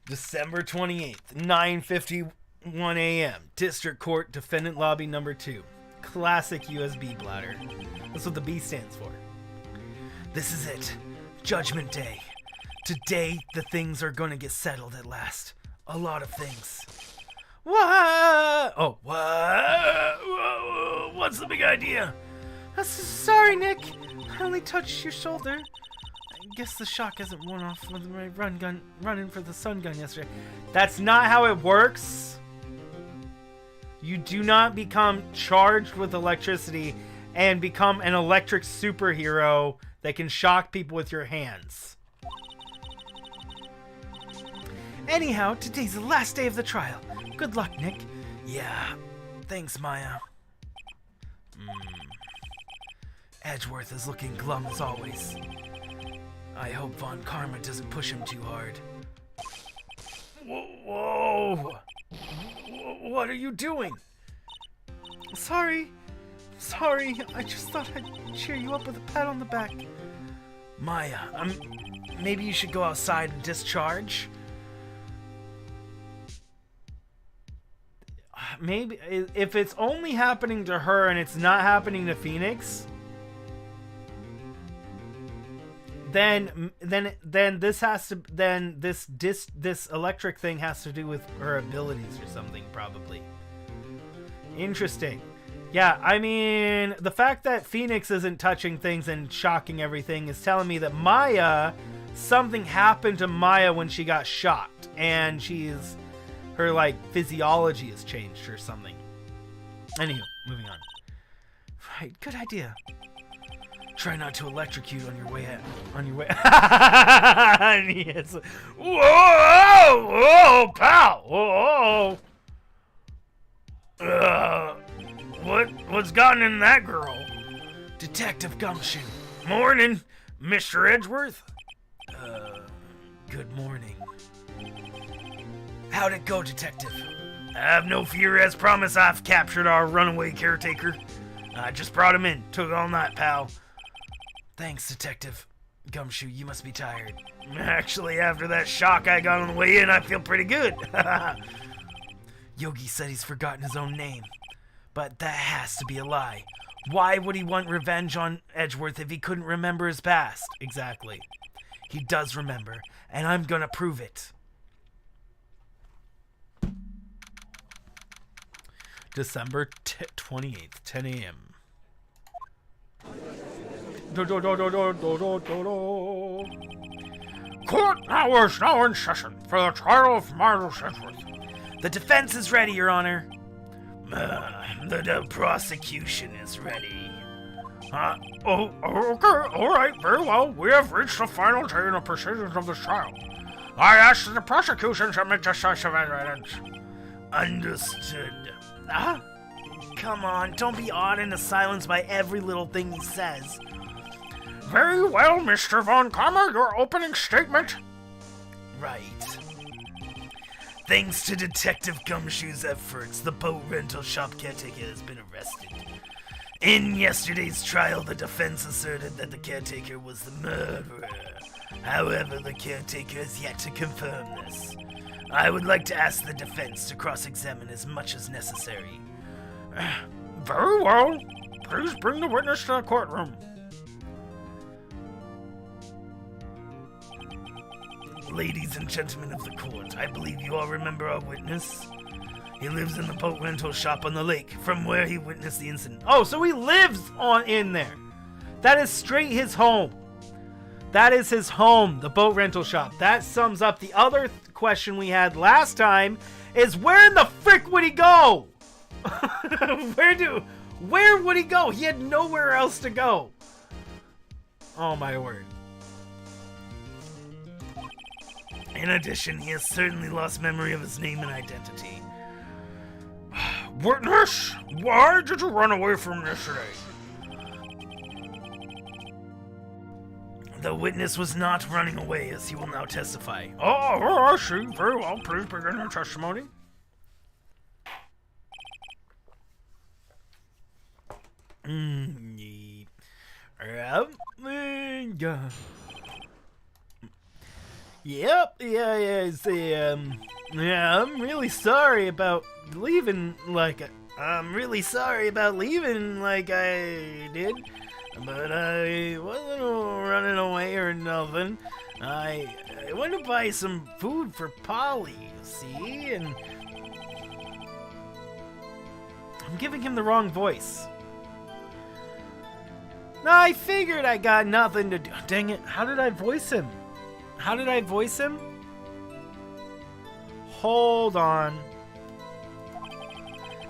December 28th, 9:51 a.m. District Court, Defendant Lobby Number 2. Classic USB bladder. That's what the B stands for. This is it. Judgment Day. Today, the things are gonna get settled at last. A lot of things. What? Oh, what? What's the big idea? Sorry, Nick. I only touched your shoulder. I guess the shock hasn't worn off with my running for the sun gun yesterday. That's not how it works. You do not become charged with electricity and become an electric superhero that can shock people with your hands. Anyhow, today's the last day of the trial. Good luck, Nick. Yeah, thanks, Maya. Edgeworth is looking glum as always. I hope Von Karma doesn't push him too hard. Whoa! What are you doing? Sorry. I just thought I'd cheer you up with a pat on the back. Maya, maybe you should go outside and discharge. Maybe if it's only happening to her and it's not happening to Phoenix, then this electric thing has to do with her abilities or something, probably. Interesting. Yeah, I mean, the fact that Phoenix isn't touching things and shocking everything is telling me that something happened to Maya when she got shocked, and her like physiology has changed or something. Anywho, moving on. Right, good idea. Try not to electrocute on your way out. And he hits. Whoa, pal. Whoa. What's gotten in that girl? Detective Gumshoe. Morning, Mr. Edgeworth. Good morning. How'd it go, Detective? Have no fear, as promised. I've captured our runaway caretaker. I just brought him in. Took all night, pal. Thanks, Detective. Gumshoe, you must be tired. Actually, after that shock I got on the way in, I feel pretty good. Yogi said he's forgotten his own name. But that has to be a lie. Why would he want revenge on Edgeworth if he couldn't remember his past? Exactly. He does remember, and I'm gonna prove it. December 28th, 10 a.m. Court is now in session for the trial of Miles Edgeworth. The defense is ready, Your Honor. The prosecution is ready. Okay, all right, very well. We have reached the final day in the proceedings of this trial. I ask that the prosecution submit decisive evidence. Understood. Come on, don't be awed into silence by every little thing he says. Very well, Mr. Von Karma, your opening statement. Right. Thanks to Detective Gumshoe's efforts, the boat rental shop caretaker has been arrested. In yesterday's trial, the defense asserted that the caretaker was the murderer. However, the caretaker has yet to confirm this. I would like to ask the defense to cross-examine as much as necessary. Very well. Please bring the witness to the courtroom. Ladies and gentlemen of the court, I believe you all remember our witness. He lives in the boat rental shop on the lake, from where he witnessed the incident. Oh, so he lives in there. That is straight his home. That is his home, the boat rental shop. That sums up the other question we had last time, is where in the frick would he go? Where would he go? He had nowhere else to go. Oh my word. In addition, he has certainly lost memory of his name and identity. Witness, why did you run away from yesterday? The witness was not running away, as he will now testify. Oh, I see. Very well. Please begin your testimony. Yep, I'm really sorry about leaving like I did, but I wasn't running away or nothing. I went to buy some food for Polly, see, and I'm giving him the wrong voice. No, I figured I got nothing to do. Dang it, how did I voice him? Hold on.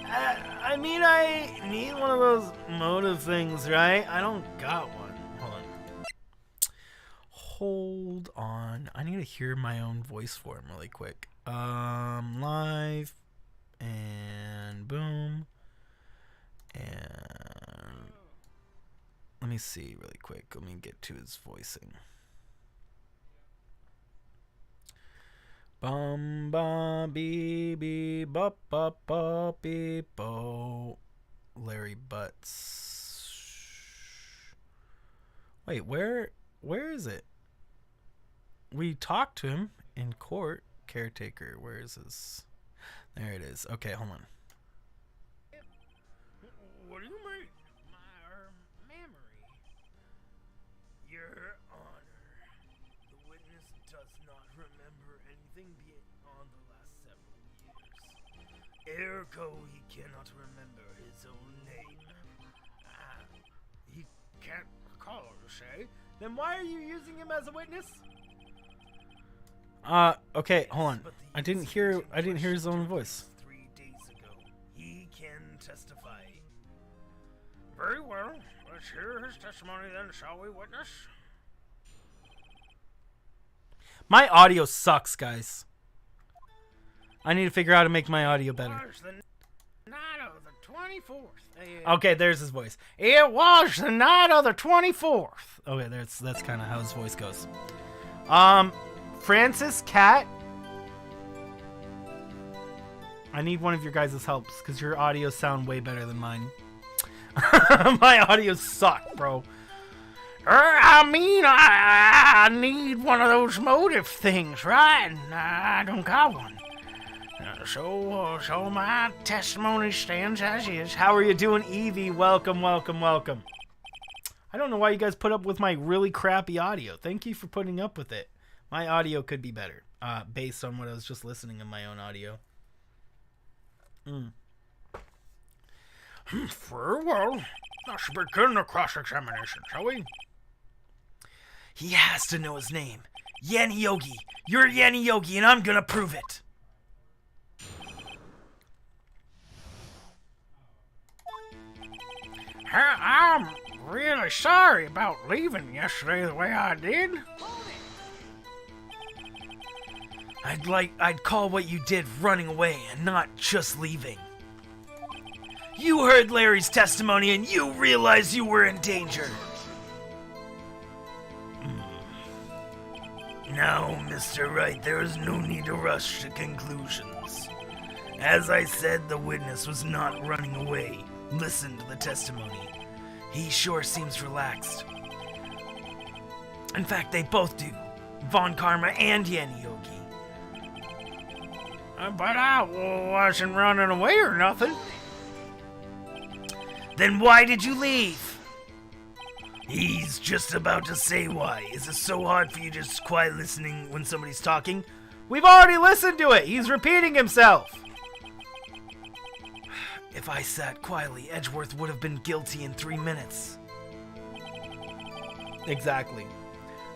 I mean, I need one of those motive things, right? I don't got one. Hold on. I need to hear my own voice for him really quick. Live. And boom. And let me see really quick. Let me get to his voicing. Bum ba bee bee bop bop bop beep bo. Larry Butts. Wait, where is it? We talked to him in court. Caretaker, where is this? There it is. Okay, hold on. What do you mean? My memory. Your Honor, the witness does not remember anything beyond the last several years. Ergo, he cannot remember his own name. He can't recall, you say? Then why are you using him as a witness? Okay, hold on. I didn't hear his own voice. 3 days ago. He can testify. Very well. Let's hear his testimony then, shall we, witness? My audio sucks, guys. I need to figure out how to make my audio better. It was the night of the 24th. Okay, there's his voice. It was the night of the 24th. Okay, that's kind of how his voice goes. Francis, Cat. I need one of your guys' helps because your audio sound way better than mine. My audio suck, bro. I mean, I need one of those motive things, right? And I don't got one. So my testimony stands as is. How are you doing, Evie? Welcome. I don't know why you guys put up with my really crappy audio. Thank you for putting up with it. My audio could be better, based on what I was just listening to my own audio. Very well. Let's begin the cross-examination, shall we? He has to know his name. Yanni Yogi. You're Yanni Yogi, and I'm gonna prove it. I'm really sorry about leaving yesterday the way I did. I'd call what you did running away and not just leaving. You heard Larry's testimony and you realized you were in danger. Now, Mr. Wright, there is no need to rush to conclusions. As I said, the witness was not running away. Listen to the testimony. He sure seems relaxed. In fact, they both do. Von Karma and Yanni Yogi. But I wasn't running away or nothing. Then why did you leave? He's just about to say why. Is it so hard for you just quiet listening when somebody's talking? We've already listened to it. He's repeating himself. If I sat quietly, Edgeworth would have been guilty in 3 minutes. Exactly.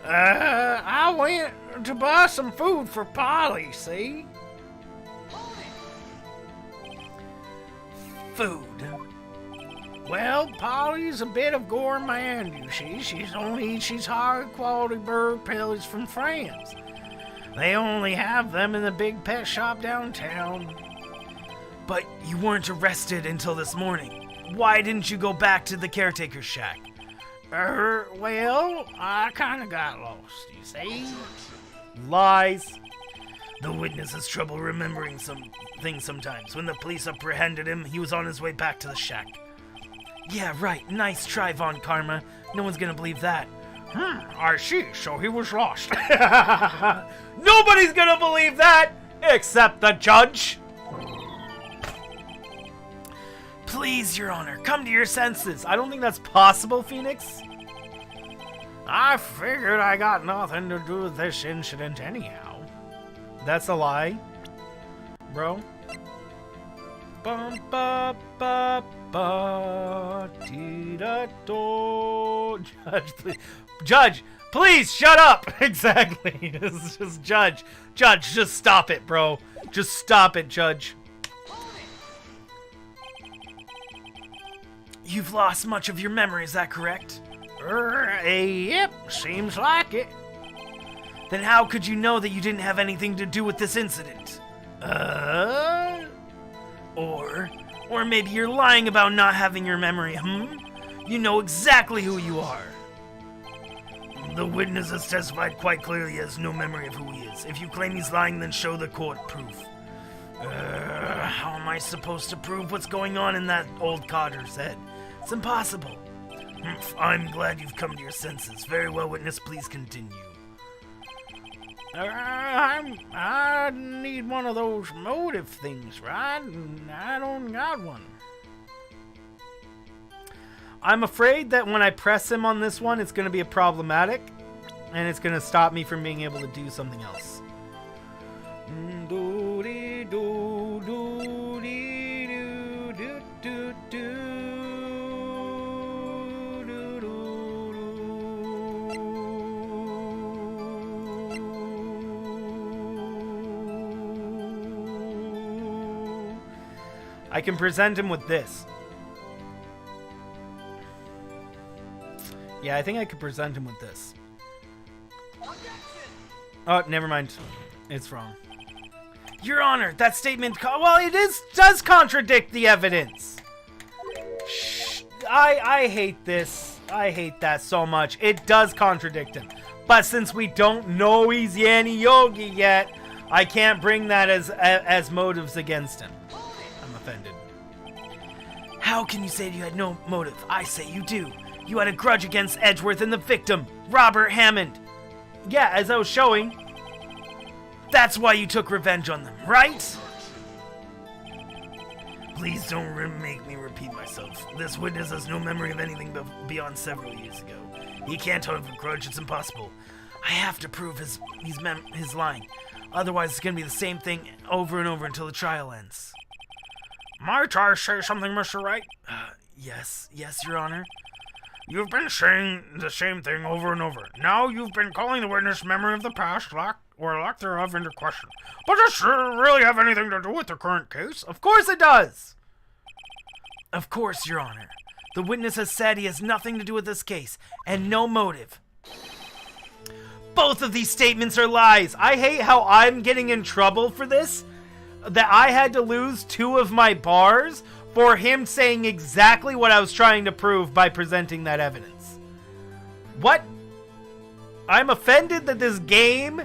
I went to buy some food for Polly, see? Food. Well, Polly's a bit of gourmand, you see. She's high-quality bird pellets from France. They only have them in the big pet shop downtown. But you weren't arrested until this morning. Why didn't you go back to the caretaker's shack? Well, I kind of got lost, you see? Lies. The witness has trouble remembering some things sometimes. When the police apprehended him, he was on his way back to the shack. Yeah, right. Nice try, Von Karma. No one's gonna believe that. I see. So he was lost. Nobody's gonna believe that, except the judge. Please, Your Honor, come to your senses. I don't think that's possible, Phoenix. I figured I got nothing to do with this incident anyhow. That's a lie, bro. Bum ba ba ba dee da do. Judge, please shut up. Exactly. It's just Judge, just stop it, bro. Just stop it, Judge. You've lost much of your memory, is that correct? Yep, seems like it. Then how could you know that you didn't have anything to do with this incident? Or maybe you're lying about not having your memory, You know exactly who you are. The witness has testified quite clearly he has no memory of who he is. If you claim he's lying, then show the court proof. How am I supposed to prove what's going on in that old codger's head? It's impossible. I'm glad you've come to your senses. Very well, witness, please continue. I need one of those motive things, right? And I don't got one. I'm afraid that when I press him on this one, it's going to be problematic, and it's going to stop me from being able to do something else. I can present him with this. Yeah, I think I could present him with this. Oh, never mind. It's wrong. Your Honor, that statement... Well, it does contradict the evidence. Shh. I hate this. I hate that so much. It does contradict him. But since we don't know he's Yanni Yogi yet, I can't bring that as motives against him. I'm offended. How can you say you had no motive? I say you do. You had a grudge against Edgeworth and the victim, Robert Hammond. Yeah, as I was showing. That's why you took revenge on them, right? Please don't make me repeat myself. This witness has no memory of anything beyond several years ago. He can't have a grudge, it's impossible. I have to prove he's lying. Otherwise, it's going to be the same thing over and over until the trial ends. Might I say something, Mr. Wright? Yes, Your Honor. You've been saying the same thing over and over. Now you've been calling the witness' memory of the past, lack thereof, into question. But does it really have anything to do with the current case? Of course it does! Of course, Your Honor. The witness has said he has nothing to do with this case, and no motive. Both of these statements are lies. I hate how I'm getting in trouble for this. That I had to lose 2 of my bars for him saying exactly what I was trying to prove by presenting that evidence. What? I'm offended that this game,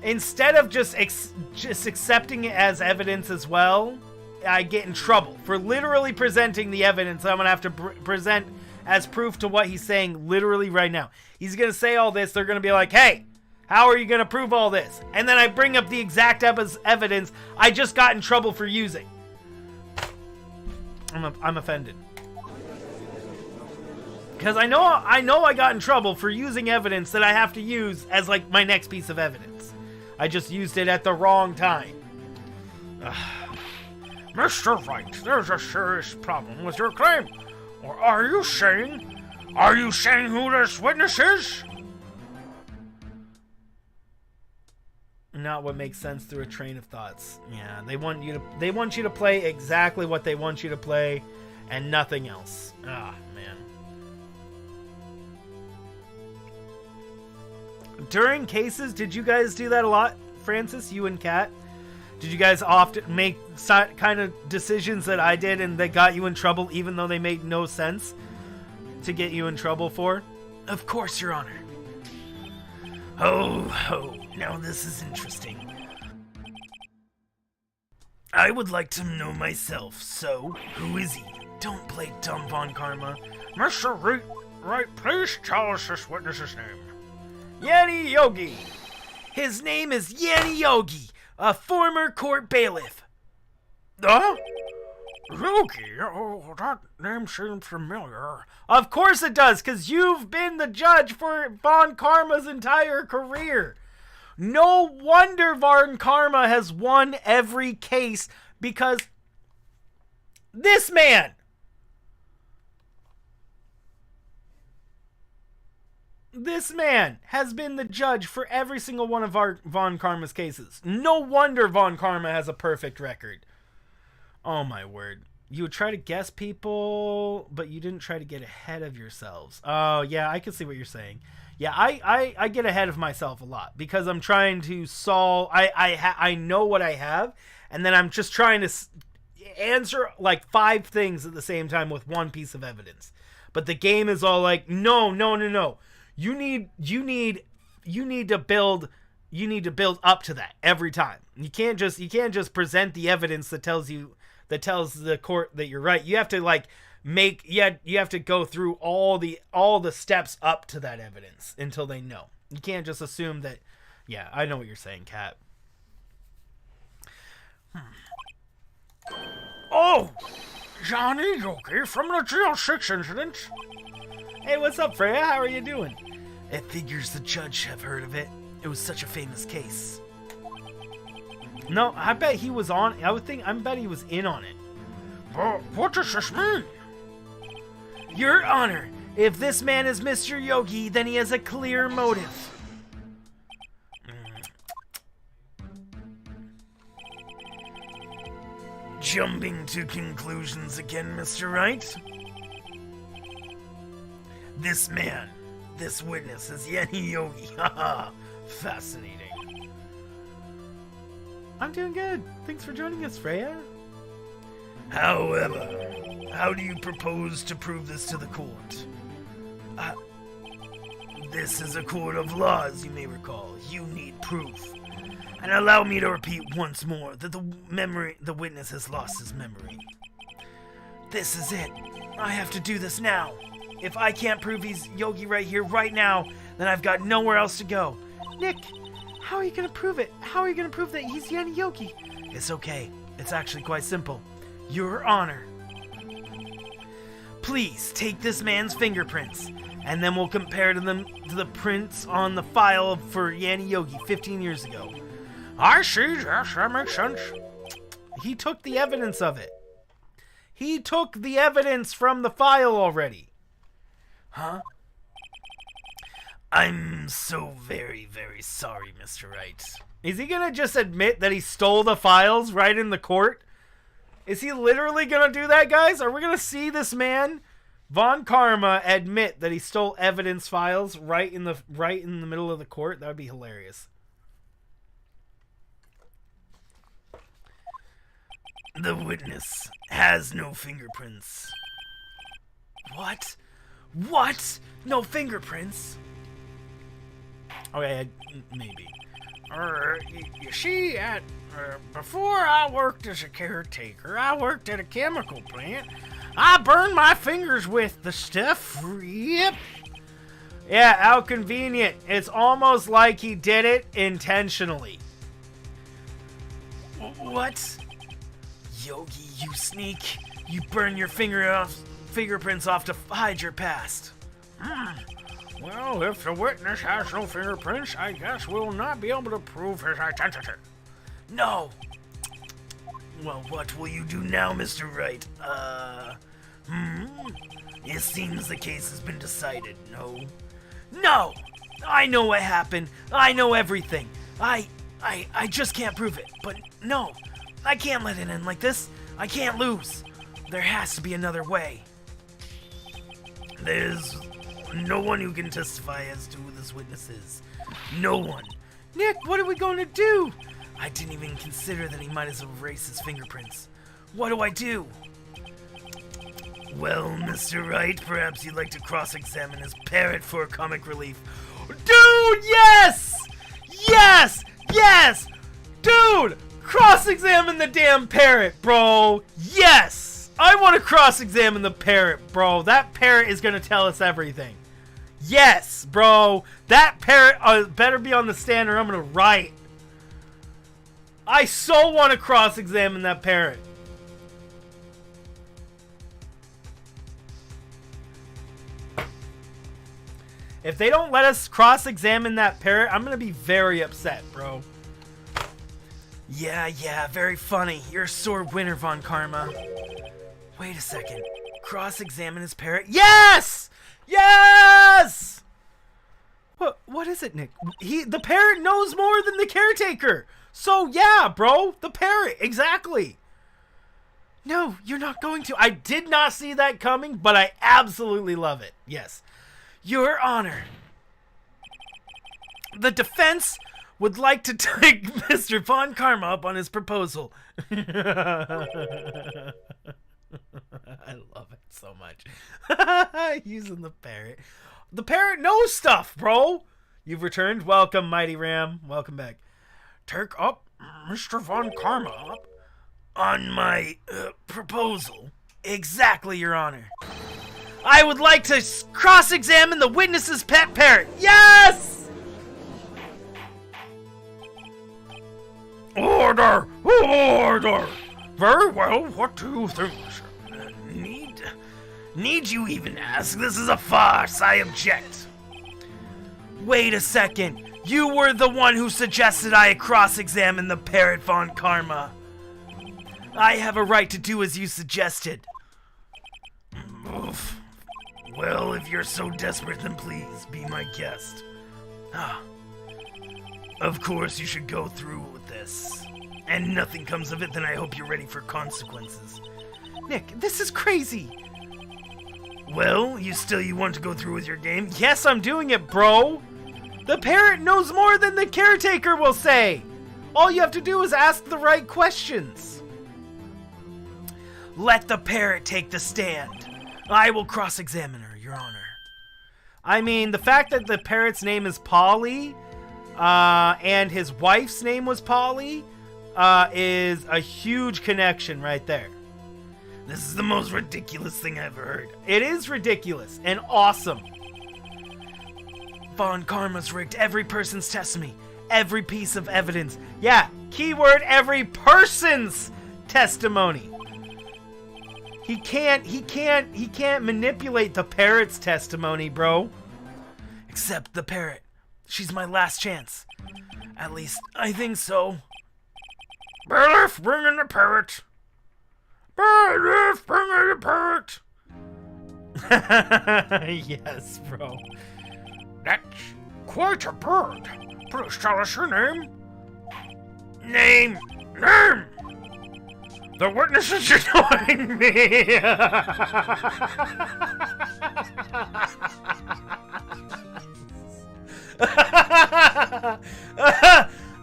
instead of just accepting it as evidence as well, I get in trouble for literally presenting the evidence. I'm going to have to present as proof to what he's saying literally right now. He's going to say all this. They're going to be like, hey, how are you going to prove all this? And then I bring up the exact evidence I just got in trouble for using. I'm offended. Because I know I got in trouble for using evidence that I have to use as like my next piece of evidence. I just used it at the wrong time. Mr. Wright, there's a serious problem with your claim. Or are you saying who this witness is? Not what makes sense through a train of thoughts. Yeah, they want you to play exactly what they want you to play and nothing else. Ah, man. During cases, did you guys do that a lot, Francis, you and Kat? Did you guys often make kind of decisions that I did and that got you in trouble even though they made no sense to get you in trouble for? Of course, Your Honor. Oh, now this is interesting. I would like to know myself, so who is he? Don't play dumb, Von Karma. Mr. Wright, please tell us this witness's name. Yanni Yogi. His name is Yanni Yogi, a former court bailiff. Huh? Yogi? Oh, that name seems familiar. Of course it does, because you've been the judge for Von Karma's entire career. No wonder Von Karma has won every case, because this man has been the judge for every single one of our Von Karma's cases. No wonder Von Karma has a perfect record. Oh my word. You would try to guess people, but you didn't try to get ahead of yourselves. Oh, yeah, I can see what you're saying. Yeah, I get ahead of myself a lot because I'm trying to solve... I know what I have, and then I'm just trying to answer like 5 things at the same time with one piece of evidence. But the game is all like, no. You need to build up to that every time. You can't just present the evidence that tells the court that you're right. You have to you have to go through all the steps up to that evidence until they know. You can't just assume that. Yeah, I know what you're saying, Kat. Oh, Johnny Yogi from the GL6 incident. Hey, what's up, Freya? How are you doing? It figures the judge have heard of it. It was such a famous case. No, I bet he was on. I bet he was in on it. But what does this mean? Your Honor, if this man is Mr. Yogi, then he has a clear motive. Jumping to conclusions again, Mr. Wright? This man, this witness is Yanni Yogi. Haha, fascinating. I'm doing good. Thanks for joining us, Freya. However, how do you propose to prove this to the court? This is a court of law, as you may recall. You need proof. And allow me to repeat once more that the witness has lost his memory. This is it. I have to do this now. If I can't prove he's Yogi right here, right now, then I've got nowhere else to go. Nick, how are you going to prove it? How are you going to prove that he's Yanni Yogi? It's okay. It's actually quite simple. Your Honor. Please take this man's fingerprints, and then we'll compare them to the prints on the file for Yanni Yogi 15 years ago. I see. Yes, that makes sense. He took the evidence of it. He took the evidence from the file already. Huh? I'm so very, very sorry, Mr. Wright. Is he gonna just admit that he stole the files right in the court? Is he literally gonna do that, guys? Are we gonna see this man, Von Karma, admit that he stole evidence files right in the middle of the court? That would be hilarious. The witness has no fingerprints. What? What? No fingerprints? Okay, maybe. You see, before I worked as a caretaker, I worked at a chemical plant. I burned my fingers with the stuff. Yep. Yeah, how convenient. It's almost like he did it intentionally. What? Yogi, you sneak. You burn your fingerprints off to hide your past. Well, if the witness has no fingerprints, I guess we'll not be able to prove his identity. No. Well, what will you do now, Mr. Wright? It seems the case has been decided, no? No! I know what happened. I know everything. I just can't prove it. But no, I can't let it end like this. I can't lose. There has to be another way. There's no one who can testify as to who this witness is. No one. Nick, what are we going to do? I didn't even consider that he might as well erase his fingerprints. What do I do? Well, Mr. Wright, perhaps you'd like to cross-examine his parrot for comic relief. Dude, yes! Yes! Yes! Dude! Cross-examine the damn parrot, bro! Yes! I want to cross-examine the parrot, bro. That parrot is going to tell us everything. Yes, bro. That parrot better be on the stand or I'm going to riot. I so want to cross-examine that parrot. If they don't let us cross-examine that parrot, I'm going to be very upset, bro. Yeah, very funny. You're a sore winner, Von Karma. Wait a second. Cross-examine his parrot? Yes! Yes! What is it, Nick? The parrot knows more than the caretaker. So, yeah, bro. The parrot. Exactly. No, you're not going to. I did not see that coming, but I absolutely love it. Yes. Your Honor, the defense would like to take Mr. Von Karma up on his proposal. I love it so much. Using the parrot. The parrot knows stuff, bro. You've returned. Welcome, Mighty Ram. Welcome back. Take up Mr. Von Karma up. On my proposal. Exactly, Your Honor. I would like to cross-examine the witness's pet parrot. Yes! Order! Order! Very well, what do you think, sir? Need you even ask? This is a farce. I object. Wait a second. You were the one who suggested I cross-examine the parrot, Von Karma. I have a right to do as you suggested. Oof. Well, if you're so desperate, then please be my guest. Of course, you should go through with this. And nothing comes of it, then I hope you're ready for consequences. Nick, this is crazy. Well, you want to go through with your game? Yes, I'm doing it, bro. The parrot knows more than the caretaker will say. All you have to do is ask the right questions. Let the parrot take the stand. I will cross-examine her, Your Honor. I mean, the fact that the parrot's name is Polly, and his wife's name was Polly, is a huge connection right there. This is the most ridiculous thing I've ever heard. It is ridiculous and awesome. Von Karma's rigged every person's testimony, every piece of evidence. Yeah, keyword every person's testimony. He can't manipulate the parrot's testimony, bro. Except the parrot. She's my last chance. At least, I think so. Bailiff, bring in the parrot. Bailiff, bring in the parrot. Yes, bro. That's quite a bird. Please tell us your name. Name. The witnesses are joining me.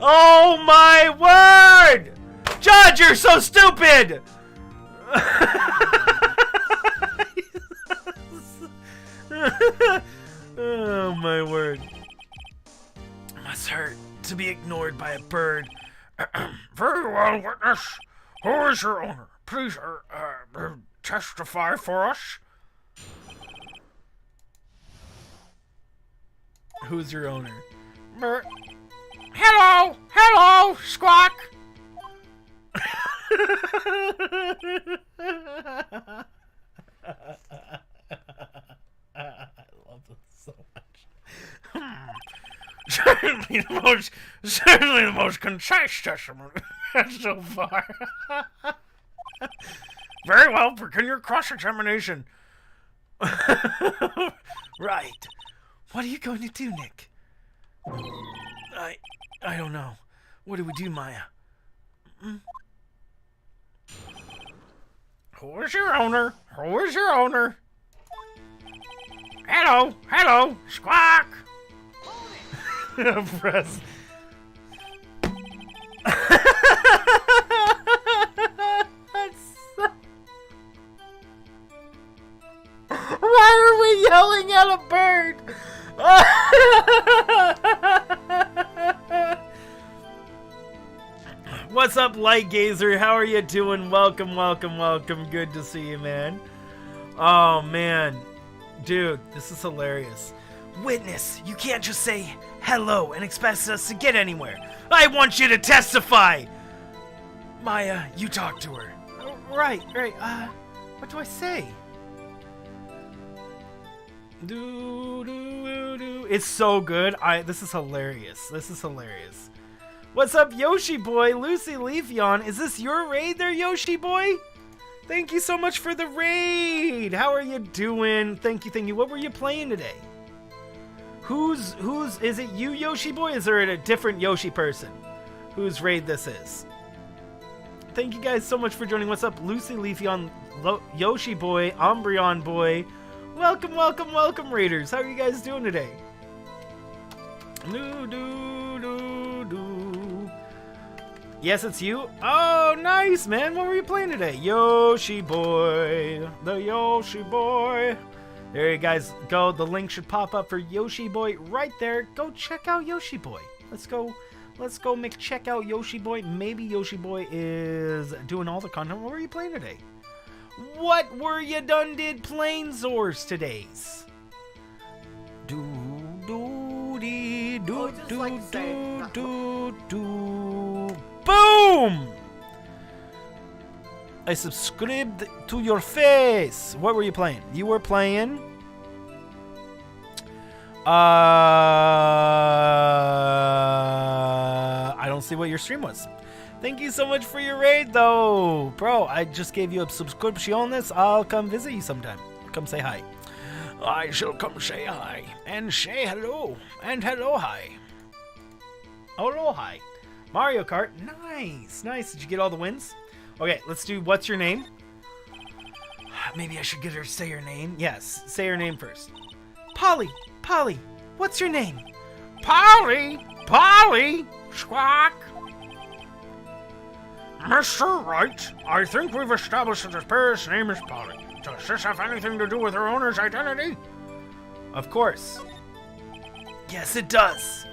Oh my word! Judge, you're so stupid! Oh my word. be ignored by a bird. Very well, witness. Who is your owner? Please, testify for us. Who's your owner? Hello! Hello, Squawk! I love this so much. Certainly the most concise testimony so far. Very well, begin your cross-examination. Right. What are you going to do, Nick? I don't know. What do we do, Maya? Who is your owner? Who is your owner? Hello, hello, Squawk! Press. Why are we yelling at a bird? What's up, Light Gazer? How are you doing? Welcome, welcome, welcome. Good to see you, man. Oh, man. Dude, this is hilarious. Witness, you can't just say hello and expect us to get anywhere. I want you to testify. Maya, you talk to her. Right. What do I say? It's so good. This is hilarious. What's up, Yoshi boy? Lucy Leafeon. Is this your raid there, Yoshi boy? Thank you so much for the raid. How are you doing? Thank you. What were you playing today? Who's is it you, Yoshi boy? Is there a different Yoshi person whose raid this is? Thank you guys so much for joining. What's up, Lucy Leafeon, Yoshi boy, Umbreon boy? Welcome, raiders. How are you guys doing today? Yes, it's you. Oh, nice, man. What were you playing today? Yoshi boy, the Yoshi boy. There you guys go. The link should pop up for Yoshi boy right there. Go check out Yoshi boy. Let's go check out Yoshi boy. Maybe Yoshi boy is doing all the content. What were you playing today? What were you did playing Zors today's? Boom! I subscribed to your face. What were you playing? You were playing I don't see what your stream was. Thank you so much for your raid, though. Bro, I just gave you a subscription. I'll come visit you sometime. Come say hi. I shall come say hi, and say hello, and hello hi. Hello hi. Mario Kart. Nice. Did you get all the wins? Okay, let's do what's your name? Maybe I should get her to say her name. Yes, say her name first. Polly, what's your name? Polly, Squawk. Mr. Wright, I think we've established that this parrot's name is Polly. Does this have anything to do with her owner's identity? Of course. Yes, it does.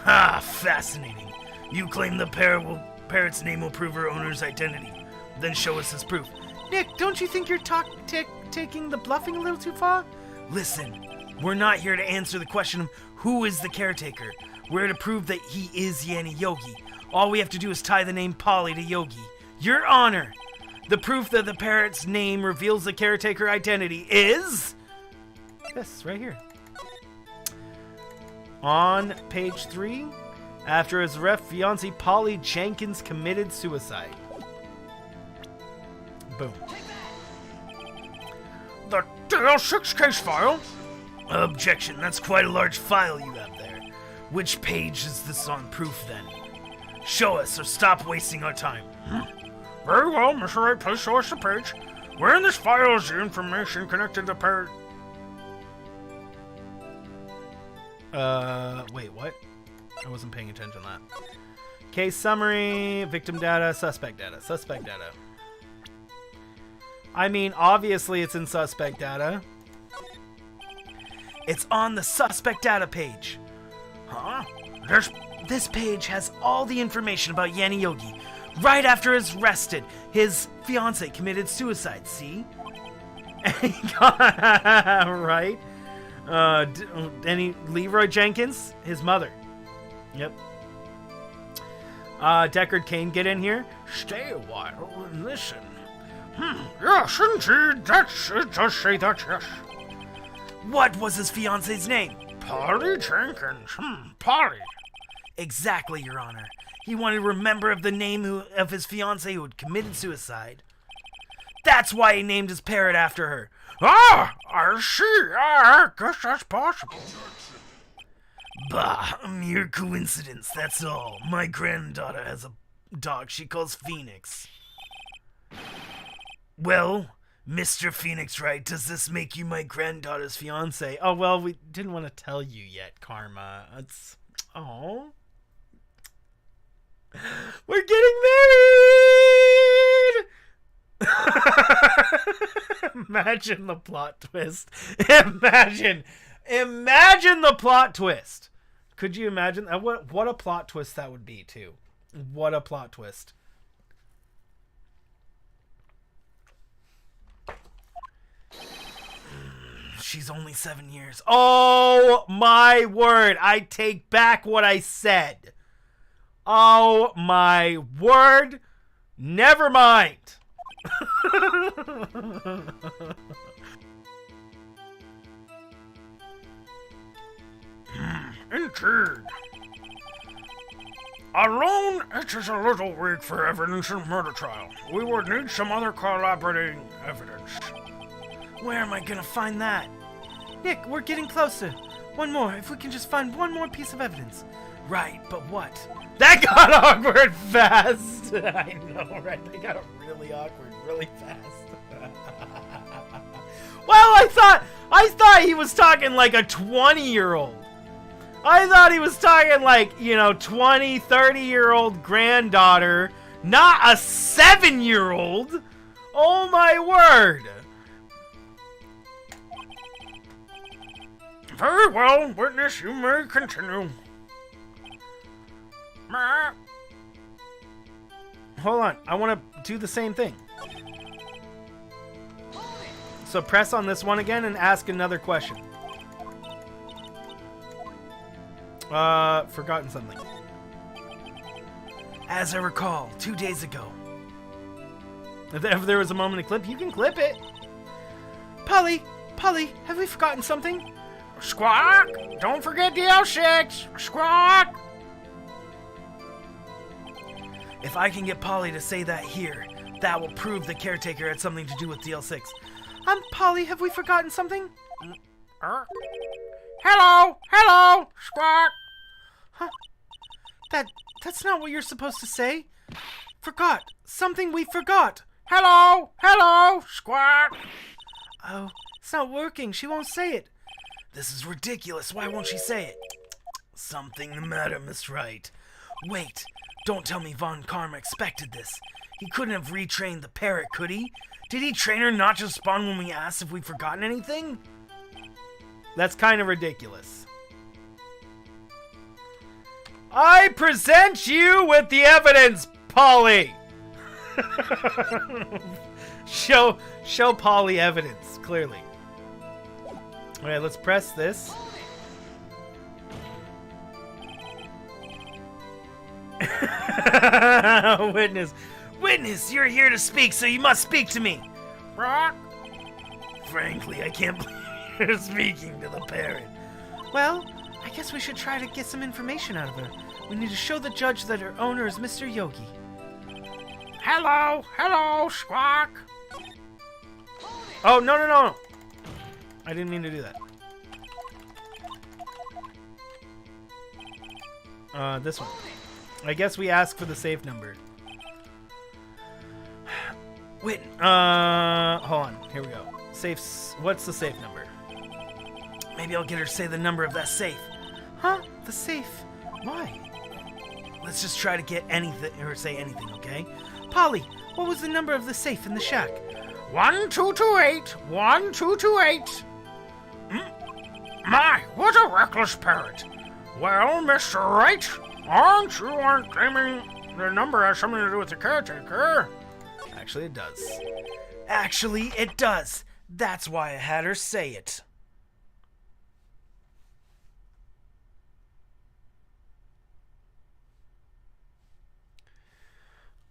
Fascinating. You claim the parrot's name will prove her owner's identity. Then show us this proof. Nick, don't you think you're taking the bluffing a little too far? Listen, we're not here to answer the question of who is the caretaker. We're here to prove that he is Yanni Yogi. All we have to do is tie the name Polly to Yogi. Your Honor, the proof that the parrot's name reveals the caretaker identity is... This, right here. On page 3, after his fiancée Polly Jenkins committed suicide. Boom. The DL6 case file? Objection, that's quite a large file you have there. Which page is this on proof, then? Show us, or stop wasting our time. Very well, Mr. Wright, please show us the page. Where in this file is the information connected to the parrot? Wait, what? I wasn't paying attention to that. Case summary, victim data, suspect data. I mean, obviously it's in suspect data. It's on the suspect data page. Huh? This page has all the information about Yanni Yogi. Right after his arrested, his fiance committed suicide, see? Right? Leroy Jenkins, his mother. Yep. Deckard Cain get in here? Stay a while and listen. Yes, indeed, it does say that, yes. What was his fiance's name? Polly Jenkins. Polly. Exactly, Your Honor. He wanted to remember of the name of his fiancée who had committed suicide. That's why he named his parrot after her. Ah, I see. I guess that's possible. Bah, a mere coincidence, that's all. My granddaughter has a dog she calls Phoenix. Well, Mr. Phoenix Wright, does this make you my granddaughter's fiancé? Oh, well, we didn't want to tell you yet, Karma. It's... Oh. We're getting married! Imagine the plot twist. Imagine the plot twist. Could you imagine? What a plot twist that would be, too. What a plot twist. She's only 7 years. Oh, my word. I take back what I said. Oh, my word. Never mind. Indeed. Alone, it is a little weak for evidence in murder trial. We would need some other corroborating evidence. Where am I gonna find that? Nick, we're getting closer. One more, if we can just find one more piece of evidence. Right, but what? That got awkward fast. I know, right? They got really awkward really fast. Well, I thought he was talking like a 20-year-old. I thought he was talking like, 20, 30-year-old granddaughter, not a 7-year-old. Oh my word. Very well, witness, you may continue. Hold on, I want to do the same thing. So press on this one again and ask another question. Forgotten something. As I recall, 2 days ago. If there was a moment to clip, you can clip it. Polly, have we forgotten something? Squawk! Don't forget the L6! Squawk! If I can get Polly to say that here, that will prove the caretaker had something to do with DL6. Polly, have we forgotten something? Hello! Squawk! Huh? That's not what you're supposed to say. Forgot. Something we forgot. Hello! Squawk! Oh, it's not working. She won't say it. This is ridiculous. Why won't she say it? Something the matter, Miss Wright. Wait. Don't tell me Von Karma expected this. He couldn't have retrained the parrot, could he? Did he train her not to respond when we asked if we'd forgotten anything? That's kind of ridiculous. I present you with the evidence, Polly! Show Polly evidence, clearly. Alright, let's press this. Witness, you're here to speak, so you must speak to me. Frankly, I can't believe you're speaking to the parrot. Well, I guess we should try to get some information out of her. We need to show the judge that her owner is Mr. Yogi. Hello, Squawk! Oh, no. I didn't mean to do that. This one. I guess we ask for the safe number. Wait, hold on. Here we go. What's the safe number? Maybe I'll get her to say the number of that safe. Huh? The safe? Why? Let's just try to get anything, or say anything, okay? Polly, what was the number of the safe in the shack? 1228. My, what a reckless parrot. Well, Mr. Wright, Aren't claiming the number has something to do with the caretaker? Actually, it does. Actually, it does. That's why I had her say it.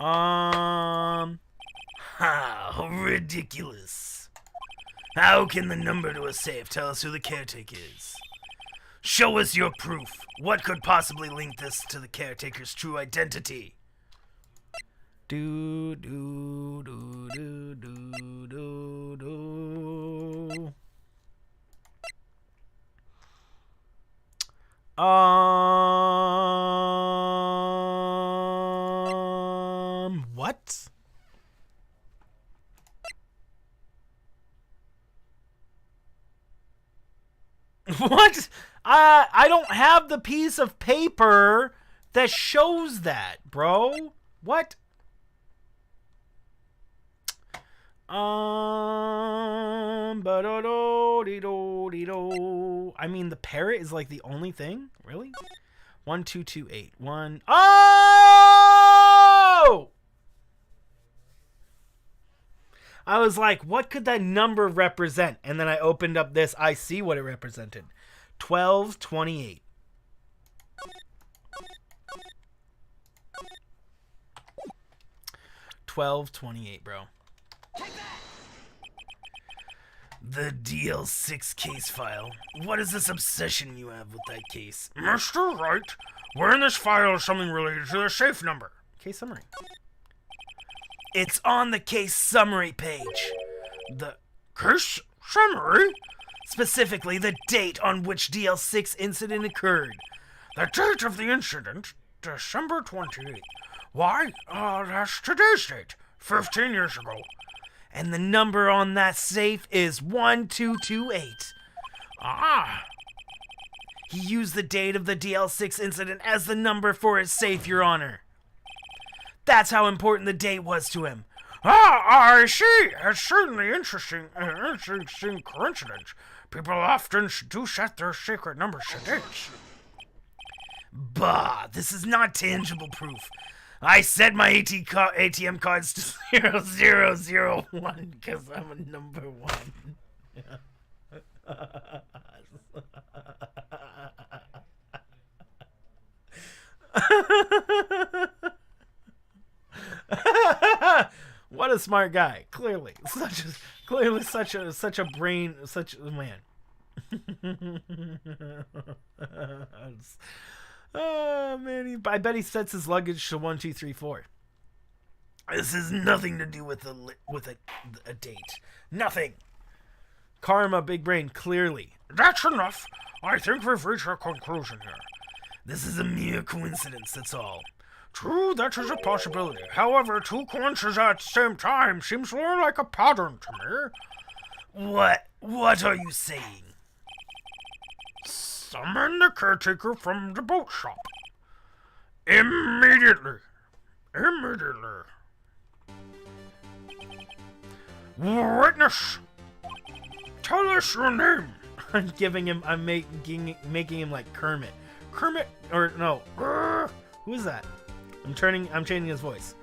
How ridiculous. How can the number to a safe tell us who the caretaker is? Show us your proof. What could possibly link this to the caretaker's true identity? Do do do do do do do. What? What? I don't have the piece of paper that shows that, bro. What? I mean, the parrot is like the only thing, really. 1228 1. Oh! I was like, what could that number represent? And then I opened up this. I see what it represented. 1228. Bro. The DL6 case file. What is this obsession you have with that case? Mr. Wright, where in this file is something related to the safe number? Case summary. It's on the case summary page. The Case summary? specifically the date on which DL6 incident occurred. The date of the incident, December 28th. Why, that's today's date, 15 years ago. And the number on that safe is 1228. Ah, He used the date of the DL6 incident as the number for his safe, Your Honor. That's how important the date was to him. I see. It's certainly interesting coincidence. People often do set their secret numbers to dates. Bah, this is not tangible proof. I set my ATM cards to 0001 because I'm a number one. What a smart guy! Clearly, such a brain, such a man. Oh man, I bet he sets his luggage to 1234. This has nothing to do with a date. Nothing. Karma, big brain, clearly. That's enough. I think we've reached a conclusion here. This is a mere coincidence, that's all. True, that is a possibility. However, two coincidences at the same time seems more like a pattern to me. What are you saying? Summon the caretaker from the boat shop. Immediately. Witness, tell us your name. I'm making him like Kermit. Or no. Who is that? I'm changing his voice.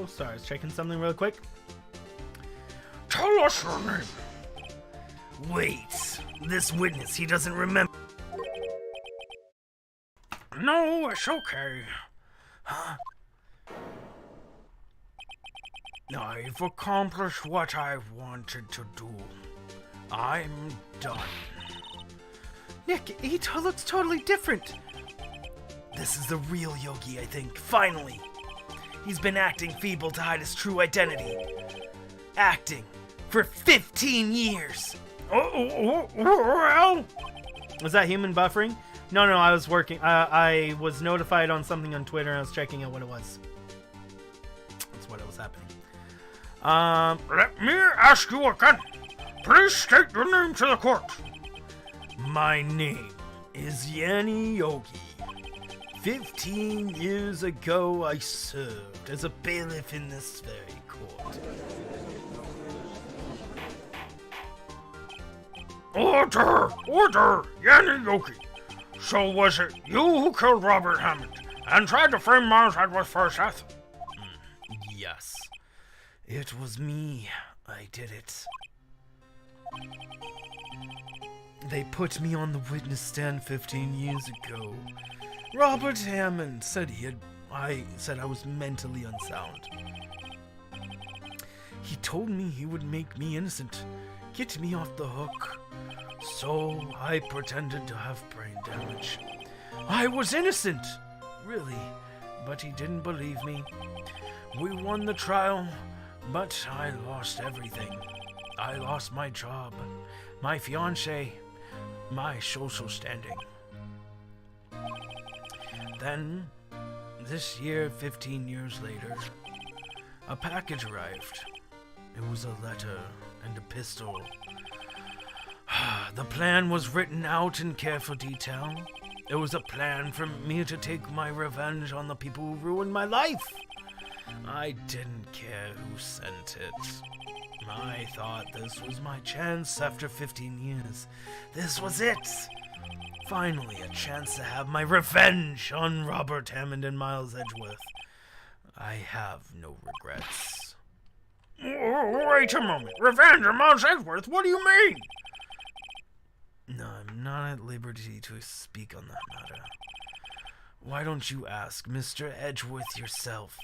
Sorry, I was checking something real quick. Tell us your name. Wait, this witness, he doesn't remember. No, it's okay. I've accomplished what I wanted to do. I'm done. Nick, he looks totally different. This is the real Yogi, I think. Finally. He's been acting feeble to hide his true identity. Acting for 15 years. Well, Was that human buffering? No, I was working. I was notified on something on Twitter and I was checking out what it was. That's what was happening. let me ask you again. Please state your name to the court. My name is Yanni Yogi. 15 years ago, I served as a bailiff in this very court. Order, Yanni Yogi. So was it you who killed Robert Hammond and tried to frame Miles Edgeworth for his death? Yes, it was me. I did it. They put me on the witness stand 15 years ago. Robert Hammond said I said I was mentally unsound. He told me he would make me innocent, get me off the hook. So I pretended to have brain damage. I was innocent, really, but he didn't believe me. We won the trial, but I lost everything. I lost my job, my fiancé, my social standing. Then, this year, 15 years later, a package arrived. It was a letter and a pistol. The plan was written out in careful detail. It was a plan for me to take my revenge on the people who ruined my life. I didn't care who sent it. I thought this was my chance after 15 years. This was it. Finally, a chance to have my revenge on Robert Hammond and Miles Edgeworth. I have no regrets. Wait a moment. Revenge on Miles Edgeworth? What do you mean? No, I'm not at liberty to speak on that matter. Why don't you ask Mr. Edgeworth yourself?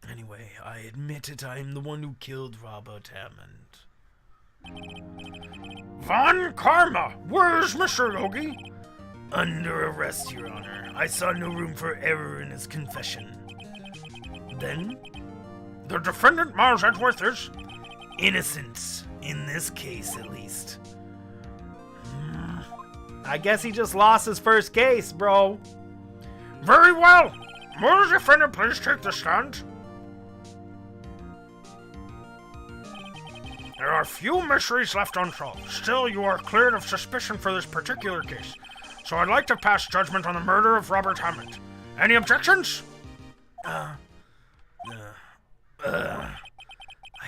Anyway, I admit it, I'm the one who killed Robert Hammond. Von Karma! Where's Mr. Yogi? Under arrest, Your Honor. I saw no room for error in his confession. Then, The defendant, Miles Edgeworth, is innocent. In this case, at least. I guess he just lost his first case, bro. very well. Will the defendant please take the stand? There are few mysteries left unsolved. Still, you are cleared of suspicion for this particular case. So I'd like to pass judgment on the murder of Robert Hammond. Any objections? I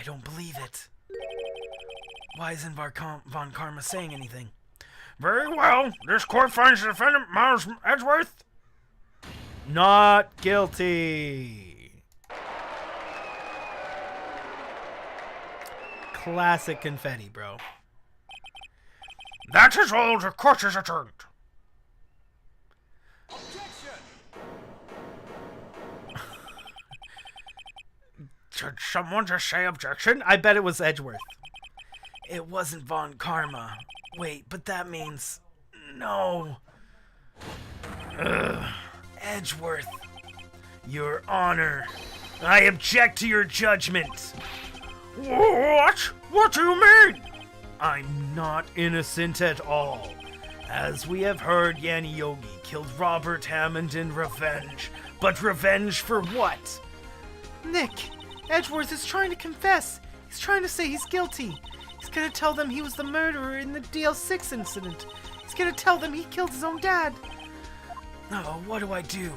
don't believe it. Why isn't Von Karma saying anything? Very well. This court finds the defendant, Miles Edgeworth, not guilty. Classic confetti, bro. That is all. The court is adjourned. Did someone just say objection? I bet it was Edgeworth. It wasn't Von Karma. Wait, but that means... No. Edgeworth. Your Honor. I object to your judgment. What? What do you mean? I'm not innocent at all. As we have heard, Yanni Yogi killed Robert Hammond in revenge. But revenge for what? Nick, Edgeworth is trying to confess. He's trying to say he's guilty. He's gonna tell them he was the murderer in the DL6 incident. He's gonna tell them he killed his own dad. Oh, what do I do?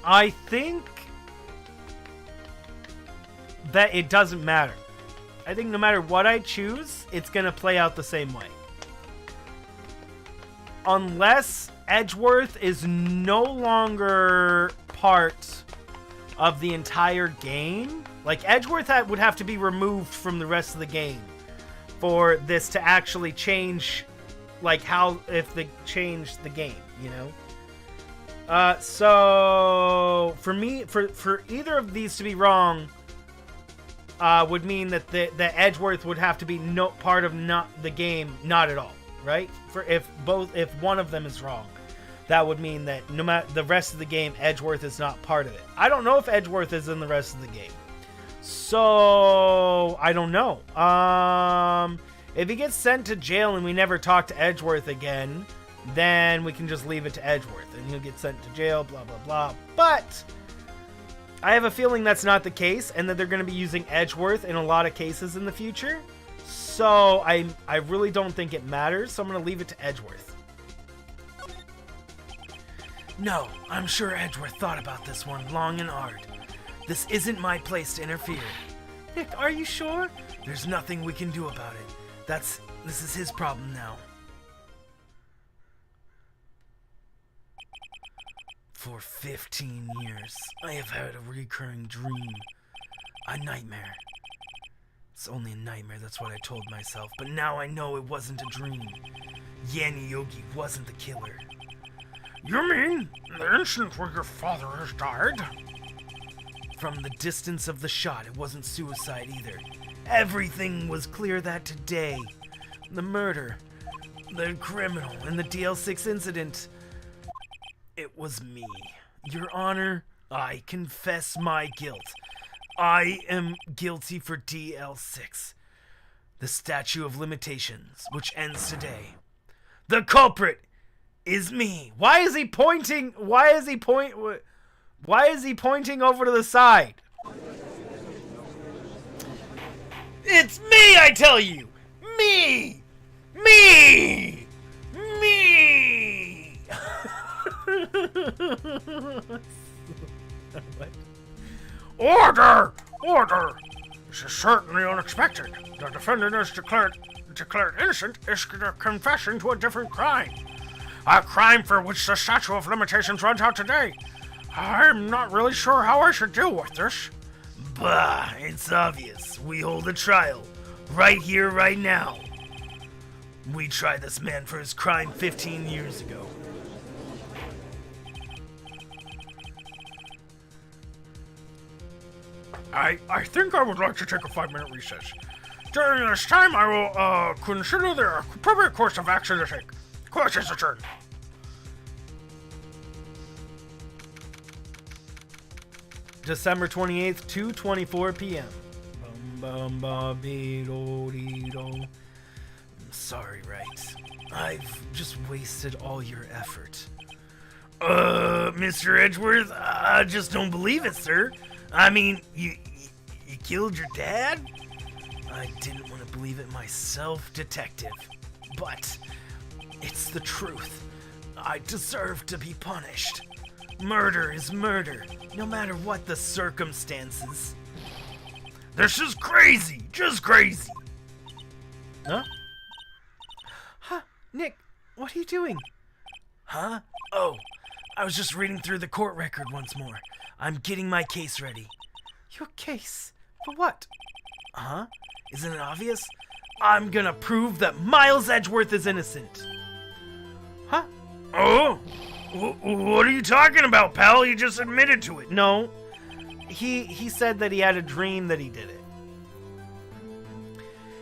I think that it doesn't matter. I think no matter what I choose, it's going to play out the same way. Unless Edgeworth is no longer part of the entire game. Like, Edgeworth would have to be removed from the rest of the game for this to actually change, like, how, if they change the game, you know? So, for me, for either of these to be wrong, would mean that the Edgeworth would have to be no part of not the game, not at all, right? For if one of them is wrong, that would mean that no matter the rest of the game, Edgeworth is not part of it. I don't know if Edgeworth is in the rest of the game, so I don't know. If he gets sent to jail and we never talk to Edgeworth again, then we can just leave it to Edgeworth and he'll get sent to jail, blah, blah, blah. But I have a feeling that's not the case and that they're going to be using Edgeworth in a lot of cases in the future. So I really don't think it matters, so I'm going to leave it to Edgeworth. No, I'm sure Edgeworth thought about this one long and hard. This isn't my place to interfere. Nick, are you sure? There's nothing we can do about it. This is his problem now. For 15 years, I have had a recurring dream. A nightmare. It's only a nightmare, that's what I told myself. But now I know it wasn't a dream. Yanni Yogi wasn't the killer. You mean the incident where your father has died? From the distance of the shot, it wasn't suicide either. Everything was clear that today. The murder, the criminal, and the DL6 incident. It was me. Your Honor, I confess my guilt. I am guilty for DL6. The statute of limitations, which ends today. The culprit is me. Why is he pointing? Why is he pointing over to the side? It's me, I tell you! Me! Me! Me! Order! Order! This is certainly unexpected. The defendant is declared innocent is confessing to a different crime. A crime for which the statute of limitations runs out today. I'm not really sure how I should deal with this. Bah, it's obvious. We hold a trial. Right here, right now. We tried this man for his crime 15 years ago. I think I would like to take a 5-minute recess. During this time, I will consider the appropriate course of action to take. Court is adjourned. December 28th, 2:24 p.m. I'm sorry, Wright. I've just wasted all your effort. Mr. Edgeworth, I just don't believe it, sir. I mean, you killed your dad? I didn't want to believe it myself, detective. But it's the truth. I deserve to be punished. Murder is murder, no matter what the circumstances. This is crazy, just crazy. Huh? Nick, what are you doing? Huh? Oh, I was just reading through the court record once more. I'm getting my case ready. Your case? For what? Huh? Isn't it obvious? I'm gonna prove that Miles Edgeworth is innocent. Huh? Oh? What are you talking about, pal? You just admitted to it. No. He said that he had a dream that he did it.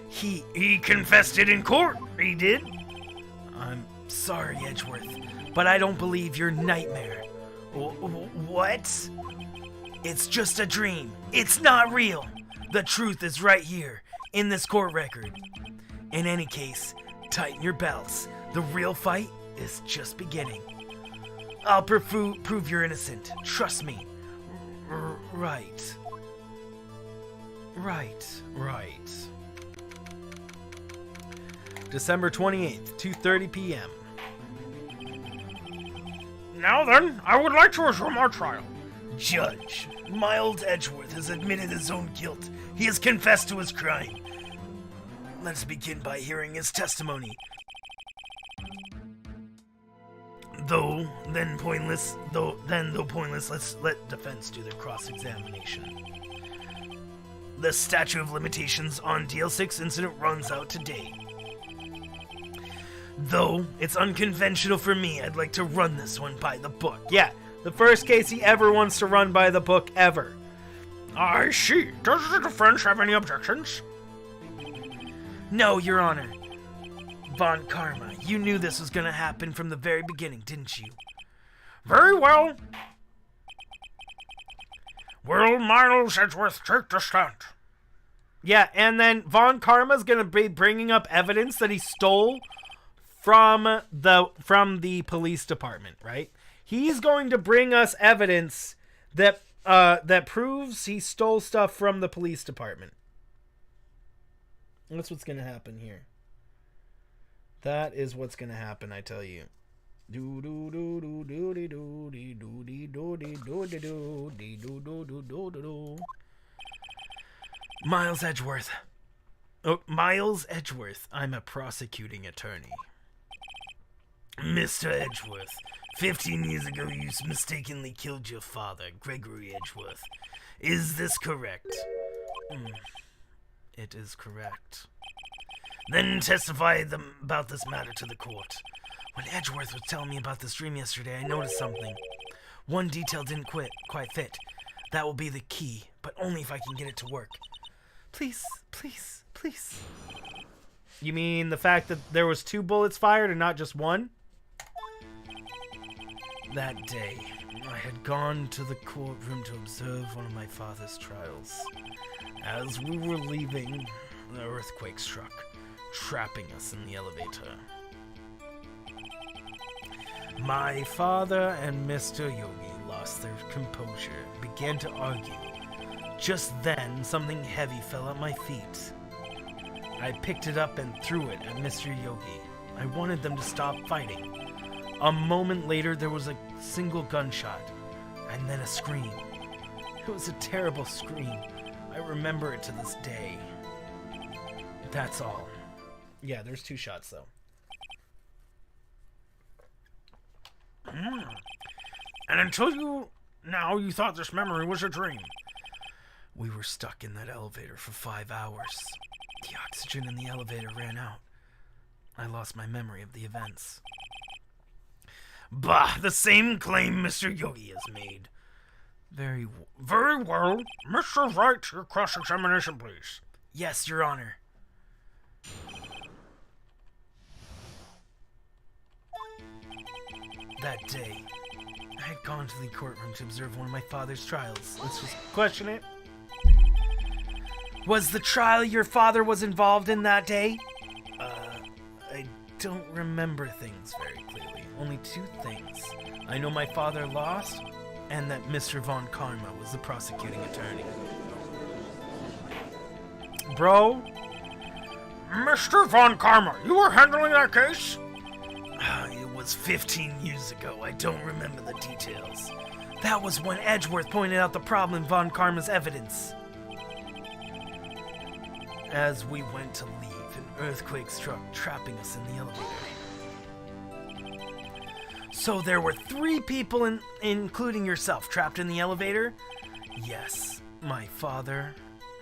He confessed it in court. He did. I'm sorry, Edgeworth, but I don't believe your nightmare. What? It's just a dream. It's not real. The truth is right here, in this court record. In any case, tighten your belts. The real fight is just beginning. I'll prove you're innocent. Trust me. Right. December 28th, 2:30 p.m. Now then, I would like to resume our trial. Judge, Miles Edgeworth has admitted his own guilt. He has confessed to his crime. Let's begin by hearing his testimony. Though pointless, let's let defense do their cross-examination. The statute of limitations on DL6 incident runs out today. Though it's unconventional for me, I'd like to run this one by the book. Yeah, the first case he ever wants to run by the book ever. I see. Does the defense have any objections? No, Your Honor. Von Karma, you knew this was gonna happen from the very beginning, didn't you? Very well. Will Miles Edgeworth take the stand? Yeah, and then Von Karma's gonna be bringing up evidence that he stole from the police department, right? He's going to bring us evidence that proves he stole stuff from the police department. That's what's gonna happen here. That is what's gonna happen, I tell you. Do do do do do do do do do do do do do do do do do. Miles Edgeworth. Oh, Miles Edgeworth. I'm a prosecuting attorney. Mr. Edgeworth, 15 years ago you mistakenly killed your father, Gregory Edgeworth. Is this correct? It is correct. Then testify about this matter to the court. When Edgeworth was telling me about this dream yesterday, I noticed something. One detail didn't quite fit. That will be the key, but only if I can get it to work. Please, please, please. You mean the fact that there was 2 bullets fired and not just one? That day, I had gone to the courtroom to observe one of my father's trials. As we were leaving, the earthquake struck, trapping us in the elevator. My father and Mr. Yogi lost their composure, began to argue. Just then, something heavy fell at my feet. I picked it up and threw it at Mr. Yogi. I wanted them to stop fighting. A moment later, there was a single gunshot, and then a scream. It was a terrible scream. I remember it to this day. That's all. Yeah, there's 2 shots, though. And until you thought this memory was a dream. We were stuck in that elevator for 5 hours. The oxygen in the elevator ran out. I lost my memory of the events. Bah, the same claim Mr. Yogi has made. Very well. Mr. Wright, your cross-examination, please. Yes, Your Honor. That day, I had gone to the courtroom to observe one of my father's trials. Let's just question it. Was the trial your father was involved in that day? I don't remember things very clearly. Only 2 things. I know my father lost, and that Mr. Von Karma was the prosecuting attorney. Bro? Mr. Von Karma, you were handling that case? It was 15 years ago. I don't remember the details. That was when Edgeworth pointed out the problem in Von Karma's evidence. As we went to leave, an earthquake struck, trapping us in the elevator. So there were 3 people, including yourself, trapped in the elevator? Yes, my father,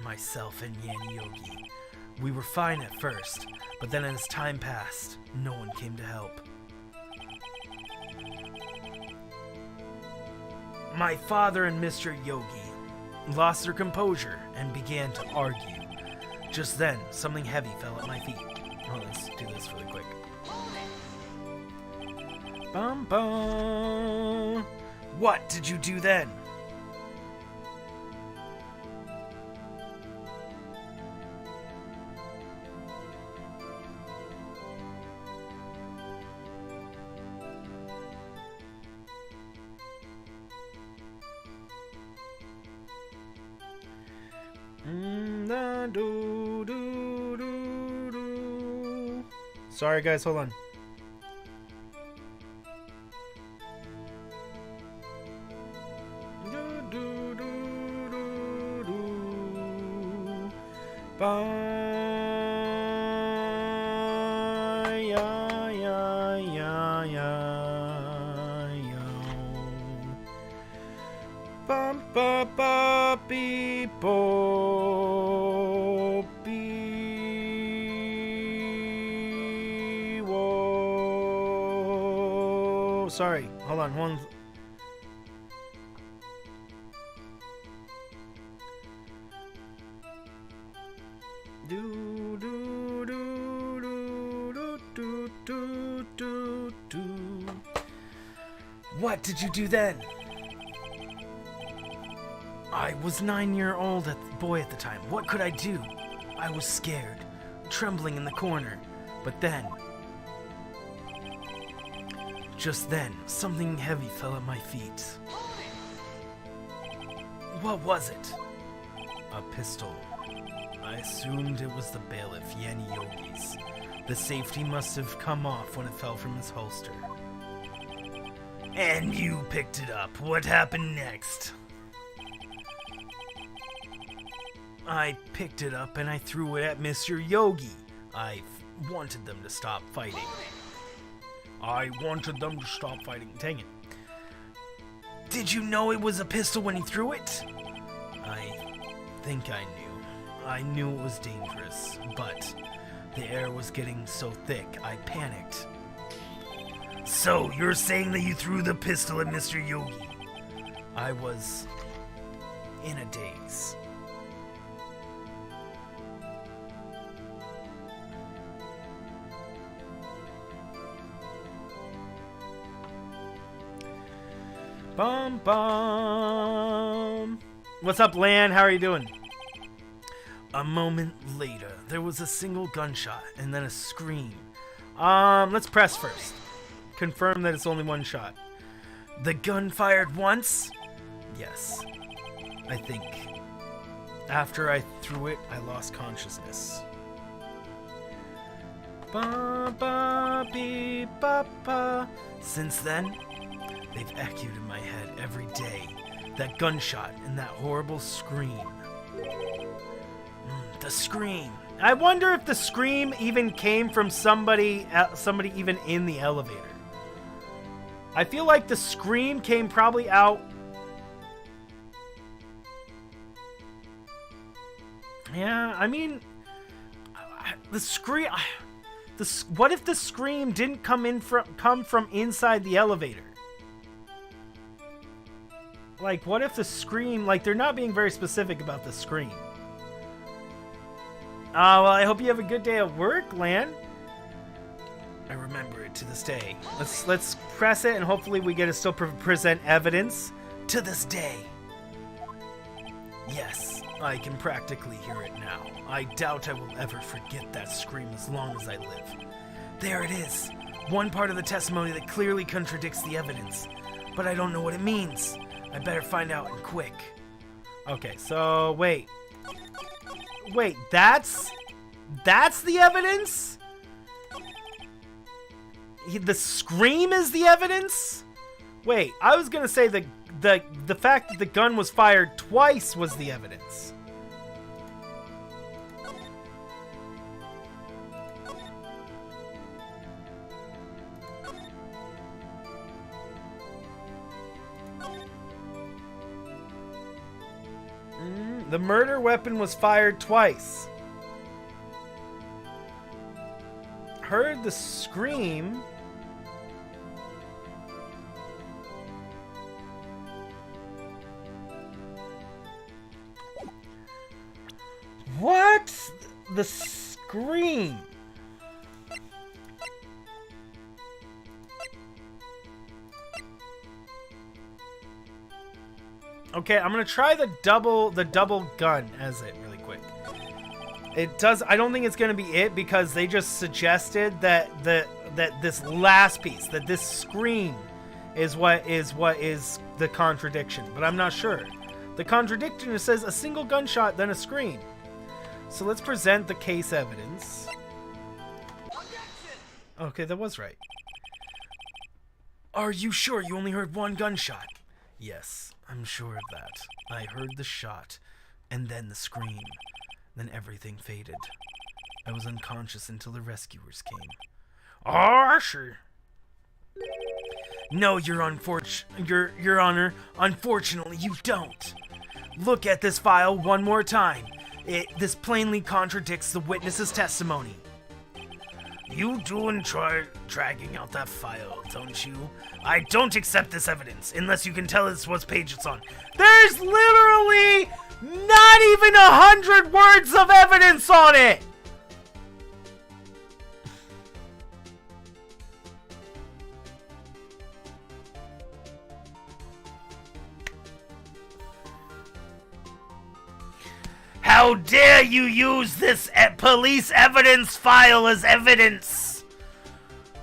myself, and Yanni Yogi. We were fine at first, but then as time passed, no one came to help. My father and Mr. Yogi lost their composure and began to argue. Just then, something heavy fell at my feet. Oh, let's do this really quick. Bum bum. What did you do then? Do, do, do, do. Sorry, guys, hold on. Do, do, do, do, do. Bye, ya, ya, ya, ya, ya. Bum, ba, ba, beep, bo. Sorry, hold on, one. What did you do then? I was 9-year-old boy at the time. What could I do? I was scared, trembling in the corner. But then, just then, something heavy fell at my feet. What was it? A pistol. I assumed it was the bailiff, Yanni Yogi's. The safety must have come off when it fell from his holster. And you picked it up. What happened next? I picked it up and I threw it at Mr. Yogi. I wanted them to stop fighting. I wanted them to stop fighting. Dang it. Did you know it was a pistol when he threw it? I think I knew. I knew it was dangerous, but the air was getting so thick, I panicked. So, you're saying that you threw the pistol at Mr. Yogi? I was in a daze. Bum bum. What's up, Lan? How are you doing? A moment later, there was a single gunshot and then a scream. Let's press first. Confirm that it's only one shot. The gun fired once? Yes. I think. After I threw it, I lost consciousness. Ba ba beep ba ba. Since then, they've echoed in my head every day. That gunshot and that horrible scream. The scream. I wonder if the scream even came from somebody even in the elevator. I feel like the scream came probably out. Yeah, I mean, the scream. What if the scream didn't come from inside the elevator? Like, what if the scream, like, they're not being very specific about the scream. Well, I hope you have a good day at work, Lan. I remember it to this day. Let's press it, and hopefully we get to still present evidence. To this day. Yes, I can practically hear it now. I doubt I will ever forget that scream as long as I live. There it is. One part of the testimony that clearly contradicts the evidence. But I don't know what it means. I better find out and quick. Okay, so wait, that's the evidence? The scream is the evidence? Wait, I was gonna say the fact that the gun was fired twice was the evidence. The murder weapon was fired twice. Heard the scream. What? The scream. Okay, I'm gonna try the double gun as it really quick. It does. I don't think it's gonna be it because they just suggested that this last piece, that this scream, is what is the contradiction. But I'm not sure. The contradiction says a single gunshot, then a scream. So let's present the case evidence. Okay, that was right. Are you sure you only heard one gunshot? Yes, I'm sure of that. I heard the shot, and then the scream. Then everything faded. I was unconscious until the rescuers came. Oh, sure. No, Your Honor, unfortunately you don't. Look at this file one more time. This plainly contradicts the witness's testimony. You do enjoy dragging out that file, don't you? I don't accept this evidence, unless you can tell us what page it's on. There's literally not even 100 words of evidence on it! How dare you use this police evidence file as evidence?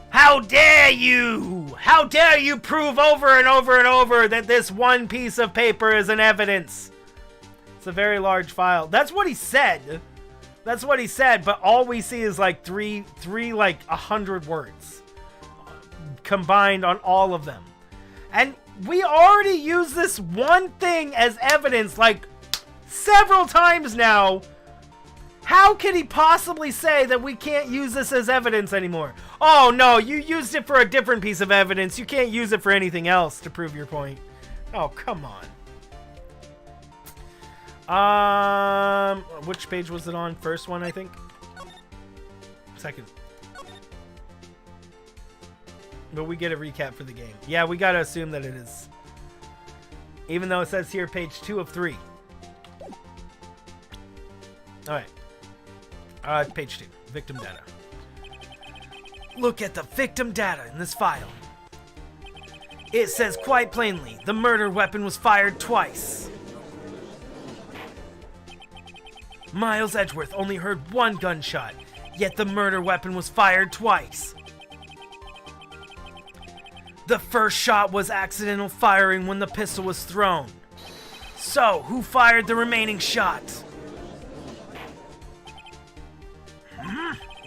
How dare you? How dare you prove over and over and over that this one piece of paper is an evidence? It's a very large file. That's what he said. That's what he said, but all we see is like three like 100 words combined on all of them. And we already use this one thing as evidence like several times now. How can he possibly say that we can't use this as evidence anymore? Oh no, you used it for a different piece of evidence. You can't use it for anything else to prove your point. Oh, come on. Which page was it on? First one, I think. Second. But we get a recap for the game. Yeah, we gotta assume that it is. Even though it says here page 2 of 3. Alright. Page 2. Victim data. Look at the victim data in this file. It says quite plainly, the murder weapon was fired twice. Miles Edgeworth only heard one gunshot, yet the murder weapon was fired twice. The first shot was accidental firing when the pistol was thrown. So, who fired the remaining shot?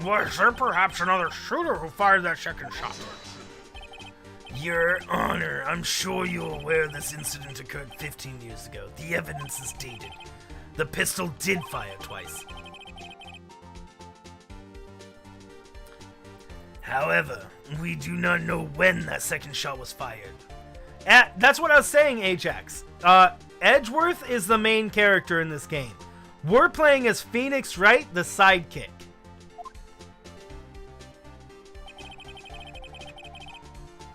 Was there perhaps another shooter who fired that second shot? Your Honor, I'm sure you're aware this incident occurred 15 years ago. The evidence is dated. The pistol did fire twice. However, we do not know when that second shot was fired. That's what I was saying, Ajax. Edgeworth is the main character in this game. We're playing as Phoenix Wright, the sidekick.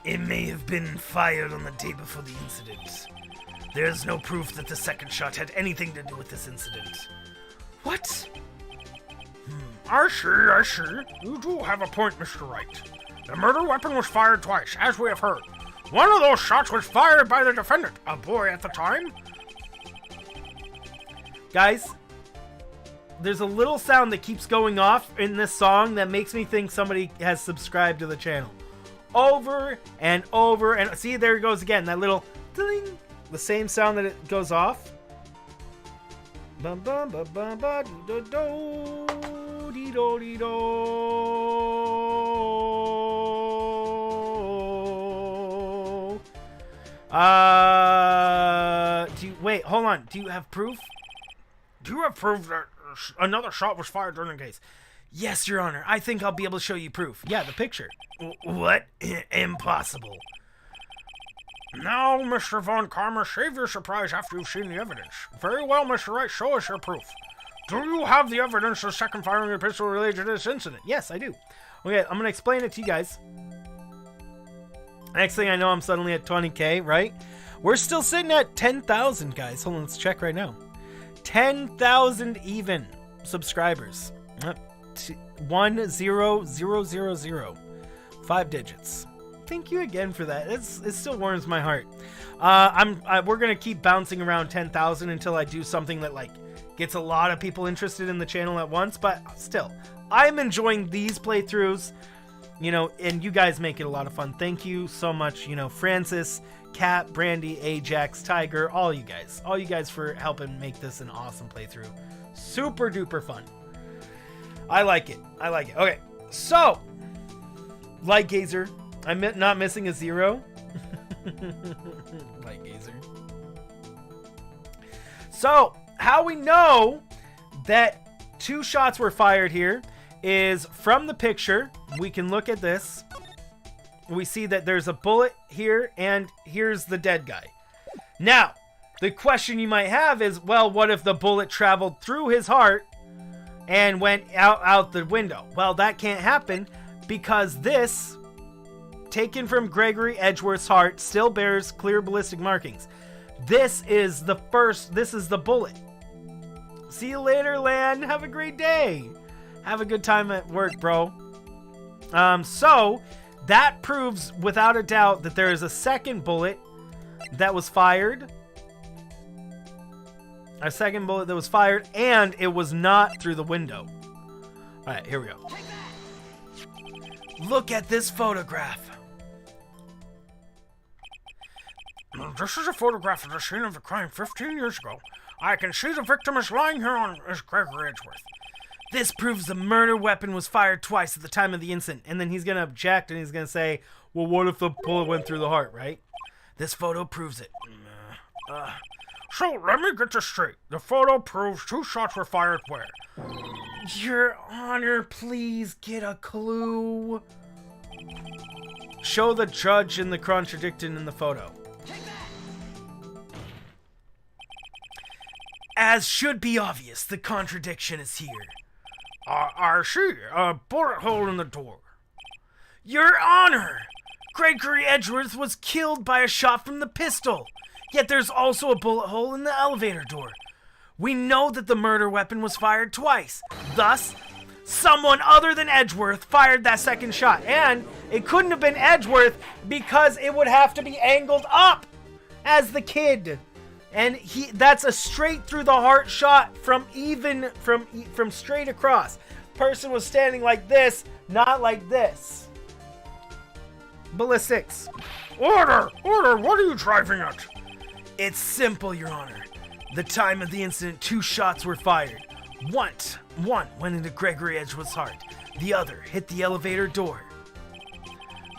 It may have been fired on the day before the incident. There's no proof that the second shot had anything to do with this incident. What? I see. You do have a point, Mr. Wright. The murder weapon was fired twice, as we have heard. One of those shots was fired by the defendant, a boy at the time. Guys, there's a little sound that keeps going off in this song that makes me think somebody has subscribed to the channel. Over and over and... See, there it goes again. That little... ding, the same sound that it goes off. Bum bum bum bum ba do do dee do dee do. Wait, hold on. Do you have proof? Do you have proof that another shot was fired during the case? Yes, Your Honor. I think I'll be able to show you proof. Yeah, the picture. What? Impossible. Now, Mr. Von Karma, save your surprise after you've seen the evidence. Very well, Mr. Wright, show us your proof. Do you have the evidence the second firing of the pistol related to this incident? Yes, I do. Okay, I'm going to explain it to you guys. Next thing I know, I'm suddenly at 20k, right? We're still sitting at 10,000, guys. Hold on, let's check right now. 10,000 even subscribers. 10000. 5 digits. Thank you again for that. It still warms my heart. We're gonna keep bouncing around 10,000 until I do something that like gets a lot of people interested in the channel at once. But still, I'm enjoying these playthroughs. You know, and you guys make it a lot of fun. Thank you so much. You know, Francis, Kat, Brandy, Ajax, Tiger, all you guys for helping make this an awesome playthrough. Super duper fun. I like it. Okay, so Light Gazer. I'm not missing a 0. Light Gazer. So, how we know that 2 shots were fired here is from the picture. We can look at this. We see that there's a bullet here, and here's the dead guy. Now, the question you might have is, well, what if the bullet traveled through his heart and went out the window? Well, that can't happen because this, taken from Gregory Edgeworth's heart, still bears clear ballistic markings. This is the bullet. See you later, Lan. Have a great day. Have a good time at work, bro. So that proves without a doubt that there is a second bullet that was fired. A second bullet that was fired, and it was not through the window. All right, here we go. Look at this photograph. This is a photograph of the scene of the crime 15 years ago. I can see the victim is lying here on is Gregory Edgeworth. This proves the murder weapon was fired twice at the time of the incident. And then he's going to object and he's going to say, well, what if the bullet went through the heart, right? This photo proves it. So, let me get this straight. The photo proves 2 shots were fired where? Your Honor, please get a clue. Show the judge in the contradiction in the photo. As should be obvious, the contradiction is here. I see. A bullet hole in the door. Your Honor! Gregory Edgeworth was killed by a shot from the pistol. Yet there's also a bullet hole in the elevator door. We know that the murder weapon was fired twice. Thus, someone other than Edgeworth fired that second shot. And it couldn't have been Edgeworth because it would have to be angled up as the kid. And that's a straight through the heart shot from straight across. Person was standing like this, not like this. Ballistics. Order! Order! What are you driving at? It's simple, Your Honor. The time of the incident, 2 shots were fired. One went into Gregory Edgeworth's heart. The other hit the elevator door.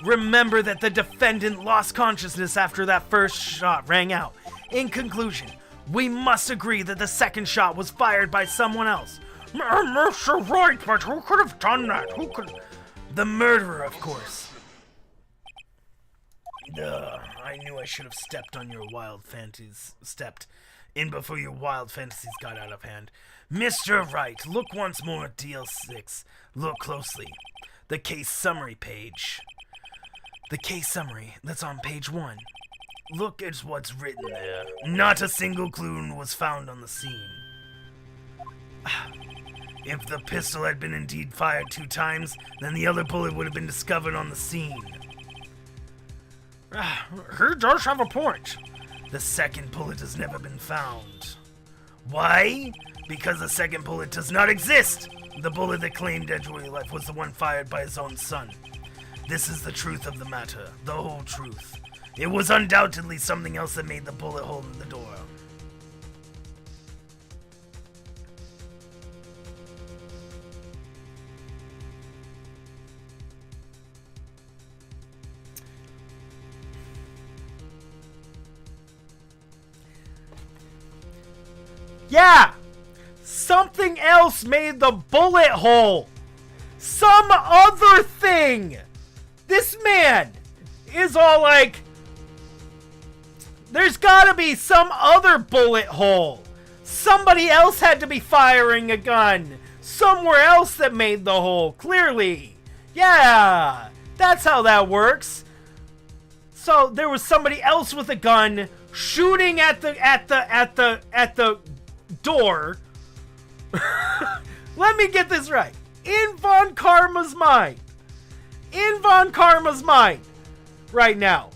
Remember that the defendant lost consciousness after that first shot rang out. In conclusion, we must agree that the second shot was fired by someone else. Mr. Wright, but who could have done that? Who could... The murderer, of course. I knew I should have stepped in before your wild fantasies got out of hand. Mr. Wright, look once more at DL6. Look closely. The case summary page. The case summary that's on page 1. Look at what's written there. Not a single clue was found on the scene. If the pistol had been indeed fired 2 times, then the other bullet would have been discovered on the scene. He does have a point. The second bullet has never been found. Why? Because the second bullet does not exist. The bullet that claimed Edgeworth's life was the one fired by his own son. This is the truth of the matter, the whole truth. It was undoubtedly something else that made the bullet hole in the door. Yeah! Something else made the bullet hole! Some other thing! This man is all like, there's gotta be some other bullet hole. Somebody else had to be firing a gun. Somewhere else that made the hole, clearly. Yeah, that's how that works. So there was somebody else with a gun shooting at the door. Let me get this right. In Von Karma's mind, right now,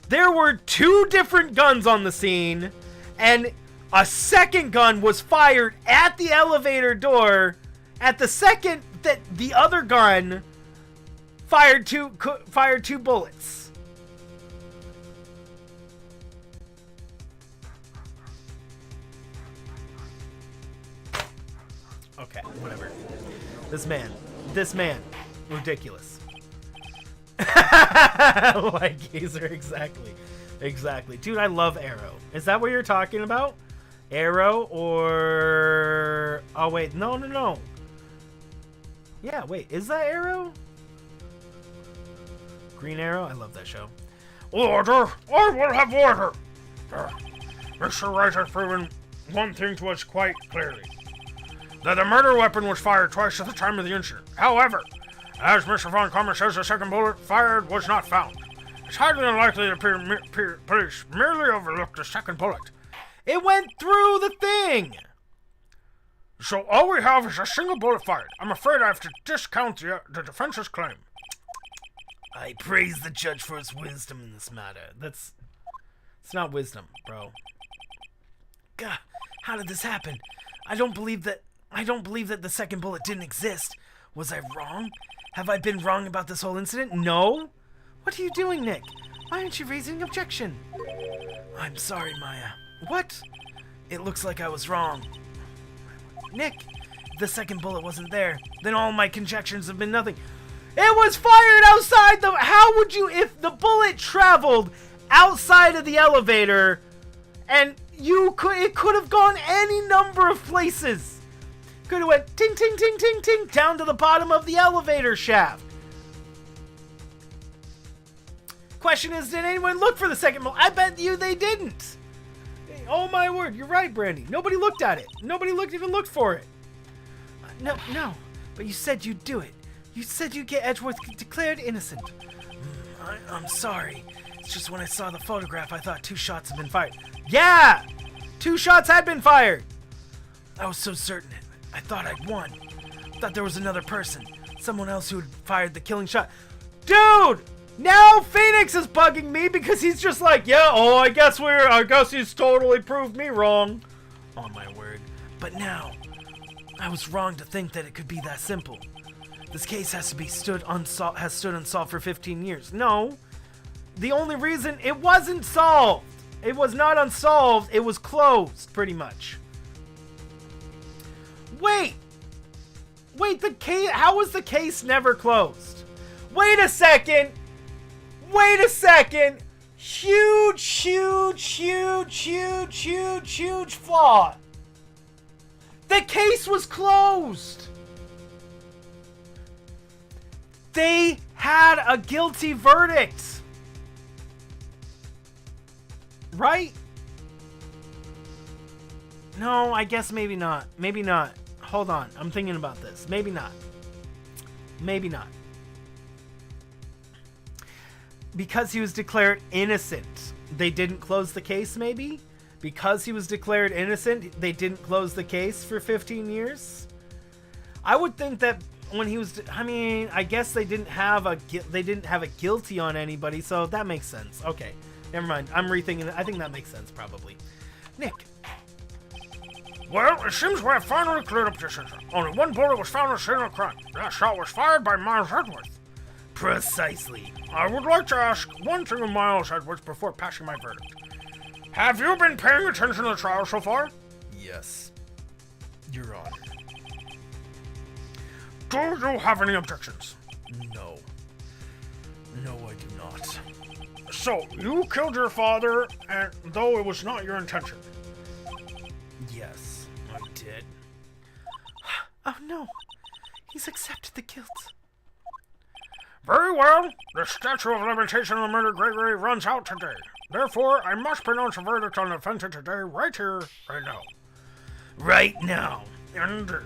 there were 2 different guns on the scene, and a second gun was fired at the elevator door. At the second that the other gun fired two bullets. Okay, whatever. This man, ridiculous. Like Gazer, exactly. Dude, I love Arrow. Is that what you're talking about? Arrow or... Oh, wait, no. Yeah, wait, is that Arrow? Green Arrow? I love that show. Order! I will have order! Mr. Wright has proven one thing to us quite clearly. That the murder weapon was fired twice at the time of the incident. However, as Mr. Von Karma says, the second bullet fired was not found. It's highly unlikely that police merely overlooked the second bullet. It went through the thing! So all we have is a single bullet fired. I'm afraid I have to discount the defense's claim. I praise the judge for his wisdom in this matter. It's not wisdom, bro. God, How did this happen? I don't believe that the second bullet didn't exist. Was I wrong? Have I been wrong about this whole incident? No? What are you doing, Nick? Why aren't you raising an objection? I'm sorry, Maya. What? It looks like I was wrong. Nick, if the second bullet wasn't there, then all my conjectures have been nothing. It was fired outside the... How would you... If the bullet traveled outside of the elevator and it could have gone any number of places. Could have went ting, ting, ting, ting, ting down to the bottom of the elevator shaft. Question is, did anyone look for the second bullet? I bet you they didn't. Oh my word, you're right, Brandy. Nobody looked at it. Nobody even looked for it. No, but you said you'd do it. You said you'd get Edgeworth declared innocent. I'm sorry. It's just when I saw the photograph, I thought 2 shots had been fired. Yeah! 2 shots had been fired! I was so certain. I thought I'd won. Thought there was another person. Someone else who had fired the killing shot. Dude! Now Phoenix is bugging me because he's just like, yeah, I guess he's totally proved me wrong. Oh my word. But now, I was wrong to think that it could be that simple. This case has stood unsolved for 15 years. No. The only reason it wasn't solved. It was not unsolved. It was closed, pretty much. Wait, the case... How was the case never closed? Wait a second. Huge flaw. The case was closed. They had a guilty verdict. Right? No, I guess maybe not. Maybe not. Hold on. I'm thinking about this. Maybe not. Because he was declared innocent, they didn't close the case, maybe? Because he was declared innocent, they didn't close the case for 15 years? I would think that when he was... I mean, I guess they didn't have a guilty on anybody, so that makes sense. Okay. Never mind. I'm rethinking it. I think that makes sense, probably. Nick. Well, it seems we have finally cleared up this incident. Only 1 bullet was found at the scene of the crime. That shot was fired by Miles Edgeworth. Precisely. I would like to ask one thing of Miles Edgeworth before passing my verdict. Have you been paying attention to the trial so far? Yes, Your Honor. Do you have any objections? No. No, I do not. So, you killed your father, and though it was not your intention. Yes, I did. Oh no, he's accepted the guilt. Very well. The statute of limitation on the murder Gregory runs out today. Therefore, I must pronounce a verdict on the offender today, right here, right now. Right now. Indeed.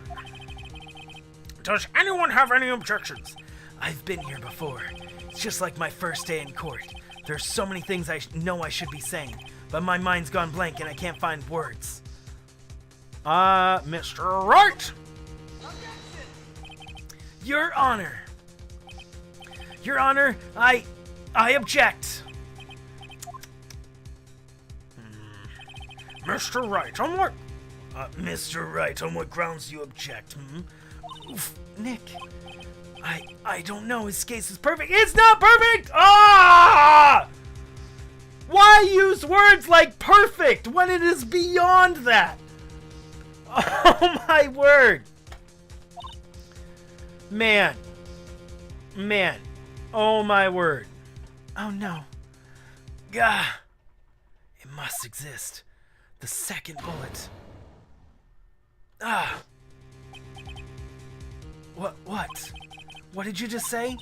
Does anyone have any objections? I've been here before. It's just like my first day in court. There's so many things I know I should be saying, but my mind's gone blank and I can't find words. Mr. Wright! Your Honor! Your Honor, I object! Mr. Wright, on what... Mr. Wright, on what grounds do you object, Oof, Nick, I don't know, his case is perfect. It's not perfect! Ah! Why use words like perfect when it is beyond that? Oh my word. Man. Oh my word. Oh no. Gah. It must exist. The second bullet. Ah. What? What did you just say?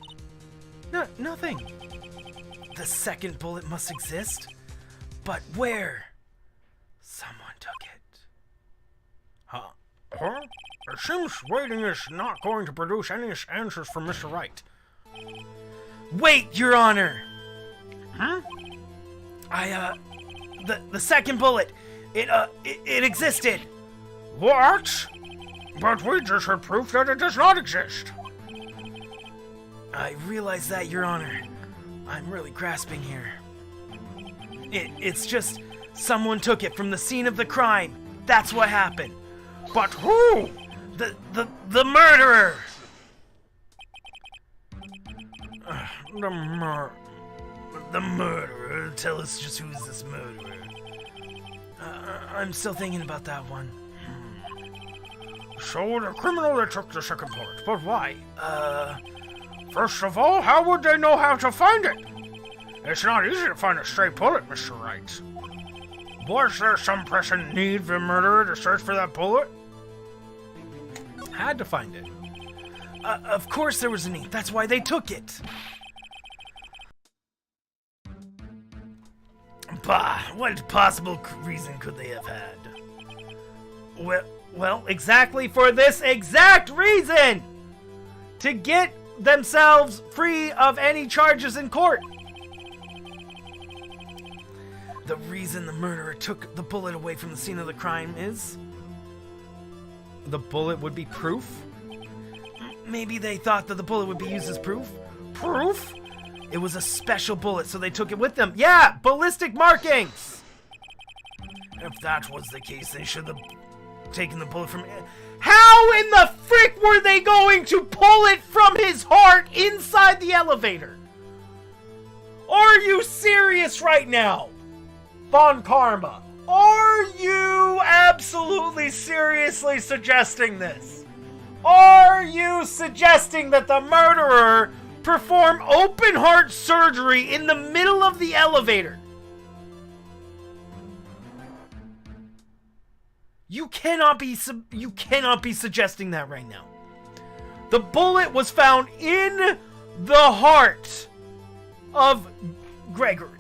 No, nothing. The second bullet must exist? But where? Someone took it. Huh? It seems waiting is not going to produce any answers from Mr. Wright. Wait, Your Honor! Huh? The second bullet, it existed! What? But we just had proof that it does not exist. I realize that, Your Honor. I'm really grasping here. It's just someone took it from the scene of the crime. That's what happened. But who? The murderer. The murderer. Tell us just who is this murderer. I'm still thinking about that one. So the criminal that took the second bullet, but why? First of all, how would they know how to find it? It's not easy to find a stray bullet, Mr. Wright. Was there some pressing need for the murderer to search for that bullet? Had to find it. Of course there was a need. That's why they took it. Bah, what possible reason could they have had? Well, exactly for this exact reason! To get themselves free of any charges in court. The reason the murderer took the bullet away from the scene of the crime is... The bullet would be proof? Maybe they thought that the bullet would be used as proof? Proof? It was a special bullet, so they took it with them. Yeah, ballistic markings! If that was the case, they should have taken the bullet from... How in the frick were they going to pull it from his heart inside the elevator? Are you serious right now? Von Karma, are you absolutely seriously suggesting this? Are you suggesting that the murderer perform open heart surgery in the middle of the elevator? You cannot be suggesting that right now. The bullet was found in the heart of Gregory.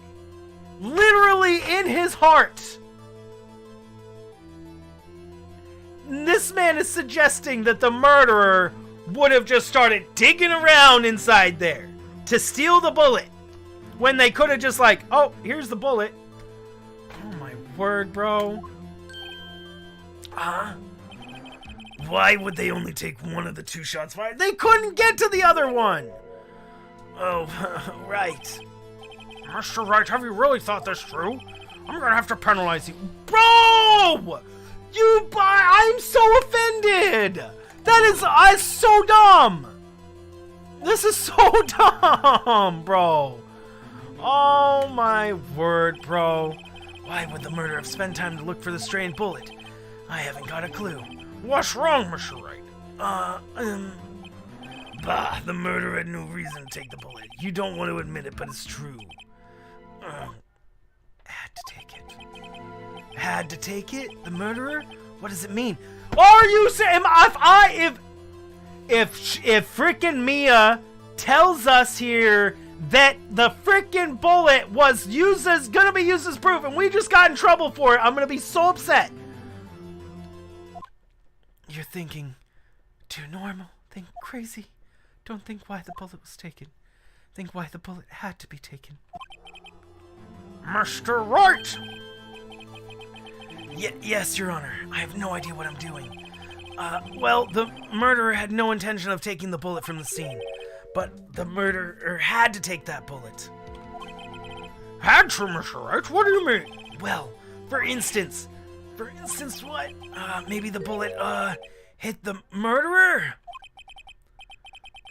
Literally in his heart. This man is suggesting that the murderer would have just started digging around inside there to steal the bullet when they could have just like, oh, here's the bullet. Oh my word, bro. Why would they only take one of the two shots fired? They couldn't get to the other one. Oh, right. Mr. Wright, have you really thought this through? I'm gonna have to penalize you. Bro! I'm so offended! That is so dumb! This is so dumb, bro! Oh my word, bro. Why would the murderer have spent time to look for the strayed bullet? I haven't got a clue. What's wrong, Mr. Wright? The murderer had no reason to take the bullet. You don't want to admit it, but it's true. Had to take it. Had to take it? The murderer? What does it mean? Are you saying if frickin' Mia tells us here that the frickin' bullet was gonna be used as proof and we just got in trouble for it, I'm gonna be so upset. You're thinking too normal. Think crazy. Don't think why the bullet was taken. Think why the bullet had to be taken. Mr. Wright! Yes, Your Honor. I have no idea what I'm doing. Well, the murderer had no intention of taking the bullet from the scene. But the murderer had to take that bullet. Had to, Mr. Wright? What do you mean? Well, for instance what? Maybe the bullet, hit the murderer?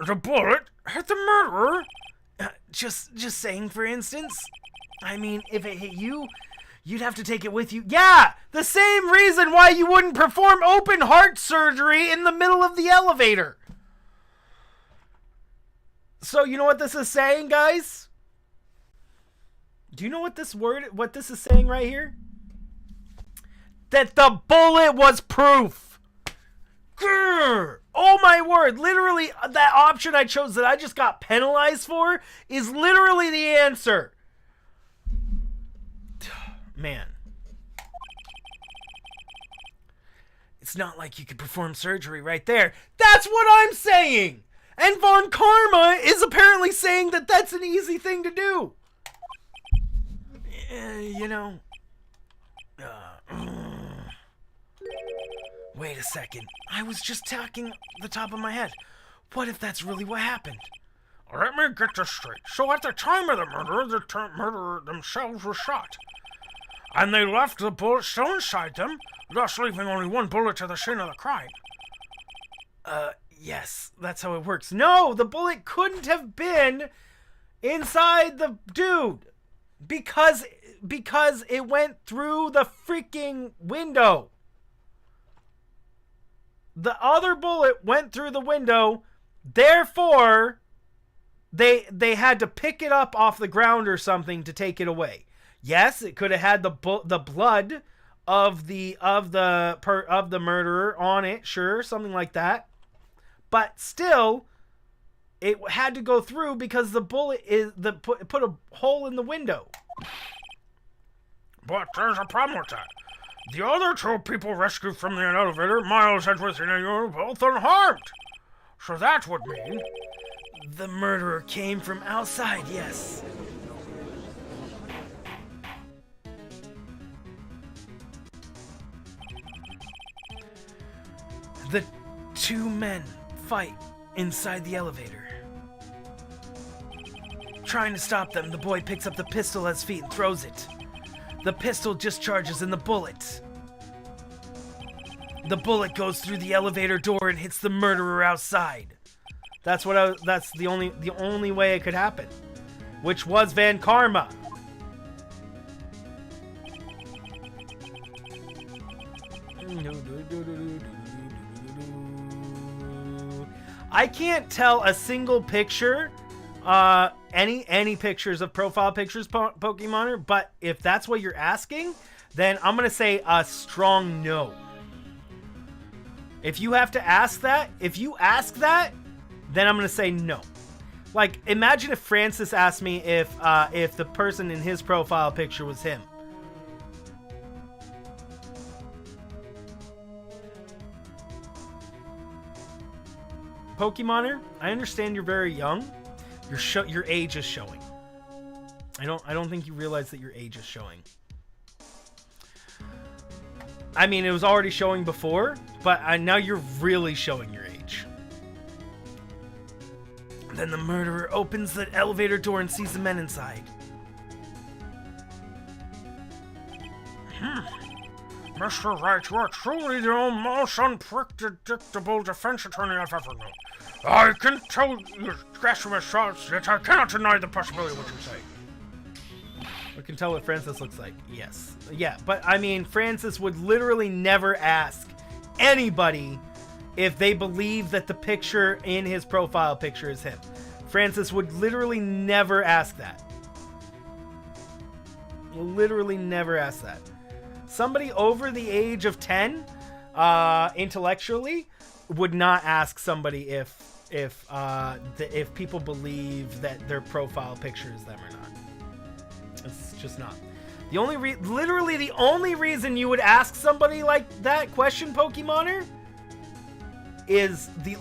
The bullet hit the murderer? Just saying, for instance. I mean, if it hit you, you'd have to take it with you. Yeah! The same reason why you wouldn't perform open heart surgery in the middle of the elevator. So, you know what this is saying, guys? Do you know what this is saying right here? That the bullet was proof. Grr! Oh my word, literally that option I chose that I just got penalized for is literally the answer. Man. It's not like you could perform surgery right there. That's what I'm saying! And Von Karma is apparently saying that that's an easy thing to do. You know. Wait a second. I was just talking the top of my head. What if that's really what happened? Let me get this straight. So at the time of the murder, the murderer themselves was shot. and they left the bullet still inside them, thus leaving only one bullet to the scene of the crime. Yes, that's how it works. No, the bullet couldn't have been inside the dude because it went through the freaking window. The other bullet went through the window, therefore they had to pick it up off the ground or something to take it away. Yes, it could have had the blood of the murderer on it, sure, something like that. But still, it had to go through because the bullet put a hole in the window. But there's a problem with that. The other two people rescued from the elevator, Miles, Edgeworth, and you, are both unharmed. So that would mean... The murderer came from outside, yes. The two men fight inside the elevator. Trying to stop them, the boy picks up the pistol at his feet and throws it. The pistol discharges in the bullet. The bullet goes through the elevator door and hits the murderer outside. That's the only way it could happen, which was Van Karma. I can't tell a single picture, any pictures of profile pictures, Pokemoner, but if that's what you're asking, then I'm gonna say a strong no. If you have to ask that, then I'm gonna say no. Like, imagine if Francis asked me if the person in his profile picture was him. Pokemoner, I understand you're very young. Your age is showing. I don't think you realize that your age is showing. I mean, it was already showing before, but now you're really showing your age. Then the murderer opens the elevator door and sees the men inside. Mr. Wright, you are truly the most unpredictable defense attorney I've ever known. I can tell you, Grasshopper's thoughts, yet I cannot deny the possibility of what you say. We can tell what Francis looks like. Yes. Yeah, but I mean, Francis would literally never ask anybody if they believe that the picture in his profile picture is him. Francis would literally never ask that. Literally never ask that. Somebody over the age of 10, intellectually, would not ask somebody if people believe that their profile picture is them or not. It's just not. Literally the only reason you would ask somebody like that question, Pokemoner, is the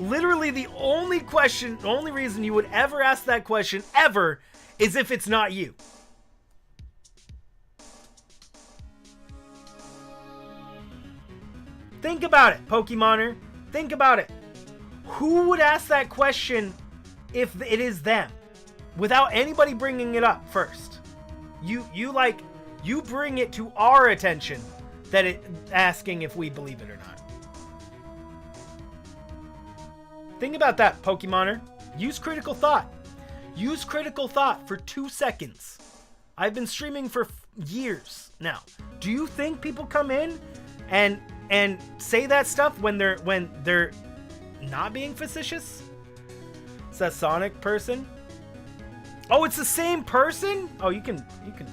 only reason you would ever ask that question ever is if it's not you. Think about it, Pokemoner. Think about it. Who would ask that question if it is them without anybody bringing it up first? You bring it to our attention that it asking if we believe it or not. Think about that, Pokemoner. Use critical thought. Use critical thought for 2 seconds. I've been streaming for years now. Do you think people come in and say that stuff when they're not being facetious? It's that Sonic person. Oh, it's the same person? Oh, you can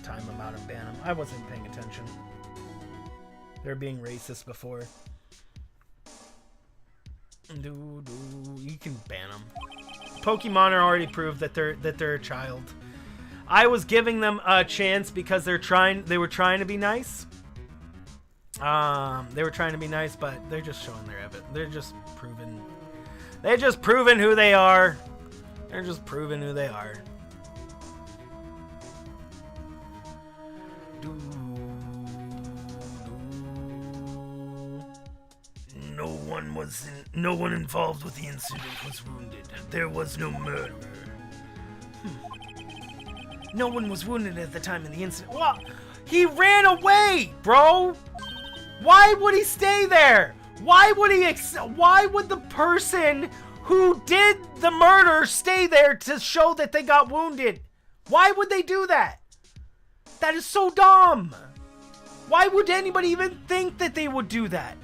time them out and ban them. I wasn't paying attention. They're being racist before. You can ban them. Pokemoner already proved that they're a child. I was giving them a chance because they were trying to be nice. They were trying to be nice, but they're just showing their evidence. They're just proving who they are. They're just proving who they are. No one involved with the incident was wounded. There was no murderer. No one was wounded at the time of the incident. Well, He ran away, bro. Why would he stay there? Why would the person who did the murder stay there to show that they got wounded? Why would they do that? That is so dumb. Why would anybody even think that they would do that?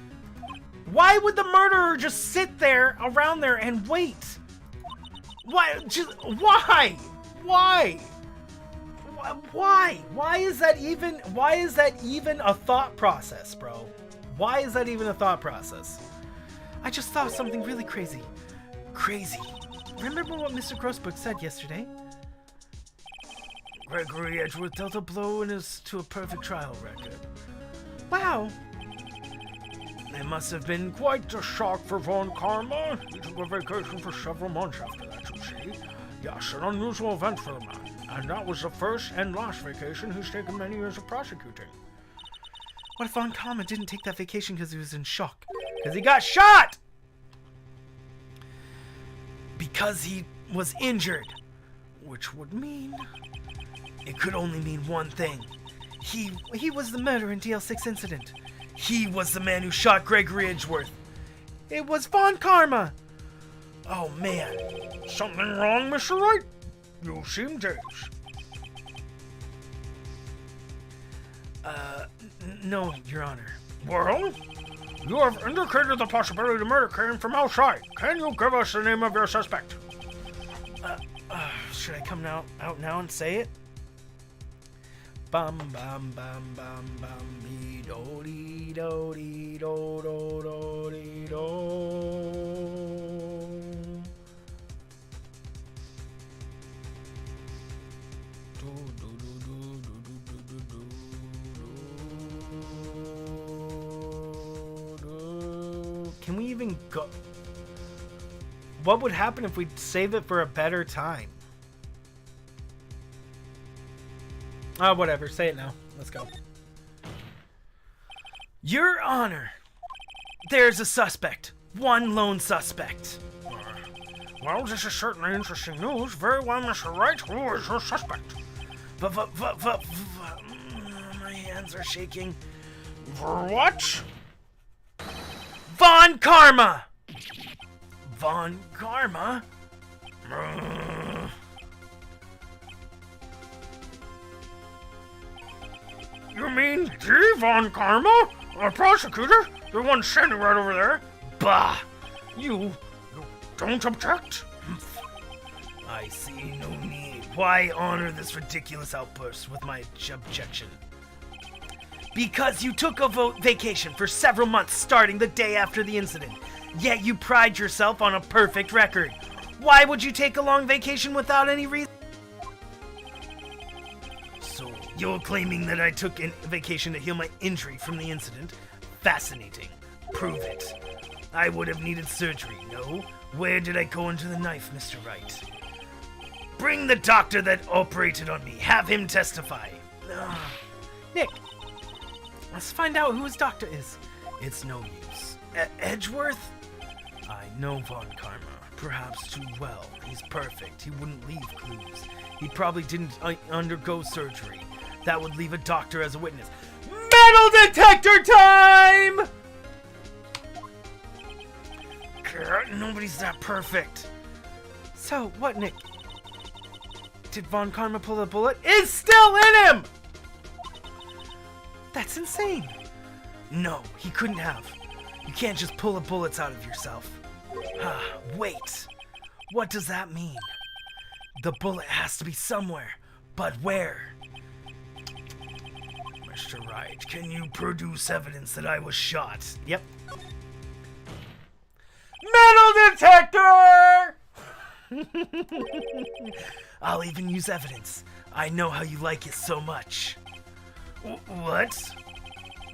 Why would the murderer just sit there around there and wait? Why? Why? Why? Why? Why is that even a thought process, bro? Why is that even a thought process? I just thought of something really crazy. Crazy. Remember what Mr. Grossberg said yesterday? Gregory Edgeworth dealt a blow to a perfect trial record. Wow. It must have been quite a shock for Von Karma. He took a vacation for several months after that, you see. Yes, an unusual event for the man. And that was the first and last vacation he's taken many years of prosecuting. What if Von Karma didn't take that vacation because he was in shock? Because he got shot! Because he was injured. Which would mean... It could only mean one thing. He was the murderer in DL6 incident. He was the man who shot Gregory Edgeworth. It was Von Karma. Oh, man. Something wrong, Mr. Wright? You seem dazed. No, Your Honor. Well, you have indicated the possibility the murder came from outside. Can you give us the name of your suspect? Should I come out now and say it? Bum bum bum bum bum dee do dee do dee do do do dee do. Can we even go? What would happen if we save it for a better time? Whatever. Say it now. Let's go. Your Honor, there's a suspect. One lone suspect. Well, this is certainly interesting news. Very well, Mr. Wright. Who is your suspect? My hands are shaking. What? Von Karma! Von Karma? You mean the Von Karma? A prosecutor? The one standing right over there? Bah! You don't object? I see no need. Why honor this ridiculous outburst with my objection? Because you took a vacation for several months starting the day after the incident, yet you pride yourself on a perfect record. Why would you take a long vacation without any reason? So, you're claiming that I took a vacation to heal my injury from the incident? Fascinating. Prove it. I would have needed surgery, no? Where did I go into the knife, Mr. Wright? Bring the doctor that operated on me. Have him testify. Nick, let's find out who his doctor is. It's no use. Edgeworth? I know Von Karma. Perhaps too well. He's perfect. He wouldn't leave clues. He probably didn't undergo surgery. That would leave a doctor as a witness. Metal detector time! Nobody's that perfect. So, what, Nick? Did Von Karma pull a bullet? It's still in him! That's insane. No, he couldn't have. You can't just pull the bullets out of yourself. Wait. What does that mean? The bullet has to be somewhere. But where? Mr. Wright, can you produce evidence that I was shot? Yep. Metal detector! I'll even use evidence. I know how you like it so much. What?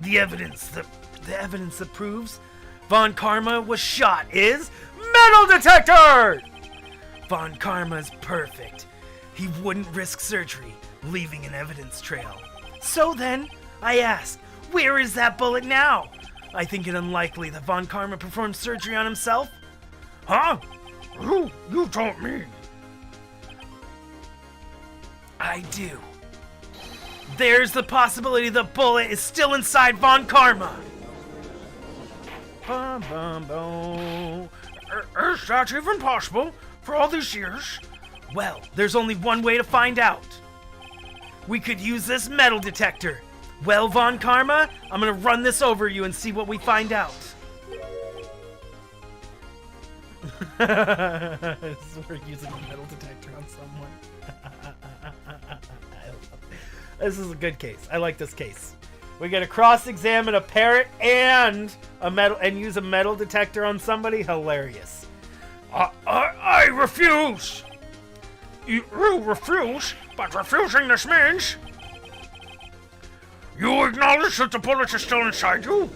The evidence that proves Von Karma was shot is metal detector! Von Karma's perfect. He wouldn't risk surgery, leaving an evidence trail. So then, I ask, where is that bullet now? I think it unlikely that Von Karma performed surgery on himself. Huh? You don't mean? I do. There's the possibility the bullet is still inside Von Karma. Bum, bum, bum. Is that even possible? For all these years? Well, there's only one way to find out. We could use this metal detector. Well, Von Karma, I'm gonna run this over you and see what we find out. We're using a metal detector on someone. This is a good case. I like this case. We gotta cross-examine a parrot and use a metal detector on somebody. Hilarious. I refuse! You refuse? But refusing this means... You acknowledge that the bullet is still inside you?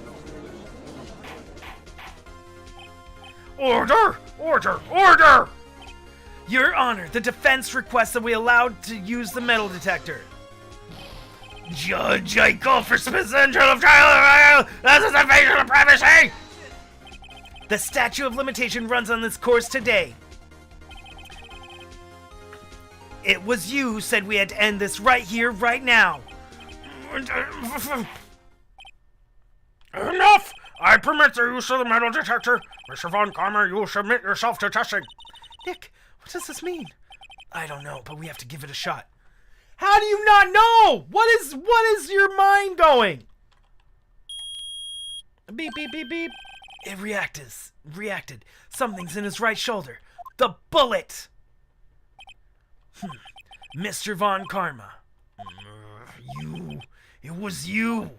Order! Order! Order! Your Honor, the defense requests that we allowed to use the metal detector. Judge, I call for suspension of trial. This is invasion of privacy! The statute of limitation runs on this course today. It was you who said we had to end this right here, right now. Enough! I permit the use of the metal detector. Mr. Von Karma, you will submit yourself to testing. Nick, what does this mean? I don't know, but we have to give it a shot. How do you not know? What is your mind going? Beep, beep, beep, beep. It reacted. Something's in his right shoulder. The bullet! Mr. Von Karma. It was you.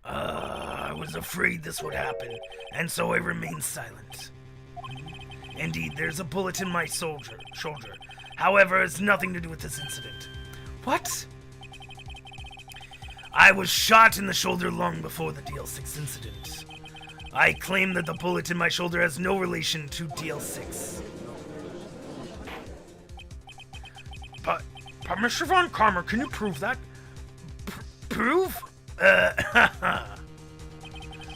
I was afraid this would happen, and so I remained silent. Indeed, there's a bullet in my shoulder. However, it's nothing to do with this incident. What? I was shot in the shoulder long before the DL6 incident. I claim that the bullet in my shoulder has no relation to DL6. But Mr. Von Karma, can you prove that? Prove? I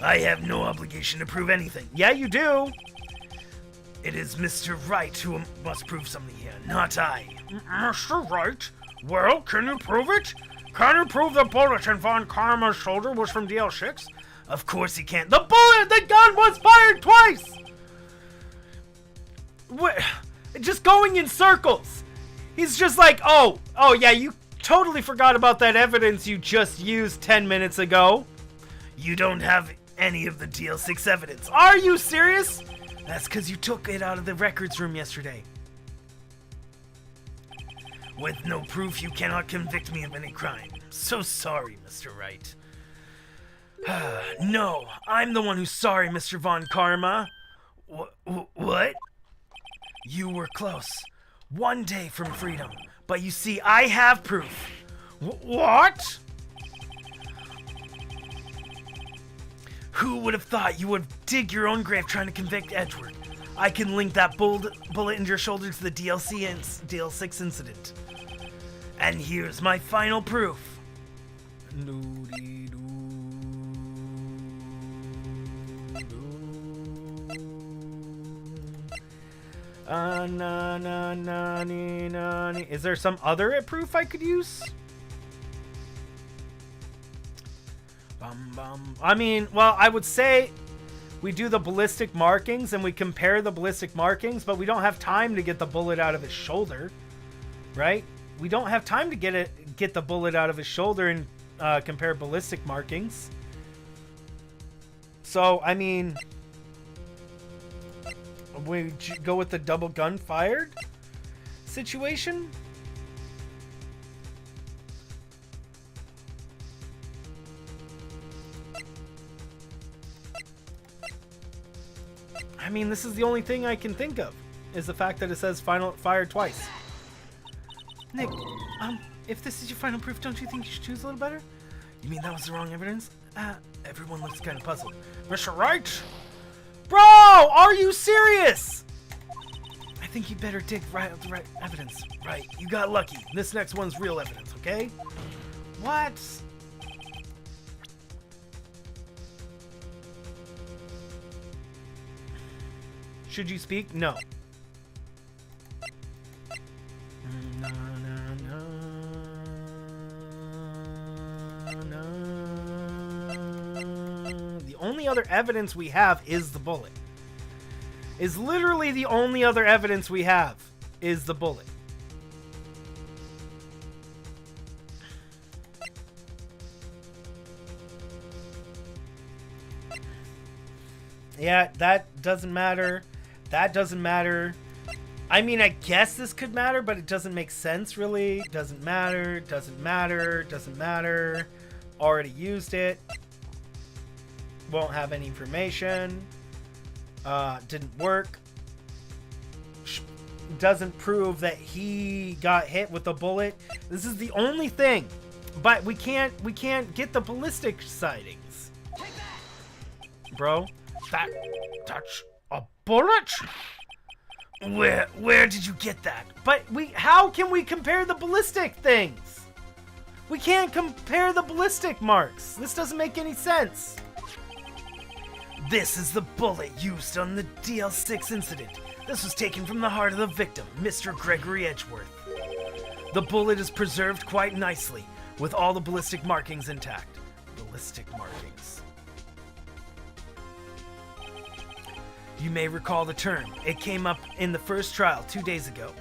have no obligation to prove anything. Yeah, you do. It is Mr. Wright who must prove something here, not I. Mr. Wright? Well, can you prove it? Can you prove the bullet in Von Karma's shoulder was from DL6? Of course he can't. The gun was fired twice! What? Just going in circles. He's just like, oh yeah, you totally forgot about that evidence you just used 10 minutes ago. You don't have any of the DL6 evidence. Are you serious? That's because you took it out of the records room yesterday. With no proof, you cannot convict me of any crime. So sorry, Mr. Wright. No, I'm the one who's sorry, Mr. Von Karma. What? You were close. One day from freedom. But you see, I have proof. What? Who would have thought you would dig your own grave trying to convict Edward? I can link that bullet in your shoulder to the DL6 incident. And here's my final proof. Is there some other proof I could use? I mean, well, I would say we do the ballistic markings and we compare the ballistic markings, but we don't have time to get the bullet out of his shoulder, right? We don't have time to get the bullet out of his shoulder and compare ballistic markings. So, I mean, we go with the double gun fired situation. I mean, this is the only thing I can think of, is the fact that it says fired twice. Nick, if this is your final proof, don't you think you should choose a little better? You mean that was the wrong evidence? Everyone looks kind of puzzled. Mr. Wright? Bro, are you serious? I think you better dig the right evidence. Right, you got lucky. This next one's real evidence, okay? What? Should you speak? No. The only other evidence we have is the bullet. Is literally the only other evidence we have is the bullet. Yeah, that doesn't matter. That doesn't matter. I mean, I guess this could matter, but it doesn't make sense, really. Doesn't matter, doesn't matter, doesn't matter. Already used it. Won't have any information. Didn't work. Doesn't prove that he got hit with a bullet. This is the only thing. But we can't get the ballistic sightings. Bro, that's a bullet? Where did you get that? But how can we compare the ballistic things? We can't compare the ballistic marks. This doesn't make any sense. This is the bullet used on the DL6 incident. This was taken from the heart of the victim, Mr. Gregory Edgeworth. The bullet is preserved quite nicely, with all the ballistic markings intact. Ballistic markings. You may recall the term. It came up in the first trial 2 days ago.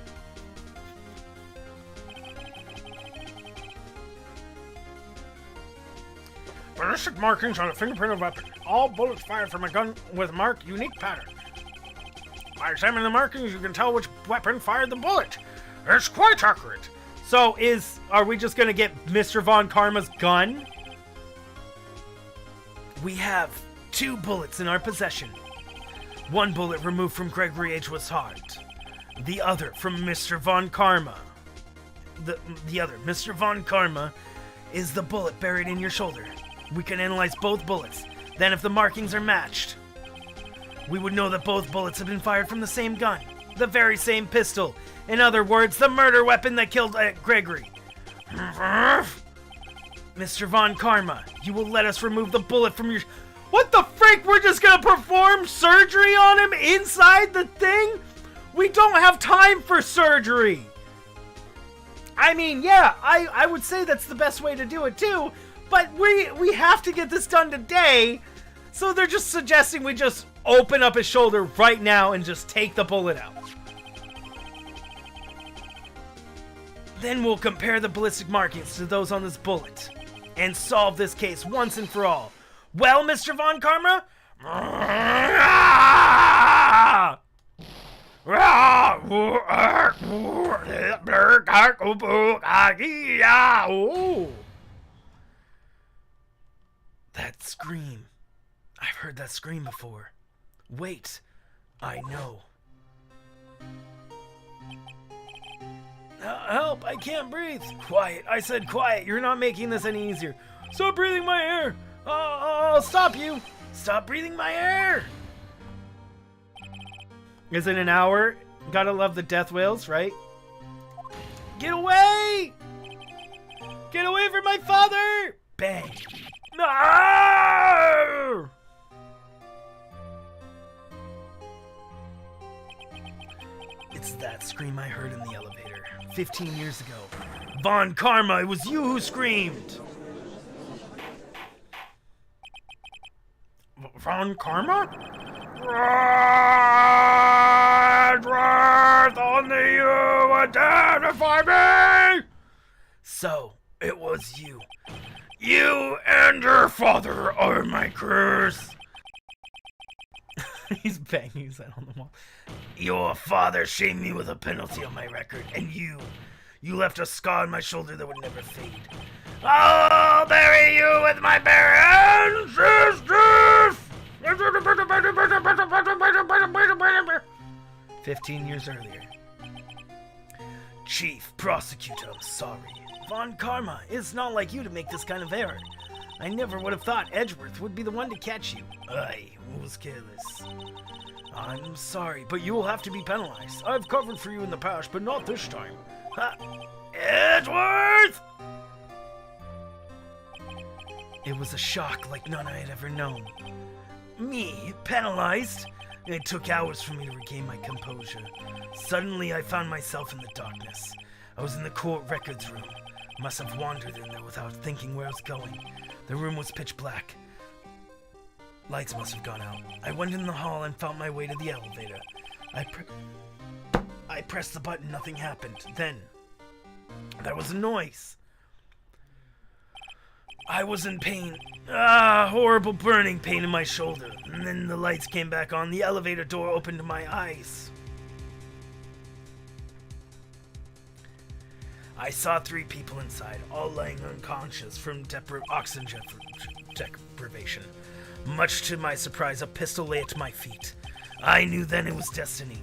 Ballistic markings on the fingerprint of weapon. All bullets fired from a gun with marked unique pattern. By examining the markings, you can tell which weapon fired the bullet. It's quite accurate. So are we just gonna get Mr. Von Karma's gun? We have 2 bullets in our possession. 1 bullet removed from Gregory Edgeworth's heart. The other from Mr. Von Karma. The other, Mr. Von Karma, is the bullet buried in your shoulder. We can analyze both bullets. Then if the markings are matched, we would know that both bullets have been fired from the same gun. The very same pistol. In other words, the murder weapon that killed Gregory. Mr. Von Karma, you will let us remove the bullet from your... What the frick? We're just gonna perform surgery on him inside the thing? We don't have time for surgery. I mean, yeah, I would say that's the best way to do it too, but we have to get this done today, so they're just suggesting we just open up his shoulder right now and just take the bullet out. Then we'll compare the ballistic markings to those on this bullet and solve this case once and for all. Well, Mr. Von Karma? That scream. I've heard that scream before. Wait, I know. Help, I can't breathe. Quiet, I said quiet. You're not making this any easier. Stop breathing my air. I'll stop you. Stop breathing my air. Is it an hour? Gotta love the death wails, right? Get away! Get away from my father! Bang. No! It's that scream I heard in the elevator 15 years ago. Von Karma, it was you who screamed. Von Karma? Edgeworth, only you would identify me! So, it was you. You and your father are my curse. He's banging his head on the wall. Your father shamed me with a penalty on my record, and you left a scar on my shoulder that would never fade. I'll bury you with my bare ancestors! 15 years earlier. Chief Prosecutor, I'm sorry. Von Karma, it's not like you to make this kind of error. I never would have thought Edgeworth would be the one to catch you. I was careless. I'm sorry, but you will have to be penalized. I've covered for you in the past, but not this time. Ha! Edgeworth! It was a shock like none I had ever known. Me, penalized? It took hours for me to regain my composure. Suddenly, I found myself in the darkness. I was in the court records room. Must have wandered in there without thinking where I was going. The room was pitch black. Lights must have gone out. I went in the hall and found my way to the elevator. I pressed the button, nothing happened. Then, there was a noise. I was in pain. Horrible burning pain in my shoulder. And then the lights came back on. The elevator door opened to my eyes. I saw 3 people inside, all lying unconscious from oxygen deprivation. Much to my surprise, a pistol lay at my feet. I knew then it was destiny.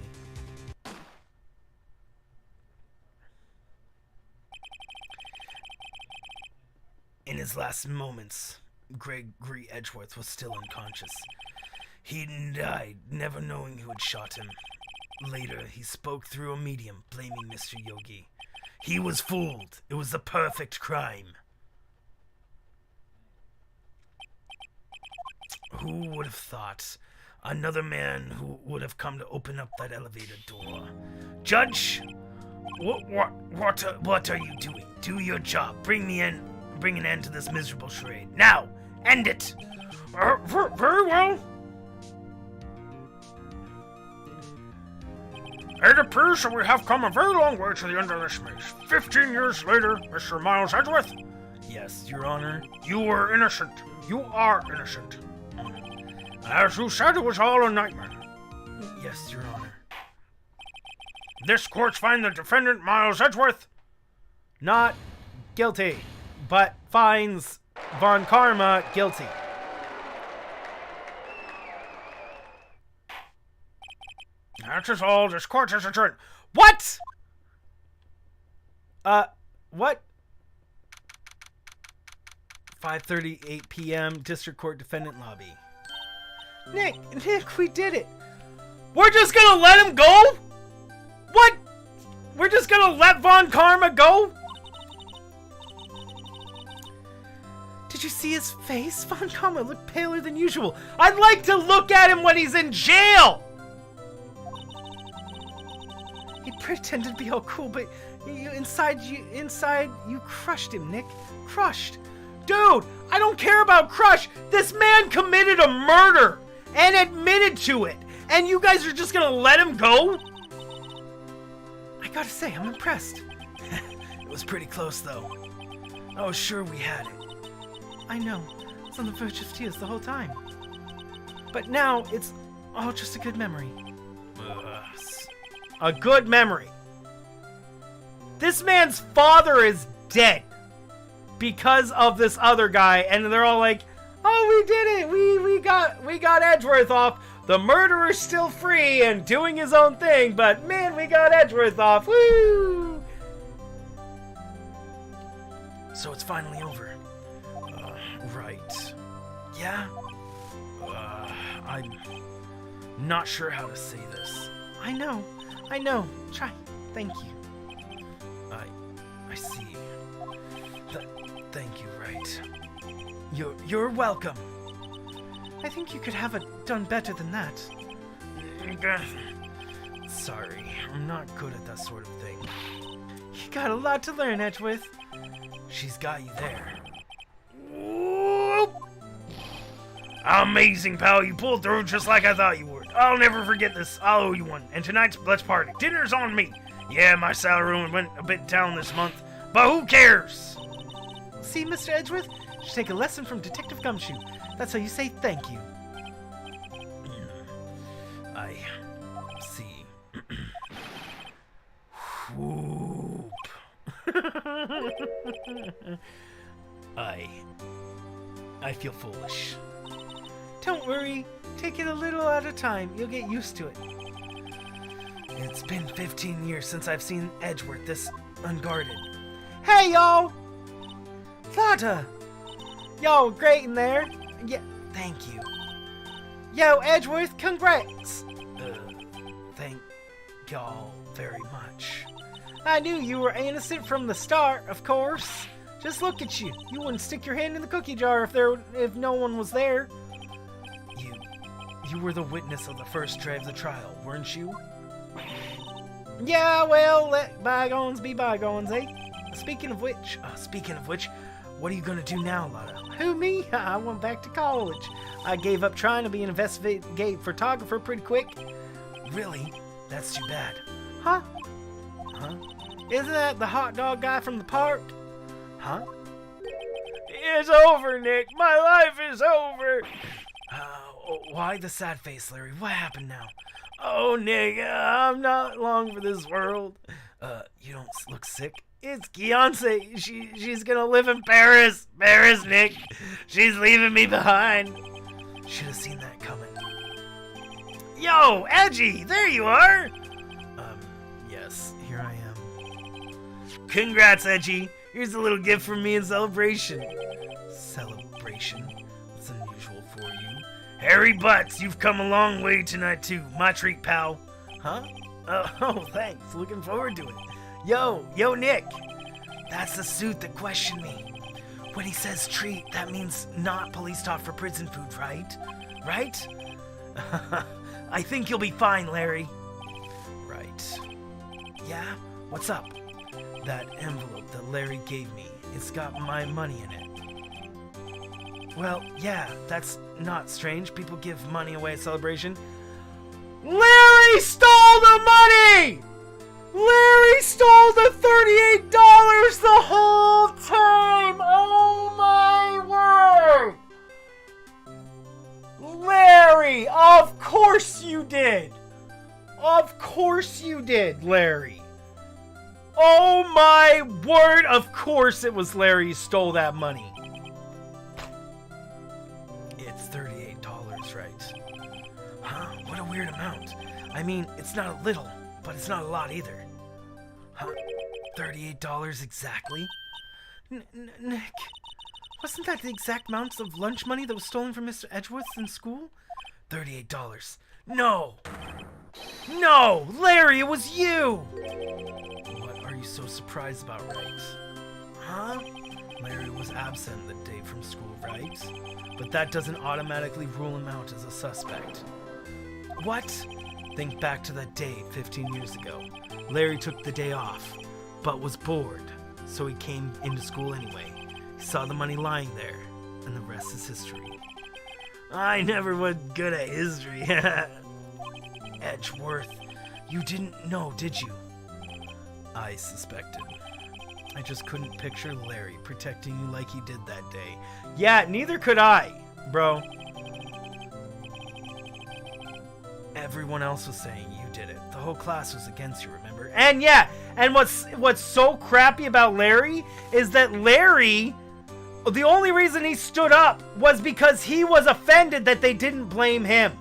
In his last moments, Gregory Edgeworth was still unconscious. He died, never knowing who had shot him. Later, he spoke through a medium, blaming Mr. Yogi. He was fooled. It was the perfect crime. Who would have thought? Another man who would have come to open up that elevator door. Judge, what are you doing? Do your job. Bring an end to this miserable charade. Now, end it. Very well. It appears that we have come a very long way to the end of this maze. 15 years later, Mr. Miles Edgeworth. Yes, Your Honor. You were innocent. You are innocent. As you said, it was all a nightmare. Yes, Your Honor. This court finds the defendant, Miles Edgeworth, Not guilty, but finds Von Karma guilty. That is all. This court is adjourned. What? What? 5:38 p.m. District Court Defendant Lobby. Nick, we did it. We're just gonna let him go? What? We're just gonna let Von Karma go? Did you see his face? Von Karma looked paler than usual. I'd like to look at him when he's in jail! He pretended to be all cool, but inside you crushed him, Nick. Crushed. Dude, I don't care about crush. This man committed a murder and admitted to it. And you guys are just gonna let him go? I gotta say, I'm impressed. It was pretty close, though. I was sure we had it. I know. It's on the verge of tears the whole time. But now, it's all just a good memory. A good memory. This man's father is dead because of this other guy, and they're all like, "Oh, we did it! We got Edgeworth off. The murderer's still free and doing his own thing, but man, we got Edgeworth off. Woo!" So it's finally over. Right. Yeah? I'm not sure how to say this. I know. Try. Thank you. I see. Thank you, Wright. You're welcome. I think you could have done better than that. Sorry, I'm not good at that sort of thing. You got a lot to learn, Edgeworth. She's got you there. Whoop. Amazing, pal. You pulled through just like I thought you would. I'll never forget this. I'll owe you one. And tonight's let's party. Dinner's on me. Yeah, my salary went a bit down this month, but who cares? See, Mr. Edgeworth? You should take a lesson from Detective Gumshoe. That's how you say thank you. I see. Whoop. I feel foolish. Don't worry. Take it a little at a time. You'll get used to it. It's been 15 years since I've seen Edgeworth this unguarded. Hey, y'all! Vlada! Yo, great in there. Yeah, Thank you. yo, Edgeworth, congrats! Thank y'all very much. I knew you were innocent from the start, of course. Just look at you. You wouldn't stick your hand in the cookie jar if no one was there. You were the witness of the first day of the trial, weren't you? Yeah, well, let bygones be bygones, eh? speaking of which, what are you gonna do now, Lotta? Who, me? I went back to college. I gave up trying to be an investigative photographer pretty quick. Really? That's too bad. Huh? Isn't that the hot dog guy from the park? Huh? It's over, Nick. My life is over. Why the sad face, Larry? What happened now? Oh, Nick, I'm not long for this world. You don't look sick? It's Beyonce. She's gonna live in Paris. Paris, Nick. She's leaving me behind. Should have seen that coming. Yo, Edgy, there you are. Yes, here I am. Congrats, Edgy. Here's a little gift from me in celebration. Celebration? That's unusual for you. Harry Butts, you've come a long way tonight, too. My treat, pal. Huh? Oh, thanks. Looking forward to it. Yo, Nick. That's the suit that questioned me. When he says treat, that means not police talk for prison food, right? Right? I think you'll be fine, Larry. Right. Yeah? What's up? That envelope that Larry gave me, it's got my money in it. Well, yeah, that's not strange. People give money away at celebration. Larry stole the money! Larry stole the $38 the whole time! Oh my word! Larry, of course you did! Of course you did, Larry! Oh my word, of course it was Larry who stole that money. It's $38, right? Huh? What a weird amount. I mean, it's not a little, but it's not a lot either. Huh? $38 exactly? Nick, wasn't that the exact amount of lunch money that was stolen from Mr. Edgeworth in school? $38. No! No! Larry, it was you! What are you so surprised about, right? Huh? Larry was absent the day from school, right? But that doesn't automatically rule him out as a suspect. What? Think back to that day 15 years ago. Larry took the day off, but was bored, so he came into school anyway. He saw the money lying there, and the rest is history. I never was good at history. Edgeworth, you didn't know, did you? I suspected. I just couldn't picture Larry protecting you like he did that day. Yeah, neither could I, bro. Everyone else was saying you did it. The whole class was against you, remember? And yeah, and what's so crappy about Larry is that Larry, the only reason he stood up was because he was offended that they didn't blame him.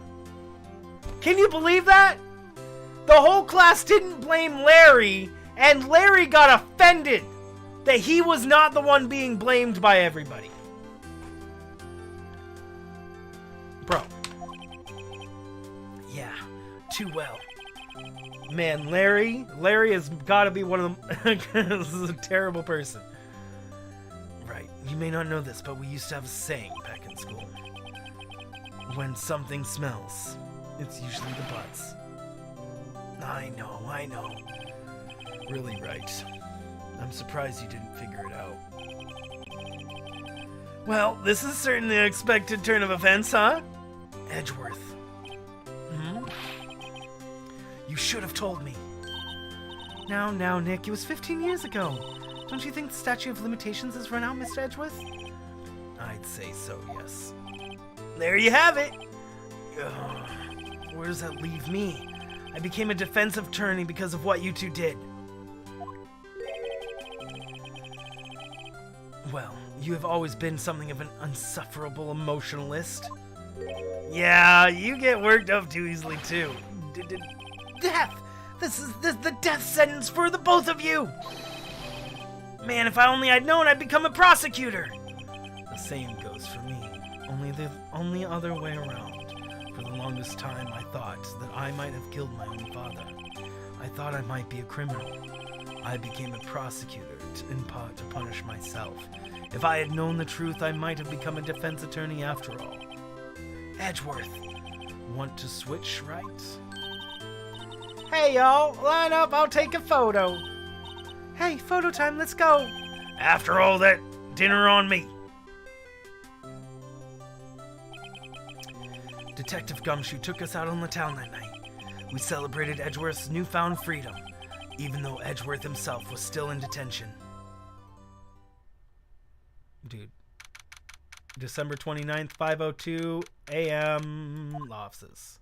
Can you believe that? The whole class didn't blame Larry, and Larry got offended that he was not the one being blamed by everybody. Bro. Yeah, too well. Man, Larry has got to be one of them. This is a terrible person. Right, you may not know this, but we used to have a saying back in school. When something smells, it's usually the butts. I know. Really right. I'm surprised you didn't figure it out. Well, this is certainly an unexpected turn of events, huh? Edgeworth. You should have told me. Now, Nick, it was 15 years ago. Don't you think the statute of limitations has run out, Mr. Edgeworth? I'd say so, yes. There you have it. Where does that leave me? I became a defensive attorney because of what you two did. Well, you have always been something of an insufferable emotionalist. Yeah, you get worked up too easily, too. Death! This is the death sentence for the both of you! Man, if I'd known, I'd become a prosecutor. The same goes for me. Only the only other way around. For the longest time, I thought that I might have killed my own father. I thought I might be a criminal. I became a prosecutor in part to punish myself. If I had known the truth, I might have become a defense attorney after all. Edgeworth, want to switch, right? Hey, y'all, line up, I'll take a photo. Hey, photo time, let's go. After all that, dinner on me. Detective Gumshoe took us out on the town that night. We celebrated Edgeworth's newfound freedom, even though Edgeworth himself was still in detention. Dude. December 29th, 5:02 a.m. Law offices.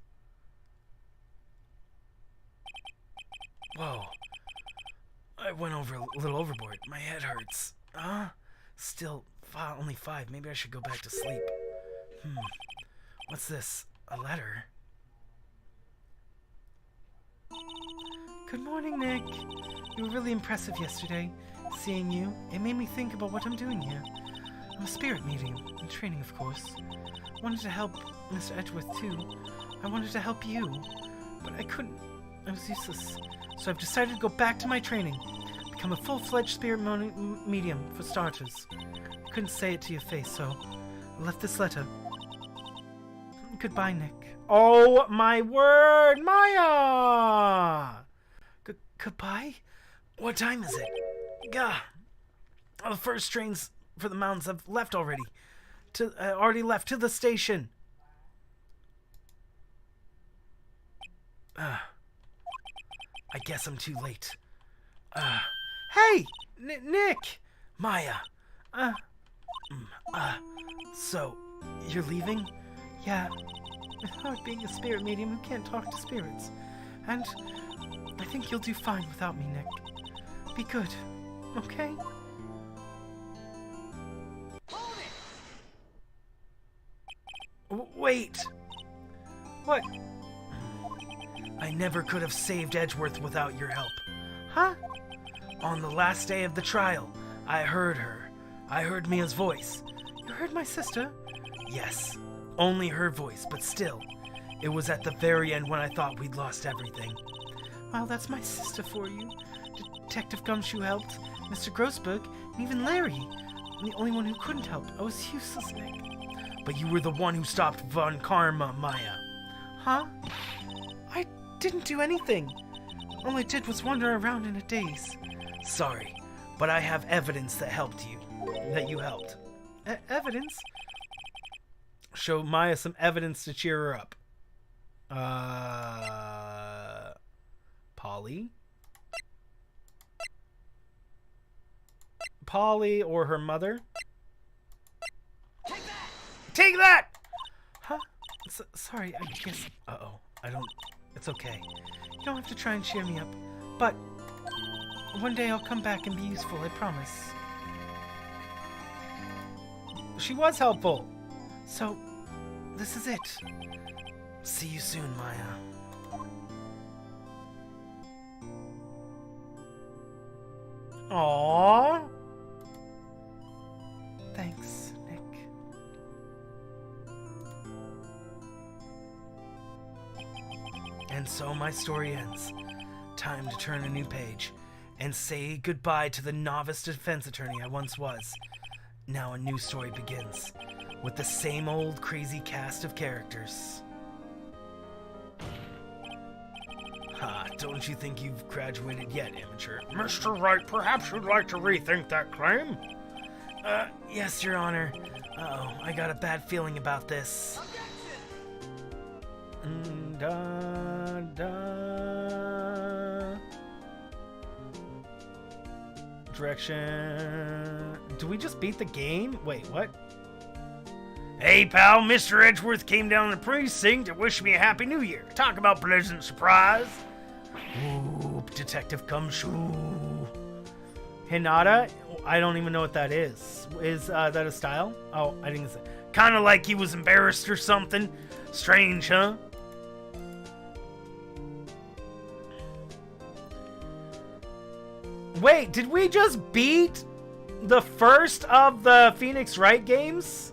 Whoa. I went over a little overboard. My head hurts. Still, only 5. Maybe I should go back to sleep. What's this? A letter? Good morning, Nick. You were really impressive yesterday. Seeing you, it made me think about what I'm doing here. I'm a spirit medium, in training, of course. I wanted to help Mr. Edgeworth, too. I wanted to help you, but I couldn't. I was useless. So I've decided to go back to my training. Become a full-fledged spirit medium, for starters. I couldn't say it to your face, so I left this letter. Goodbye, Nick. Oh my word, Maya! Goodbye? What time is it? Gah. The first trains for the mountains have left already. Already left to the station. I guess I'm too late. Hey! Nick! Maya. So, you're leaving? Yeah. It's hard being a spirit medium who can't talk to spirits. And I think you'll do fine without me, Nick. Be good, okay? Wait! What? I never could have saved Edgeworth without your help. Huh? On the last day of the trial, I heard her. I heard Mia's voice. You heard my sister? Yes. Only her voice, but still. It was at the very end when I thought we'd lost everything. Well, that's my sister for you. Detective Gumshoe helped, Mr. Grossberg, and even Larry. I'm the only one who couldn't help. I was useless, Nick. But you were the one who stopped Von Karma, Maya. Huh? I didn't do anything. All I did was wander around in a daze. Sorry, but I have evidence that helped you. That you helped. Evidence? Show Maya some evidence to cheer her up. Polly? Polly or her mother? Take that! Huh? Sorry, I guess... Uh-oh. It's okay. You don't have to try and cheer me up. But one day I'll come back and be useful, I promise. She was helpful. So, this is it. See you soon, Maya. Aww. Thanks, Nick. And so my story ends. Time to turn a new page and say goodbye to the novice defense attorney I once was. Now a new story begins, with the same old crazy cast of characters. Ha, don't you think you've graduated yet, amateur? Mr. Wright, perhaps you'd like to rethink that claim? Yes, Your Honor. Uh-oh, I got a bad feeling about this. Direction. Do we just beat the game? Wait, what? Hey, pal, Mr. Edgeworth came down to the precinct to wish me a happy new year. Talk about pleasant surprise. Ooh, Detective Gumshoe. Hinata? I don't even know what that is. Is that a style? Oh, I didn't say. Kind of like he was embarrassed or something. Strange, huh? Wait, did we just beat the first of the Phoenix Wright games?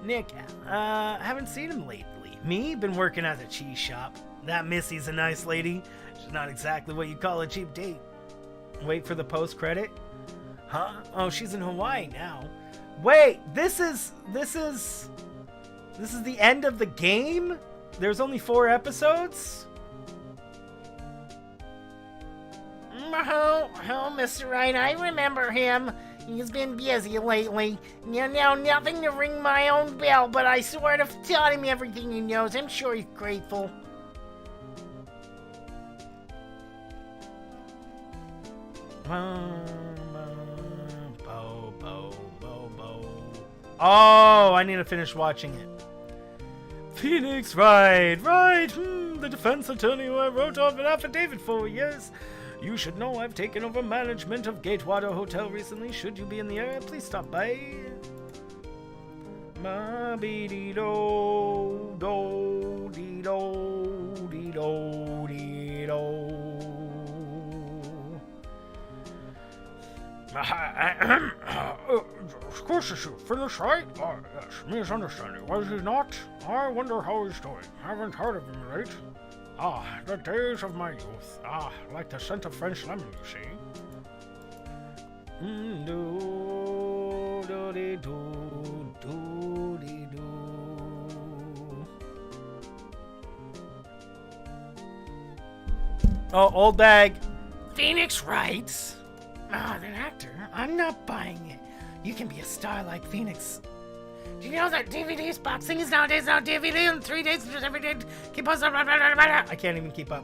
Nick, haven't seen him lately. Me? Been working at the cheese shop. That Missy's a nice lady. She's not exactly what you call a cheap date. Wait for the post-credit? Huh? Oh, she's in Hawaii now. Wait, this is the end of the game? There's only 4 episodes? Oh, Mr. Wright, I remember him. He's been busy lately. Now, nothing to ring my own bell, but I sort of taught him everything he knows. I'm sure he's grateful. Oh, I need to finish watching it. Phoenix Wright, the defense attorney who I wrote off an affidavit for, yes. You should know I've taken over management of Gatewater Hotel recently. Should you be in the area, please stop by. Ma-be-dee-do, do-dee-do, dee-do, dee-do. Excuse me, Phoenix Wright? Yes, misunderstanding. Was he not? I wonder how he's doing. Haven't heard of him late. Ah, the days of my youth. Ah, like the scent of French lemon, you see. Oh, old bag. Phoenix Wright? An actor? I'm not buying it. You can be a star like Phoenix. Do you know that DVD's boxing is nowadays now DVD in 3 days? Every day. Keep us up. I can't even keep up.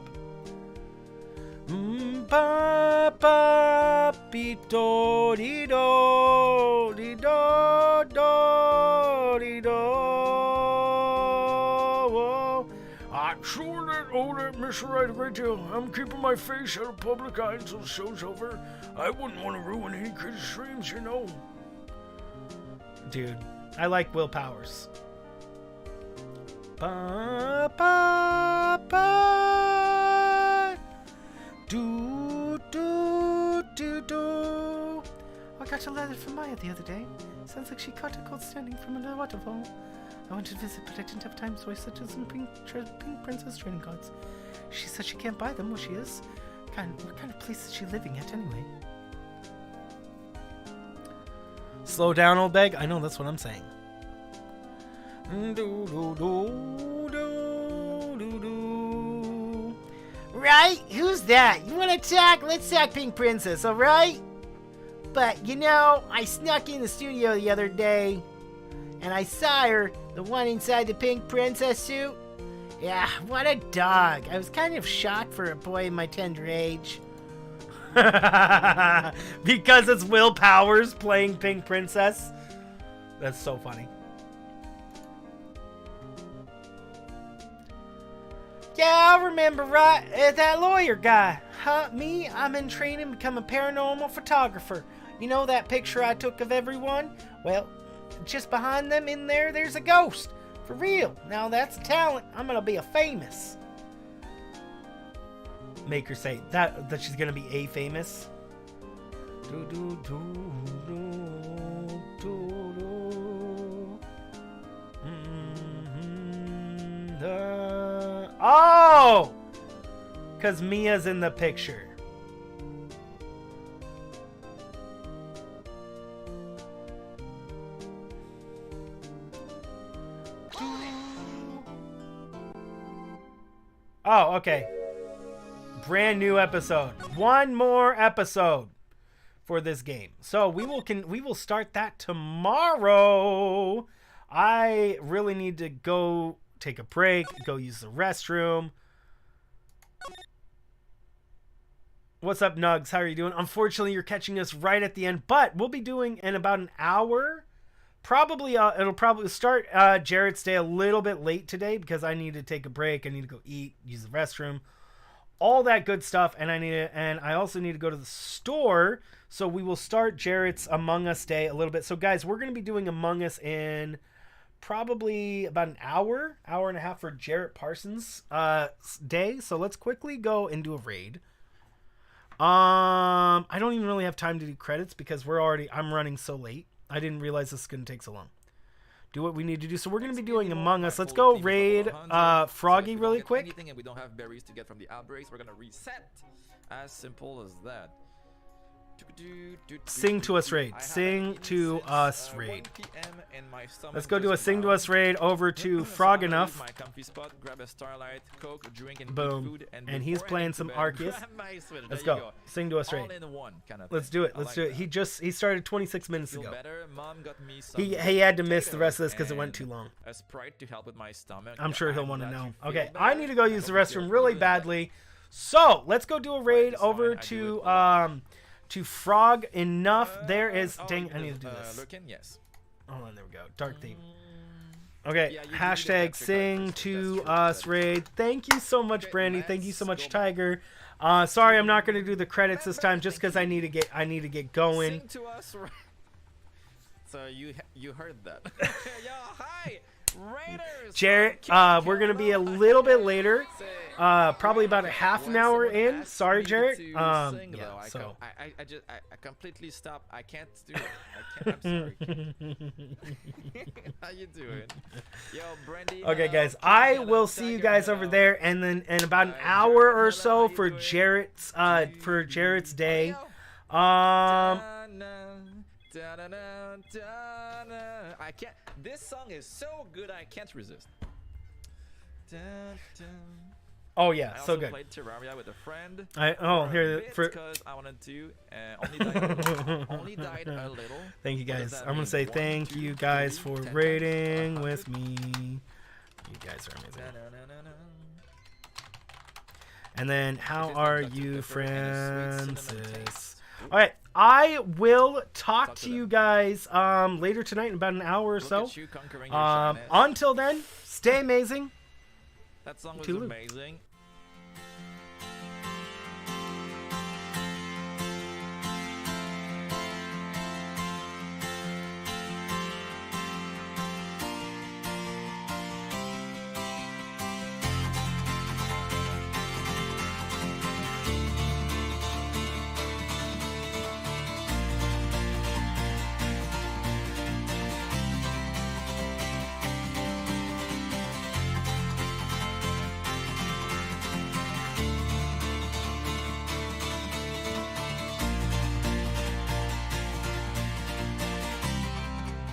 Ba ba be do dee do dee do do dee do. Sure that Mr. Wright a great deal. I'm keeping my face out of public eye until the show's over. I wouldn't want to ruin any kid's dreams, you know. Dude, I like Will Powers. Ba ba ba. Do do do do. I got a letter from Maya the other day. Sounds like she caught a cold standing from under the waterfall. I wanted to visit, but I didn't have time, so I sent her some pink princess trading cards. She said she can't buy them where she is. What kind of place is she living at anyway? Slow down, old bag. I know, that's what I'm saying. Right? Who's that? You want to talk? Let's talk Pink Princess, alright? But, you know, I snuck in the studio the other day, and I saw her, the one inside the Pink Princess suit. Yeah, what a dog. I was kind of shocked for a boy in my tender age. Because it's Will Powers playing Pink Princess. That's so funny. Yeah, I remember, right? That lawyer guy. Huh? Me? I'm in training to become a paranormal photographer. You know that picture I took of everyone? Well, just behind them in there, there's a ghost. For real. Now that's a talent. I'm gonna be a famous. Make her say that she's gonna be a famous. Do do do do do do. Oh, cause Mia's in the picture. Oh, okay. Brand new episode. One more episode for this game. So we will start that tomorrow. I really need to go take a break, go use the restroom. What's up, Nugs? How are you doing? Unfortunately, you're catching us right at the end, but we'll be doing in about an hour. Probably it'll probably start Jared's day a little bit late today because I need to take a break. I need to go eat, use the restroom, all that good stuff, and I also need to go to the store. So we will start Jared's Among Us day a little bit. So guys, we're going to be doing Among Us in probably about an hour and a half for Jarett Parsons day. So let's quickly go and do a raid. I don't even really have time to do credits because I'm running so late. I didn't realize this is going to take so long. Do what we need to do. So we're going to be doing Among Us. Let's go raid Froggy really quick. And we don't have berries to get from the outbreaks, we're going to reset. As simple as that. Sing to us raid. Sing to us raid. Let's go do a sing to us raid over to Frog Enough. Boom. And he's playing some Arceus. Let's go. Sing to us raid. Let's do it. Let's do it. He started 26 minutes ago. He had to miss the rest of this because it went too long. I'm sure he'll want to know. Okay, I need to go use the restroom really badly. So let's go do a raid over to Frog Enough. There is. Dang, I need to do this. Hold on, there we go. Dark theme. Okay, hashtag sing to us raid. Thank you so much, Brandy. Thank you so much, Tiger. Sorry, I'm not gonna do the credits this time, just because I need to get going. Sing to us. So you heard that? Yo, hi, Raiders. Jarrett, we're gonna be a little bit later. Probably about a half an hour in. Sorry, Jarrett. Yeah, so I completely stopped. I can't do it. I'm sorry. How you doing? Yo, Brandy. Okay, guys, I will see you guys over there, and then in about an hour or so for Jarrett's day. I can't. This song is so good, I can't resist. Oh yeah, so good. I played Terraria with a friend. Here for. Because I wanted to. Only died a little. Thank you guys. I'm gonna say thank you guys for raiding with me. You guys are amazing. And then how are you, Francis? All right, I will talk to you guys later tonight in about an hour or so. Until then, stay amazing. That song was amazing.